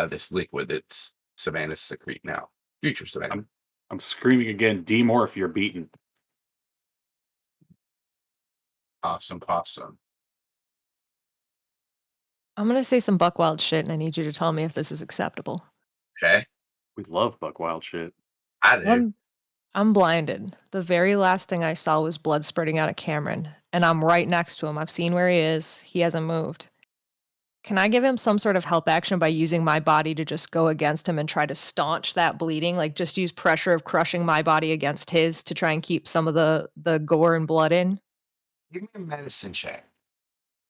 this liquid that's Savannah's secrete now. Future Savannah. I'm screaming again, demorph, you're beaten. Awesome. I'm gonna say some buckwild shit, and I need you to tell me if this is acceptable. Okay. We love buckwild shit. I do. I'm blinded. The very last thing I saw was blood spurting out of Cameron, and I'm right next to him. I've seen where he is. He hasn't moved. Can I give him some sort of help action by using my body to just go against him and try to staunch that bleeding? Like just use pressure of crushing my body against his to try and keep some of the gore and blood in? Give me a medicine check.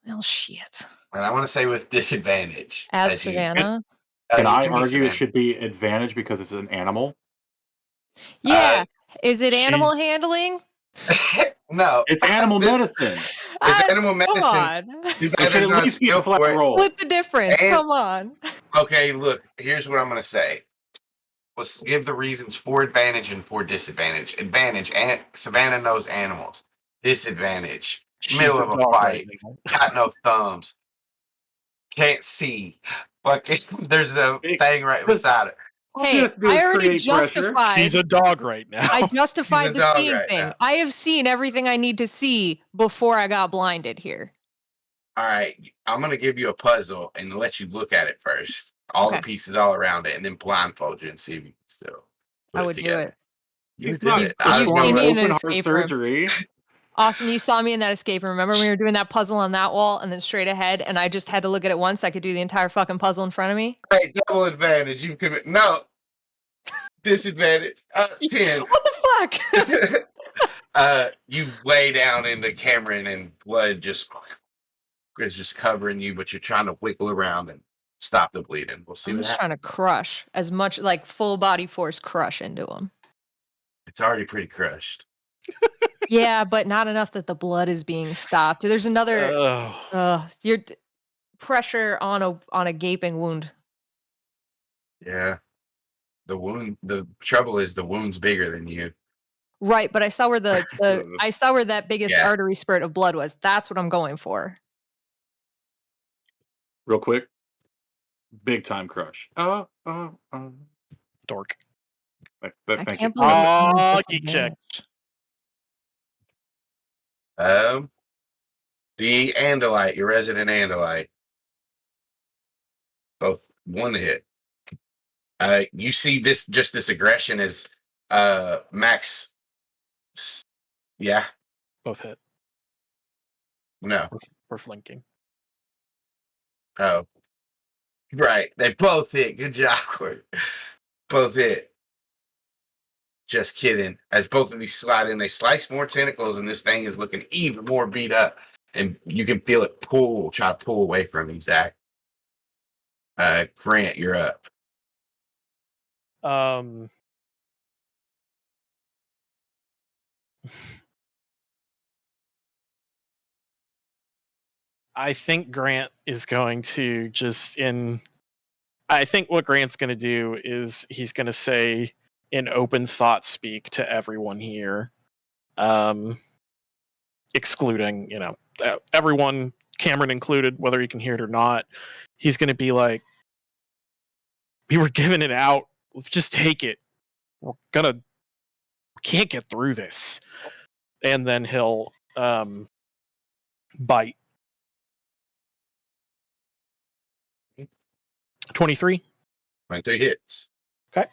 Well, shit. And I want to say with disadvantage. As Savannah? Can you I can be argue it Savannah. should be advantage because it's an animal? Yeah. Is it animal she's- handling? No. It's animal medicine. It's animal Come medicine. on. You It should better at not least be a skill flat for it. roll. What's the difference? And- Come on. Okay, look, here's what I'm going to say. Let's give the reasons for advantage and for disadvantage. Advantage, and Savannah knows animals. Disadvantage, She's middle of a dog fight, right now. got no thumbs, can't see. Fucking, there's a thing right beside it. All she Hey, has to do I is already create pressure. justified. She's a dog right now. I justified the dog seeing right thing. now. I have seen everything I need to see before I got blinded here. All right, I'm going to give you a puzzle and let you look at it first. All the Okay. pieces all around it, and then blindfold you and see if you can still put I it would do together. it. You He's did not it. I You've know seen performing me in an open heart escape room. surgery. Austin, you saw me in that escape room. Remember when we were doing that puzzle on that wall and then straight ahead, and I just had to look at it once? I could do the entire fucking puzzle in front of me. Hey, double advantage. You can no disadvantage. 10. What the fuck? You lay down into Cameron and blood is just covering you, but you're trying to wiggle around and stop the bleeding. We'll see I'm what just happens. trying to crush as much, like full body force crush into him. It's already pretty crushed. Yeah, but not enough that the blood is being stopped. There's another your pressure on a gaping wound. Yeah. The trouble is the wound's bigger than you. Right, but I saw where I saw where that biggest Yeah. artery spurt of blood was. That's what I'm going for. Real quick. Big time crush. Dork. I Thank can't you. believe I'm Ah, at geek check. disadvantage. The Andalite, your resident Andalite. Both one hit. You see this aggression as Max. Yeah, Both hit. no. We're flanking. Oh, right. They both hit. Good job, Cory. Both hit. Just kidding. As both of these slide in, they slice more tentacles, and this thing is looking even more beat up. And you can feel it try to pull away from you, Zac. Grant, you're up. I think Grant is going to I think what Grant's going to do is he's going to say in open thought speak to everyone here, excluding, everyone, Cameron included, whether he can hear it or not. He's going to be like, we were given it out. Let's just take it. We can't get through this. And then he'll bite. 23. 23 hits. Okay.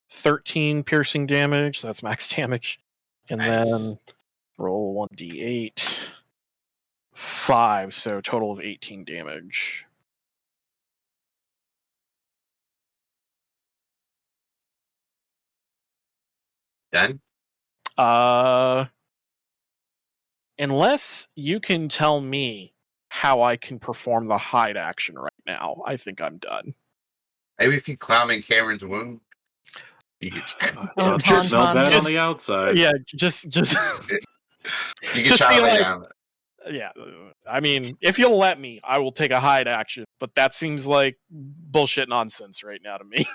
13 piercing damage. So that's max damage. And then roll 1d8. 5, so total of 18 damage. Done? Unless you can tell me how I can perform the hide action right now, I think I'm done. Maybe if you climb in Cameron's wound, you could. Just smell bad on the outside. Yeah, just You can just try be to lay like, down. yeah. I mean, if you'll let me, I will take a hide action, but that seems like bullshit nonsense right now to me.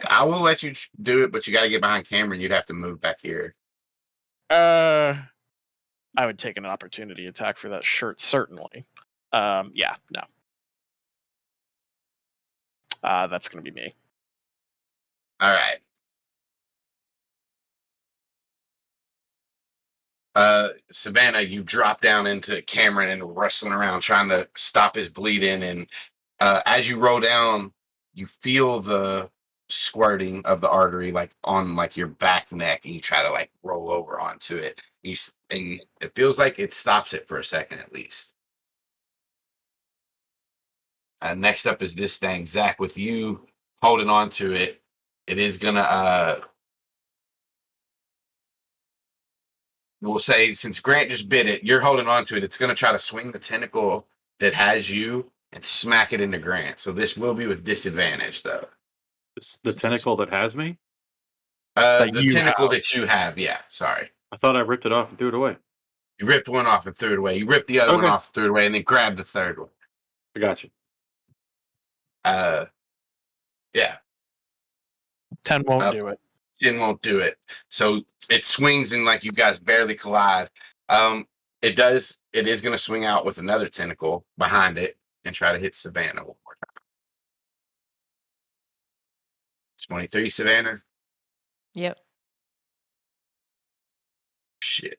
I will let you do it, but you got to get behind Cameron. You'd have to move back here. I would take an opportunity attack for that shirt, certainly. Yeah, no. That's going to be me. All right. Savannah, you drop down into Cameron and wrestling around trying to stop his bleeding. And as you roll down, you feel the squirting of the artery on your back neck, and you try to roll over onto it. And it feels like it stops it for a second at least. Next up is this thing, Zac. With you holding on to it, it is gonna. We'll say since Grant just bit it, you're holding on to it. It's gonna try to swing the tentacle that has you and smack it into Grant. So this will be with disadvantage, though. It's the tentacle that has me? The tentacle that you have, yeah. Sorry. I thought I ripped it off and threw it away. You ripped one off and threw it away. You ripped the other one off and threw it away, and then grabbed the third one. I got you. Yeah. 10 won't do it. 10 won't do it. So it swings and you guys barely collide. It is going to swing out with another tentacle behind it and try to hit Savannah one more time. 23, Savannah? Yep. Shit.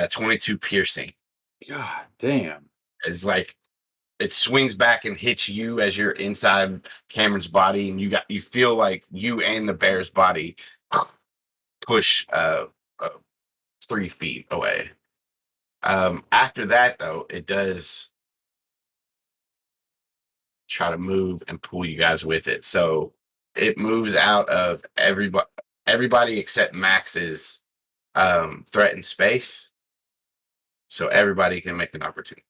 22 piercing. God damn. It's it swings back and hits you as you're inside Cameron's body, and you feel like you and the bear's body push 3 feet away. After that, though, it does try to move and pull you guys with it. So it moves out of everybody except Max's threatened space. So everybody can make an opportunity.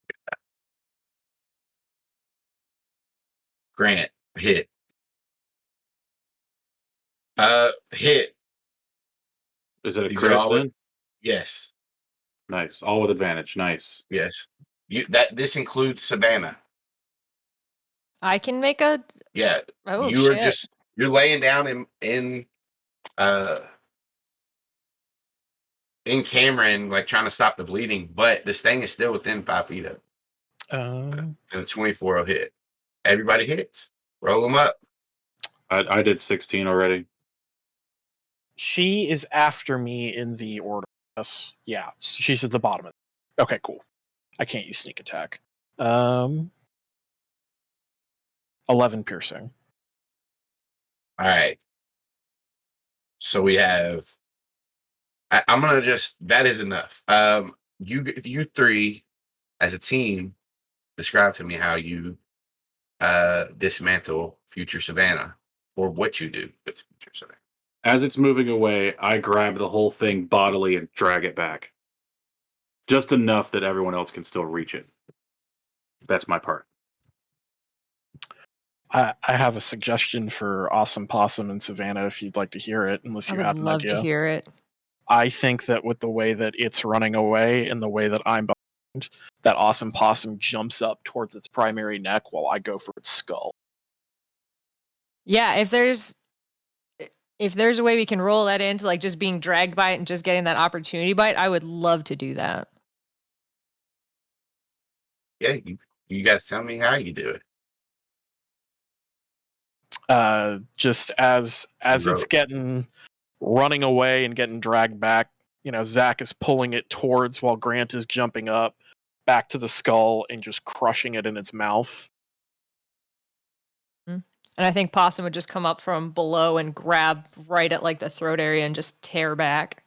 Grant, hit. Hit. Is it a crit then? Yes. Nice. All with advantage. Nice. Yes. This includes Savannah. I can make a. Yeah. Oh, you're laying down in Cameron, trying to stop the bleeding, but this thing is still within 5 feet of it. And a 24 will hit. Everybody hits. Roll them up. I did 16 already. She is after me in the order. Yes. Yeah. She's at the bottom of it. Okay, cool. I can't use sneak attack. 11 piercing. All right. So we have. I'm gonna that is enough. You three as a team, describe to me how you dismantle future Savannah, or what you do with future Savannah. As it's moving away, I grab the whole thing bodily and drag it back. Just enough that everyone else can still reach it. That's my part. I have a suggestion for Awesome Possum and Savannah if you'd like to hear it, unless I you would had an love idea. to hear it. I think that with the way that it's running away and the way that I'm behind, that Awesome Possum jumps up towards its primary neck while I go for its skull. Yeah, if there's a way we can roll that into like just being dragged by it and just getting that opportunity bite, I would love to do that. Yeah, you guys tell me how you do it. Just as it's getting running away and getting dragged back, Zac is pulling it towards while Grant is jumping up back to the skull and just crushing it in its mouth. And I think Possum would just come up from below and grab right at like the throat area and just tear back.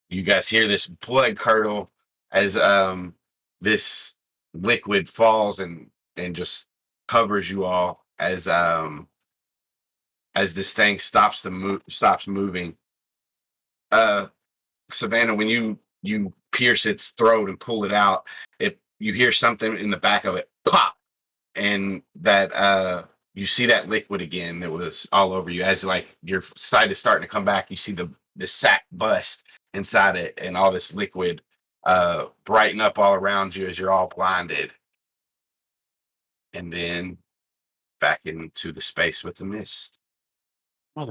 You guys hear this blood curdle as this liquid falls and just covers you all as this thing stops moving. Savannah, when you pierce its throat and pull it out, you hear something in the back of it pop, and that you see that liquid again that was all over you. As like your sight is starting to come back, you see the sack bust inside it, and all this liquid brighten up all around you as you're all blinded, and then back into the space with the mist.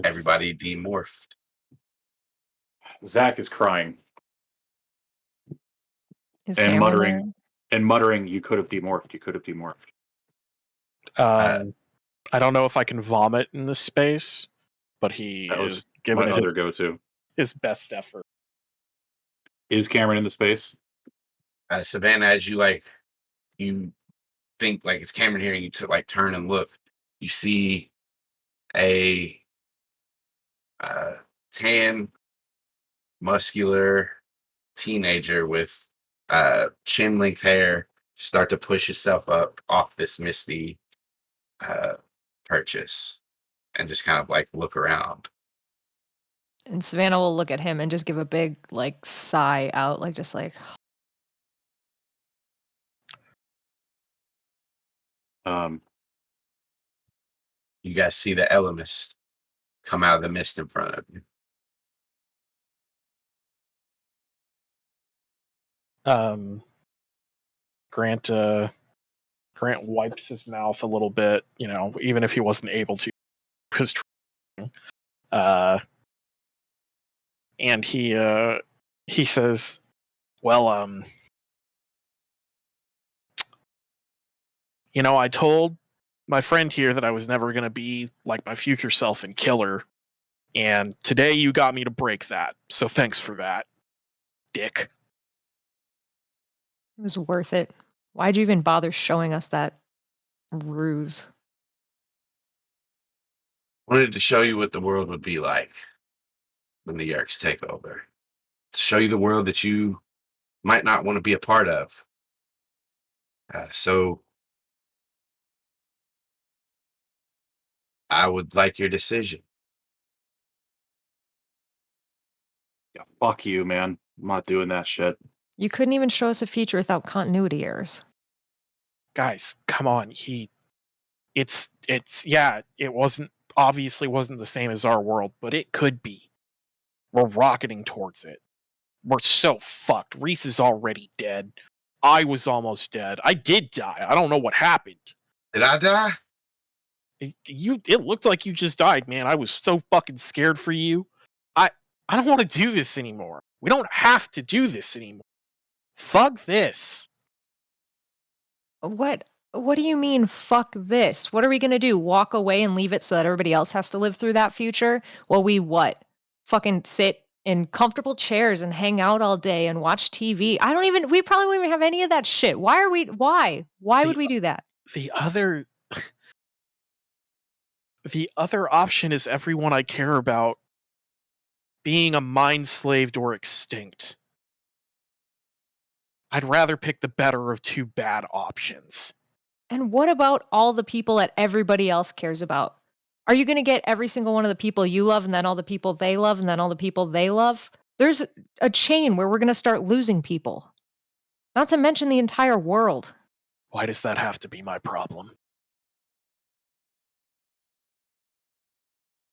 Everybody demorphed. Zac is crying Is and Cameron muttering, "You could have demorphed. You could have demorphed." I don't know if I can vomit in this space, but he is giving my other go-to. His best effort. Is Cameron in the space? Savannah, as you think like it's Cameron here, and you turn and look, you see a tan, muscular teenager with chin length hair start to push himself up off this misty purchase and just kind of like look around. And Savannah will look at him and just give a big like sigh out, like just like. You guys see the Elemist come out of the mist in front of you. Grant wipes his mouth a little bit, even if he wasn't able to, because and he says, "Well, I told my friend here that I was never going to be like my future self and kill her, and today you got me to break that. So thanks for that, dick." It was worth it. Why'd you even bother showing us that ruse? Wanted to show you what the world would be like when the Yeerks take over. To show you the world that you might not want to be a part of. So I would like your decision. Yeah, fuck you, man. I'm not doing that shit. You couldn't even show us a future without continuity errors. Guys, come on. It obviously wasn't the same as our world, but it could be. We're rocketing towards it. We're so fucked. Reese is already dead. I was almost dead. I did die. I don't know what happened. Did I die? It looked like you just died, man. I was so fucking scared for you. I don't want to do this anymore. We don't have to do this anymore. Fuck this. What do you mean, fuck this? What are we gonna do? Walk away and leave it so that everybody else has to live through that future? Well, we what? Fucking sit in comfortable chairs and hang out all day and watch TV. We probably won't even have any of that shit. Why would we do that? The other option is everyone I care about being a mind slaved or extinct. I'd rather pick the better of two bad options. And what about all the people that everybody else cares about? Are you going to get every single one of the people you love and then all the people they love and then all the people they love? There's a chain where we're going to start losing people. Not to mention the entire world. Why does that have to be my problem?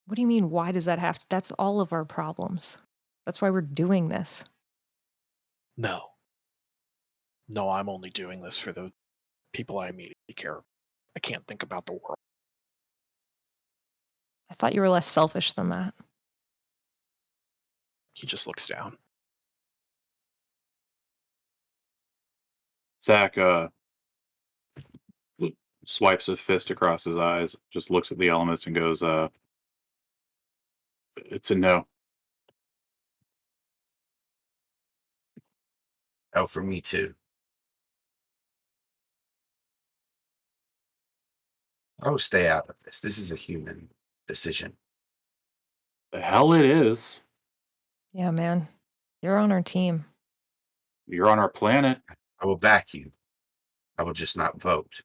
What do you mean, why does that have to? That's all of our problems. That's why we're doing this. No. No, I'm only doing this for the people I immediately care about. I can't think about the world. I thought you were less selfish than that. He just looks down. Zac swipes a fist across his eyes, just looks at the elemist and goes, it's a no. Oh, for me too. Oh, stay out of this. This is a human decision. The hell it is. Yeah, man. You're on our team. You're on our planet. I will back you. I will just not vote.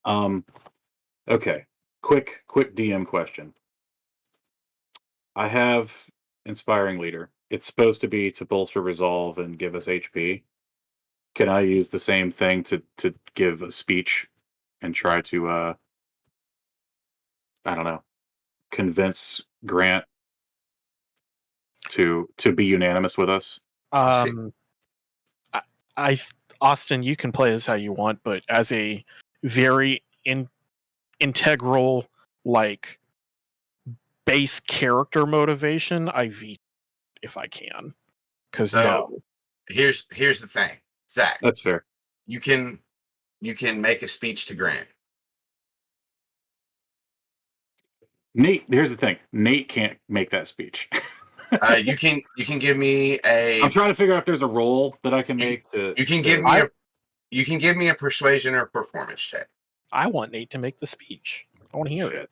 Okay. Quick DM question. I have Inspiring Leader. It's supposed to be to bolster resolve and give us HP. Can I use the same thing to give a speech and try to I don't know, convince Grant to be unanimous with us? I Austin, you can play this how you want, but as a very integral, like, base character motivation, I veto if I can. Because no. Here's the thing, Zac. That's fair. You can make a speech to Grant. Nate, here's the thing. Nate can't make that speech. You can give me a. I'm trying to figure out if there's a role that I can make to. You can give me a persuasion or performance check. I want Nate to make the speech. I want to hear it.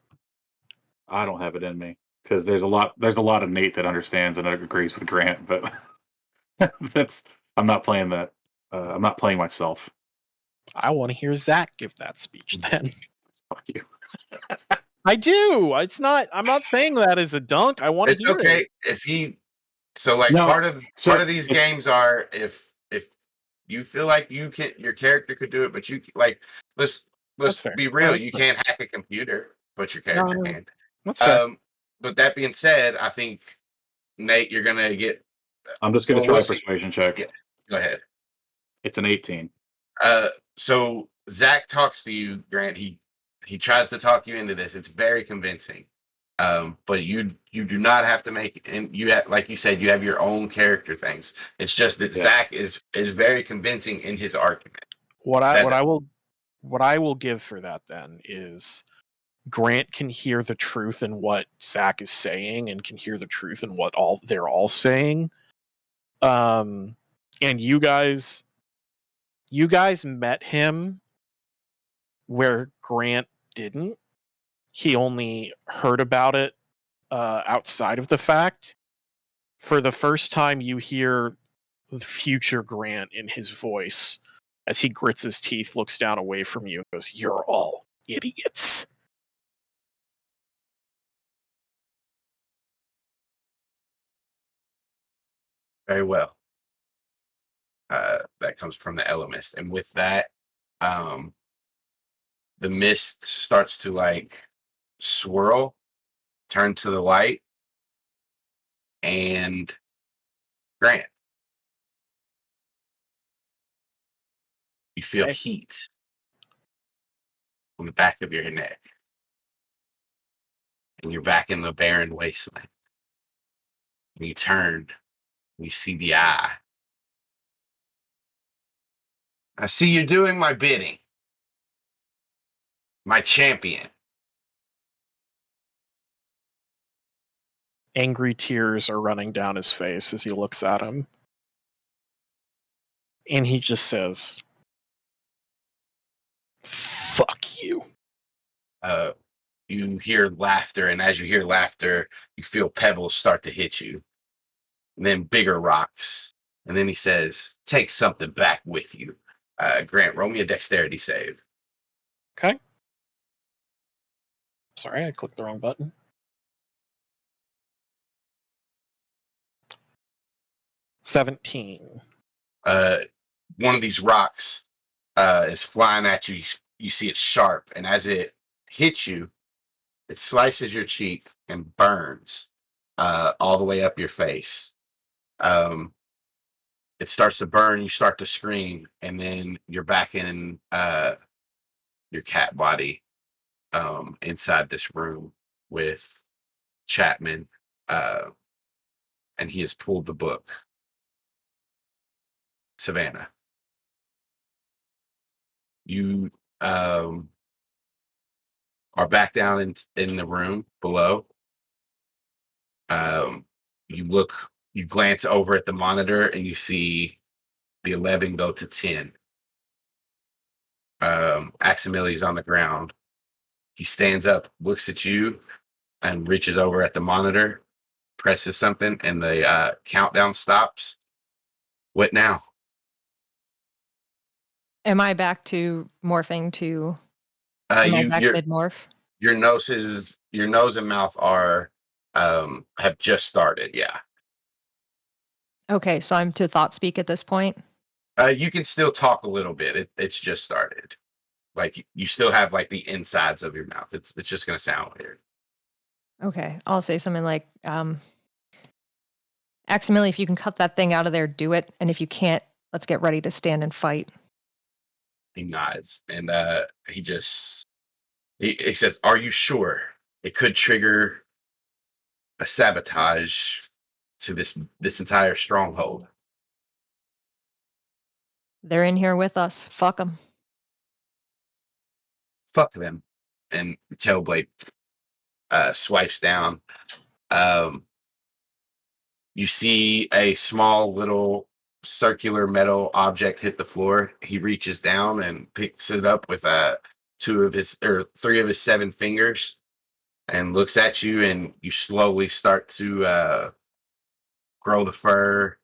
I don't have it in me because there's a lot of Nate that understands and agrees with Grant, but I'm not playing that. I'm not playing myself. I want to hear Zac give that speech then. Fuck you. I do. It's not. I'm not saying that as a dunk. I want to hear okay it. if he. So like part of these games are if you feel like your character could do it, but you like let's be real. You can't hack a computer, but your character can. That's fair. But that being said, I think Nate, you're gonna get. I'm just gonna try a persuasion check. Yeah, go ahead. It's an 18. So Zac talks to you, Grant. He tries to talk you into this. It's very convincing. But you do not have to make, and you have, like you said, you have your own character things. It's just that Zac is very convincing in his argument. What I will give for that then is Grant can hear the truth in what Zac is saying and can hear the truth in what they're all saying. And you guys met him where Grant didn't. He only heard about it outside of the fact. For the first time, you hear the future Grant in his voice as he grits his teeth, looks down away from you, and goes, "You're all idiots." Very well. That comes from the elemist, and with that, the mist starts to like swirl, turn to the light, and Grant, you feel heat on the back of your neck, and you're back in the barren wasteland. And you turn, and you see the eye. I see you doing my bidding, my champion. Angry tears are running down his face as he looks at him. And he just says, "Fuck you." you hear laughter, and as you hear laughter, you feel pebbles start to hit you, and then bigger rocks. And then he says, "Take something back with you." Grant, roll me a dexterity save. Okay. Sorry, I clicked the wrong button. $17. One of these rocks is flying at you. You see it sharp, and as it hits you, it slices your cheek and burns all the way up your face. It starts to burn. You start to scream, and then you're back in your cat body inside this room with Chapman, and he has pulled the book. Savannah, you are back down in the room below. You glance over at the monitor, and you see the 11 go to 10. Aximili's on the ground. He stands up, looks at you, and reaches over at the monitor, presses something, and the countdown stops. What now? Am I back to morphing to? Am I back mid-morph? Your nose and mouth are have just started. Yeah. Okay, so I'm to thought speak at this point. You can still talk a little bit. It's just started. Like you still have like the insides of your mouth. It's just gonna sound weird. Okay, I'll say something like, Aximili, if you can cut that thing out of there, do it. And if you can't, let's get ready to stand and fight. He nods, and he says, "Are you sure? It could trigger a sabotage to this entire stronghold." They're in here with us. Fuck them. Fuck them. And Tailblade swipes down. You see a small little circular metal object hit the floor. He reaches down and picks it up with three of his 7 fingers and looks at you, and you slowly start to grow the fur,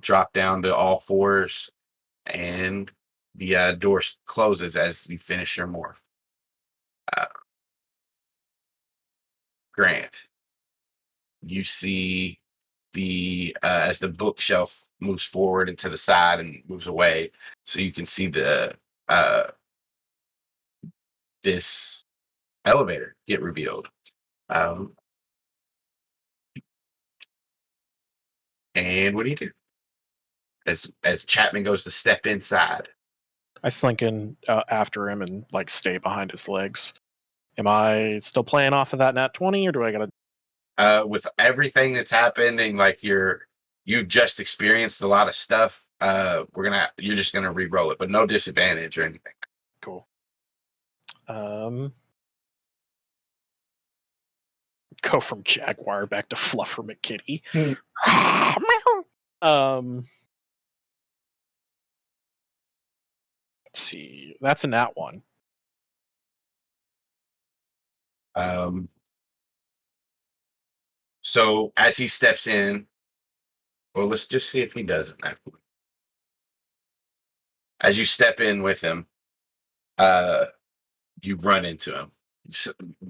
drop down to all fours, and the door closes as you finish your morph. Grant, you see as the bookshelf moves forward and to the side and moves away, so you can see this elevator get revealed. And what do you do as Chapman goes to step inside? I slink in after him and like stay behind his legs. Am I still playing off of that nat 20, or do I gotta? With everything that's happening, like you've just experienced a lot of stuff. You're just gonna re-roll it, but no disadvantage or anything. Cool. Go from Jaguar back to Fluffer McKitty. Let's see. That's a nat 1. So as he steps in, well, let's just see if he does it. As you step in with him, you run into him.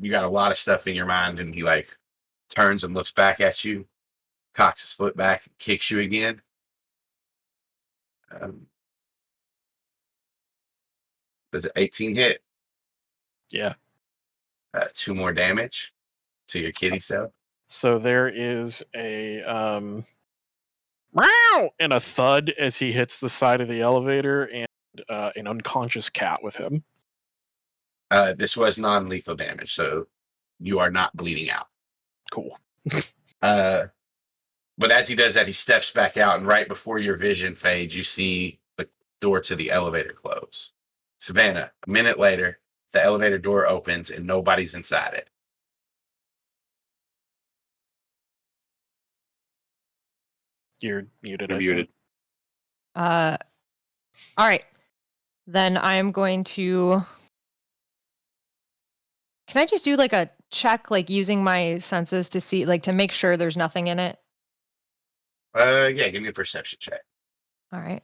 You got a lot of stuff in your mind, and he like turns and looks back at you, cocks his foot back, and kicks you again. Does an 18 hit? Yeah. 2 more damage to your kitty self. So there is a meow and a thud as he hits the side of the elevator, and an unconscious cat with him. This was non-lethal damage, so you are not bleeding out. Cool. But as he does that, he steps back out, and right before your vision fades, you see the door to the elevator close. Savannah, a minute later, the elevator door opens, and nobody's inside it. You're muted. You're muted. All right. Then I am going to Can I just do like a check, like using my senses to see, like to make sure there's nothing in it? Yeah, give me a perception check. All right.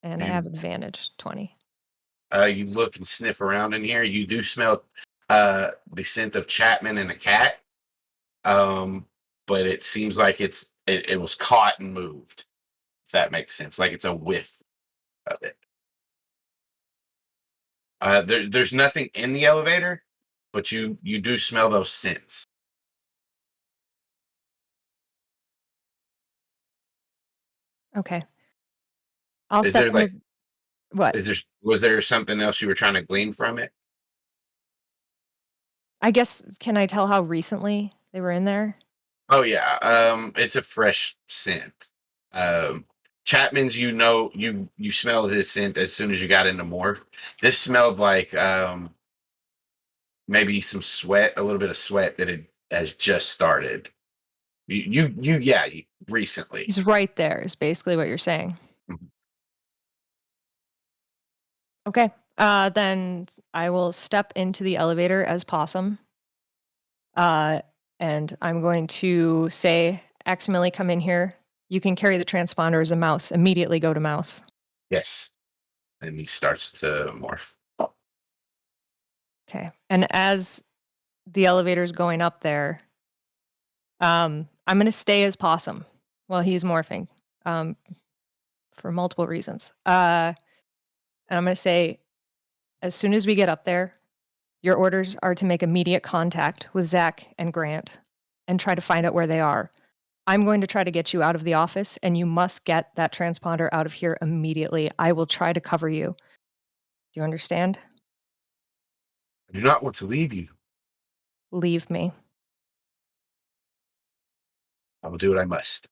And I have advantage 20. You look and sniff around in here. You do smell the scent of Chapman and a cat. But it seems like it was caught and moved. If that makes sense, like it's a whiff of it. There's nothing in the elevator, but you do smell those scents. Okay. I'll Is step there in like what? was there something else you were trying to glean from it? I guess, can I tell how recently they were in there? Oh yeah, it's a fresh scent. Um, Chapman's, you smell his scent as soon as you got into Morph. This smelled like maybe some sweat, a little bit of sweat that has just started. Recently. He's right there, is basically what you're saying. Mhm. Okay. Then I will step into the elevator as Possum. And I'm going to say, Aximili, come in here. You can carry the transponder as a mouse. Immediately go to mouse. Yes, and he starts to morph. Okay. And as the elevator's going up there, I'm going to stay as Possum while he's morphing, for multiple reasons. And I'm going to say, as soon as we get up there, your orders are to make immediate contact with Zac and Grant and try to find out where they are. I'm going to try to get you out of the office, and you must get that transponder out of here immediately. I will try to cover you. Do you understand? I do not want to leave you. Leave me. I will do what I must.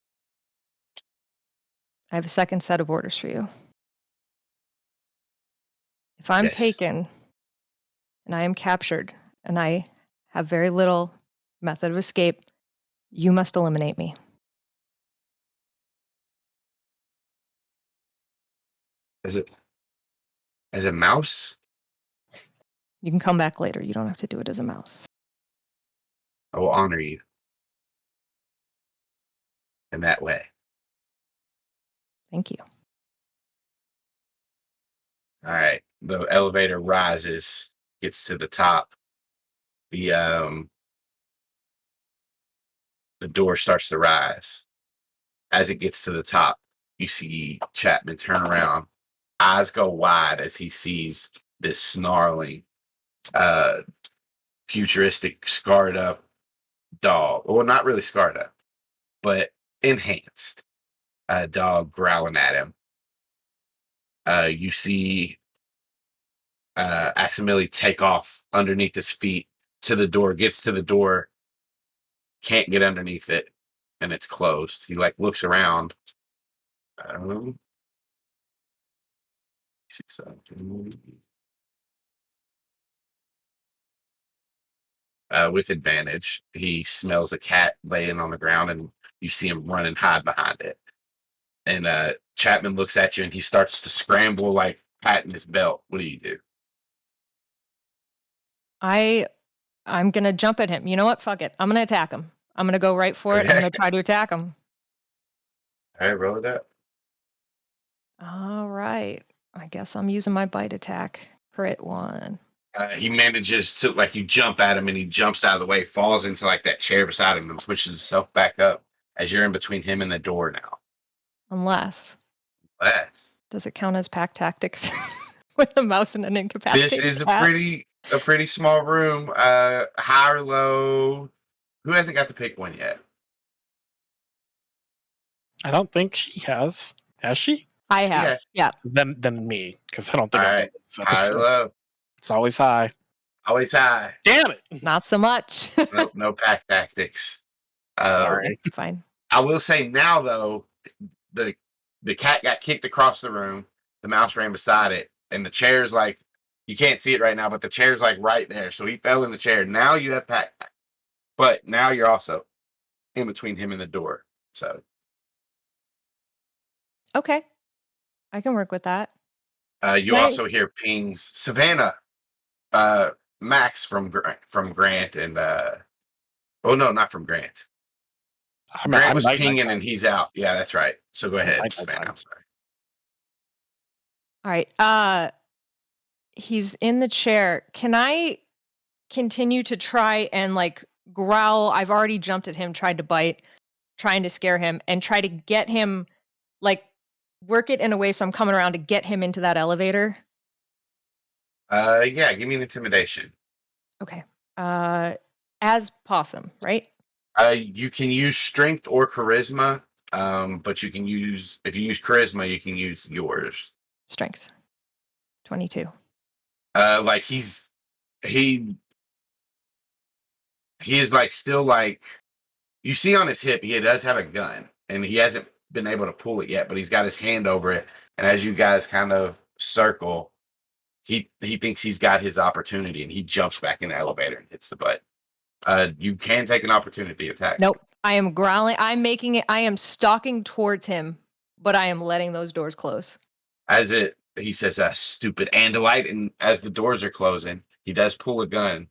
I have a second set of orders for you. If I'm Yes. taken and I am captured and I have very little method of escape, you must eliminate me. As a mouse, You can come back later. You don't have to do it as a mouse. I will honor you in that way. Thank you. All right. The elevator rises, gets to the top. The door starts to rise. As it gets to the top, you see Chapman turn around. Eyes go wide as he sees this snarling, futuristic, scarred up dog. Well, not really scarred up, but enhanced dog growling at him. You see Aximili take off underneath his feet to the door, gets to the door, can't get underneath it, and it's closed. He like looks around. See something. With advantage, he smells a cat laying on the ground, and you see him run and hide behind it. And Chapman looks at you, and he starts to scramble, like patting his belt. What do you do? I'm gonna jump at him. You know what? Fuck it. I'm gonna attack him. I'm gonna go right for it. I'm gonna try to attack him. All right, roll it up. All right. I guess I'm using my bite attack. Crit 1. He manages to, like, you jump at him, and he jumps out of the way, falls into like that chair beside him, and pushes himself back up as you're in between him and the door now. Unless, Yes. does it count as pack tactics with a mouse and an incapacitated This is cat? a pretty small room. High or low? Who hasn't got to pick one yet? I don't think she has. Has she? I have. Yeah. Then me, because I don't think All I've right. done this High or episode. low? It's always high. Always high. Damn it! Not so much. No pack tactics. Sorry. Fine. I will say now though, the cat got kicked across the room. The mouse ran beside it, and the chair's like, you can't see it right now, but the chair's like right there. So he fell in the chair. Now you have pack, but now you're also in between him and the door. So Okay. I can work with that. you Right. also hear pings. Savannah, Max from Grant and oh no, not from Grant. Grant was pinging and he's out. Yeah, that's right. So go ahead, Savannah. I'm sorry. All right. He's in the chair. Can I continue to try and like growl? I've already jumped at him, tried to bite, trying to scare him, and try to get him, like, work it in a way so I'm coming around to get him into that elevator. Yeah, give me an intimidation. Okay. As Possum, right? You can use strength or charisma, but you can use, if you use charisma, you can use yours. Strength. 22. Like he is like still like, you see on his hip, he does have a gun and he hasn't been able to pull it yet, but he's got his hand over it. And as you guys kind of circle, he thinks he's got his opportunity and he jumps back in the elevator and hits the button. You can take an opportunity attack. Nope. I am growling. I'm making it. I am stalking towards him, but I am letting those doors close. He says, stupid Andalite. And as the doors are closing, he does pull a gun.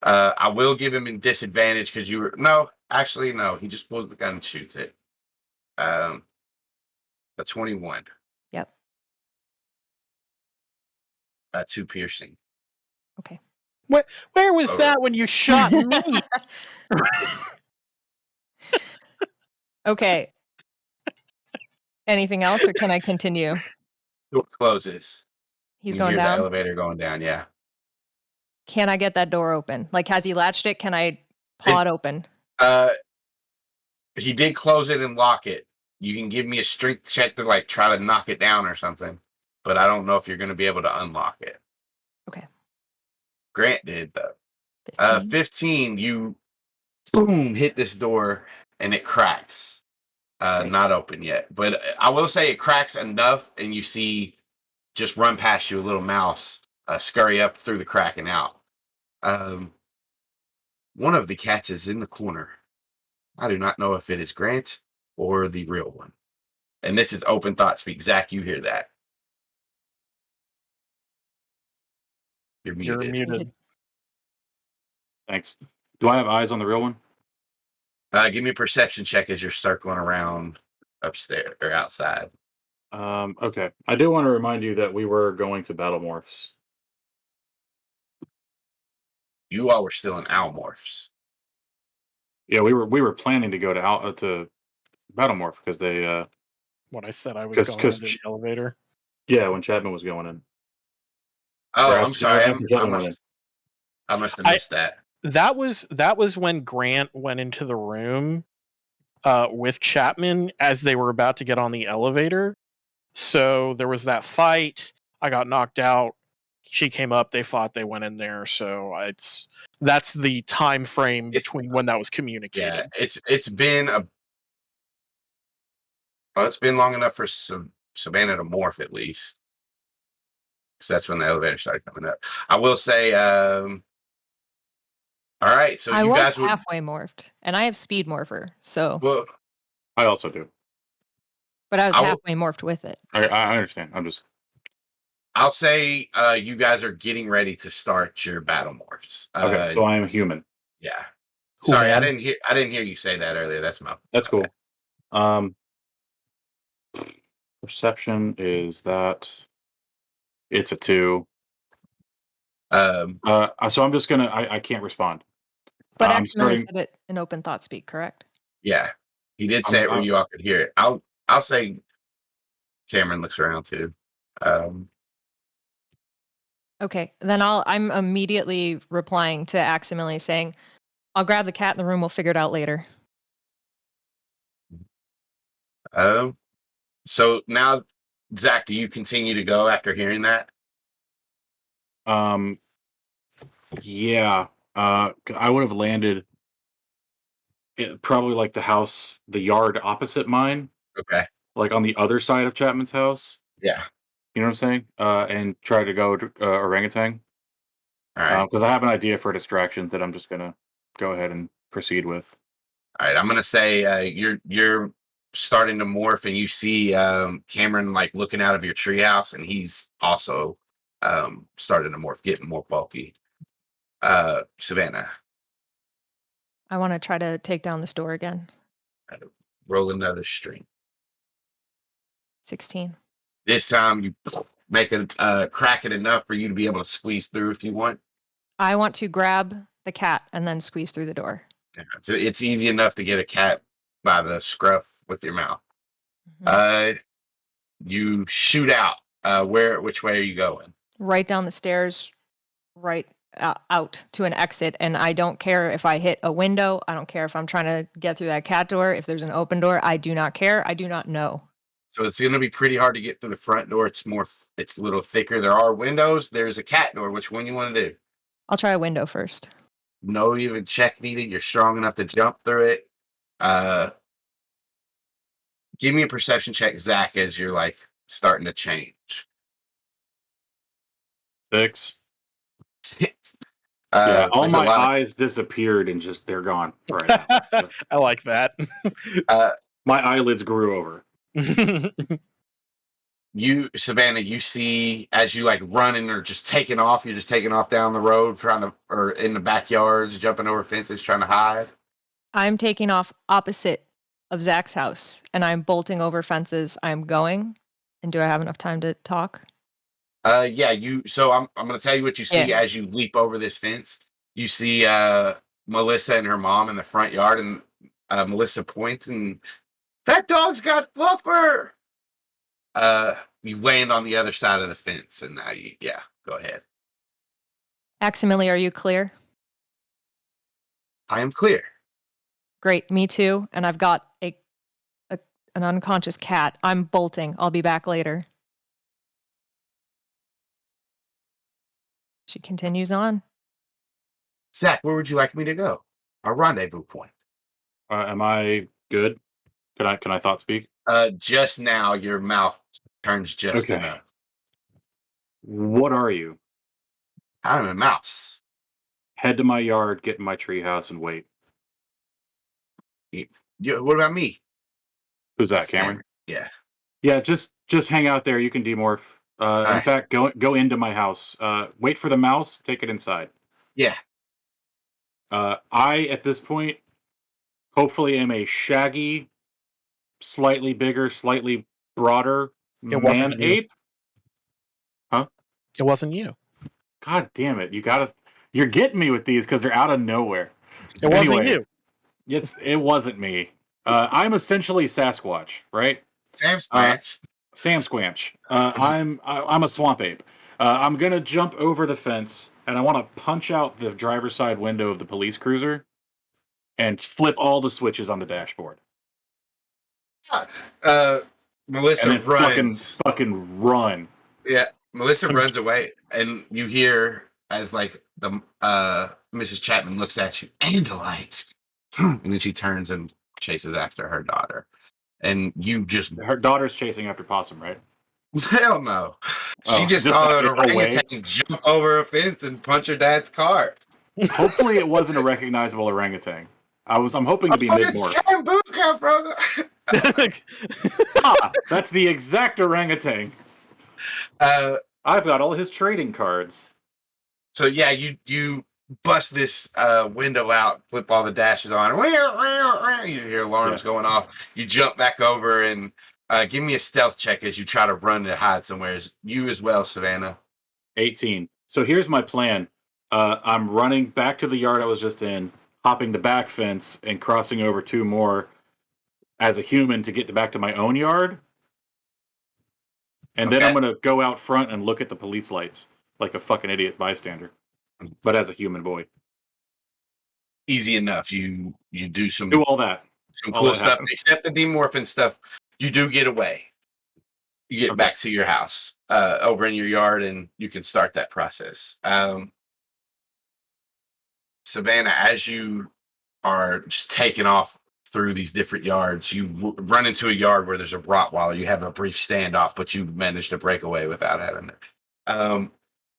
I will give him a disadvantage because no, he just pulls the gun and shoots it. A 21. Yep. 2 piercing. Okay. Where was that when you shot me? Okay. Anything else, or can I continue? Door closes. He's You going hear down. the elevator going down. Yeah. Can I get that door open? Like, has he latched it? Can I paw it open? He did close it and lock it. You can give me a strength check to like try to knock it down or something, but I don't know if you're going to be able to unlock it. Okay. Grant did though. 15. 15. You boom hit this door and it cracks. Great. Not open yet, but I will say it cracks enough, and you see just run past you a little mouse scurry up through the crack and out. One of the cats is in the corner. I do not know if it is Grant or the real one. And this is open thought speak. Zach, you hear that? You're muted. Thanks. Do I have eyes on the real one? Give me a perception check as you're circling around upstairs or outside. Okay. I do want to remind you that we were going to Battle Morphs. You all were still in Almorphs. Yeah, we were planning to go to Battle Morph because they When I said I was going into the elevator. Yeah, when Chapman was going in. Oh, I'm sorry. I must have missed that. That was when Grant went into the room with Chapman as they were about to get on the elevator. So there was that fight. I got knocked out. She came up. They fought. They went in there. So that's the time frame between when that was communicated. Yeah, it's been long enough for Savannah to morph at least, because that's when the elevator started coming up. I will say, all right. So I you was guys halfway morphed, and I have speed morpher. So, well, I also do. but I was halfway morphed with it. I understand. I'll say you guys are getting ready to start your battle morphs. Okay, so I am human. Yeah. Sorry, I didn't hear you say that earlier. That's cool. Perception is that it's a 2. So I'm just gonna. I can't respond. But X-Men said it in open thought speak, correct? Yeah, he did say it where you all could hear it. I'll say Cameron looks around too. Okay, then I'm immediately replying to Aximile saying, "I'll grab the cat in the room. We'll figure it out later." So now, Zach, do you continue to go after hearing that? Yeah. I would have landed probably like the yard opposite mine. Okay. Like on the other side of Chapman's house. Yeah. You know what I'm saying? And try to go to orangutan. All right. Because I have an idea for a distraction that I'm just gonna go ahead and proceed with. All right. I'm gonna say you're starting to morph, and you see Cameron like looking out of your treehouse, and he's also starting to morph, getting more bulky. Savannah. I want to try to take down this door again. Roll another string. 16. This time you make a crack it enough for you to be able to squeeze through if you want. I want to grab the cat and then squeeze through the door. Yeah, it's easy enough to get a cat by the scruff with your mouth. Mhm. You shoot out. Which way are you going? Right down the stairs, right out to an exit. And I don't care if I hit a window. I don't care if I'm trying to get through that cat door. If there's an open door, I do not care. I do not know. So it's going to be pretty hard to get through the front door. It's a little thicker. There are windows. There's a cat door. Which one you want to do? I'll try a window first. No even check needed. You're strong enough to jump through it. Give me a perception check, Zac, as you're like starting to change. 6. Uh, all there's a my lot of- eyes disappeared and just they're gone right now. I like that. My eyelids grew over. You, Savannah, you see as you like running or just taking off, you're just taking off down the road, or in the backyards, jumping over fences, trying to hide. I'm taking off opposite of Zac's house and I'm bolting over fences. I'm going. And do I have enough time to talk? Yeah, so I'm gonna tell you what you see Yeah. as you leap over this fence. You see Melissa and her mom in the front yard, and Melissa points and that dog's got fluffer. You land on the other side of the fence, and now go ahead. Aximili, are you clear? I am clear. Great, me too. And I've got an unconscious cat. I'm bolting. I'll be back later. She continues on. Zac, where would you like me to go? Our rendezvous point. Am I good? Can I thought speak? Just now your mouth turns just Okay. enough. What are you? I'm a mouse. Head to my yard, get in my treehouse, and wait. What about me? Who's that, Cameron? Yeah. Yeah, just hang out there. You can demorph. In right. fact, go into my house. Wait for the mouse. Take it inside. Yeah. I at this point, hopefully, am a shaggy, slightly bigger, slightly broader It wasn't man you. ape. Huh? It wasn't you. God damn it! You're getting me with these because they're out of nowhere. It wasn't Anyway, you. It wasn't me. I'm essentially Sasquatch, right? Sam Squatch. Sam Squanch. I'm a swamp ape. I'm gonna jump over the fence, and I want to punch out the driver's side window of the police cruiser, and flip all the switches on the dashboard. Melissa And then runs. fucking run. Yeah, Melissa runs away, and you hear as like the Mrs. Chapman looks at you, Andalite, and then she turns and chases after her daughter, and you just Her daughter's chasing after Possum, right? hell no. She Oh, just just saw an away? orangutan jump over a fence and punch her dad's car. Hopefully, it wasn't a recognizable orangutan. I'm hoping to be mid-morph. It's Kambuka, bro. That's the exact orangutan. I've got all his trading cards. So yeah, you bust this window out, flip all the dashes on. You hear alarms going off. You jump back over and give me a stealth check as you try to run and hide somewhere. You as well, Savannah. 18. So here's my plan. I'm running back to the yard I was just in, hopping the back fence, and crossing over 2 more as a human to get back to my own yard. And then I'm going to go out front and look at the police lights like a fucking idiot bystander, but as a human boy. Easy enough. You do some all that. Some all cool that stuff. happens. Except the demorphin stuff, you do get away. You get back to your house, over in your yard, and you can start that process. Savannah, as you are just taking off through these different yards, you run into a yard where there's a Rottweiler. You have a brief standoff, but you manage to break away without having it.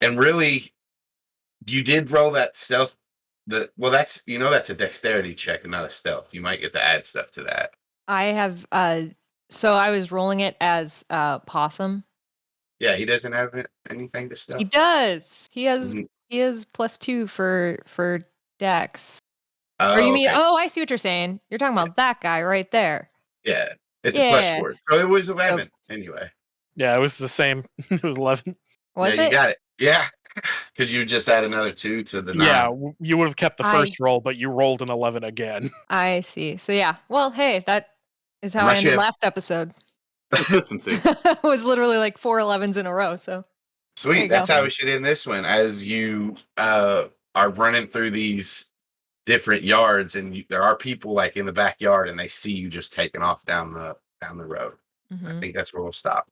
And really, you did roll that stealth. That's a dexterity check and not a stealth. You might get to add stuff to that. I have so I was rolling it as Possum. Yeah, he doesn't have anything to stealth. He does. He has He is +2 for Dex. Oh, Or you mean? okay. Oh, I see what you're saying. You're talking about that guy right there. Yeah, it's a Yeah. +4. So it was 11 anyway. Yeah, it was the same. It was 11. Was yeah, you it? got it. Yeah, because you just add another 2 to the 9. Yeah, you would have kept the I- first roll, but you rolled an 11 again. I see. So yeah. Well, hey, that is how Unless I you ended have- last episode. Consistency. It was literally like 4 11s in a row. So There you Sweet. That's go. how we should end this one. As you are running through these different yards, and there are people like in the backyard, and they see you just taking off down the road. I mhm. think that's where we'll stop.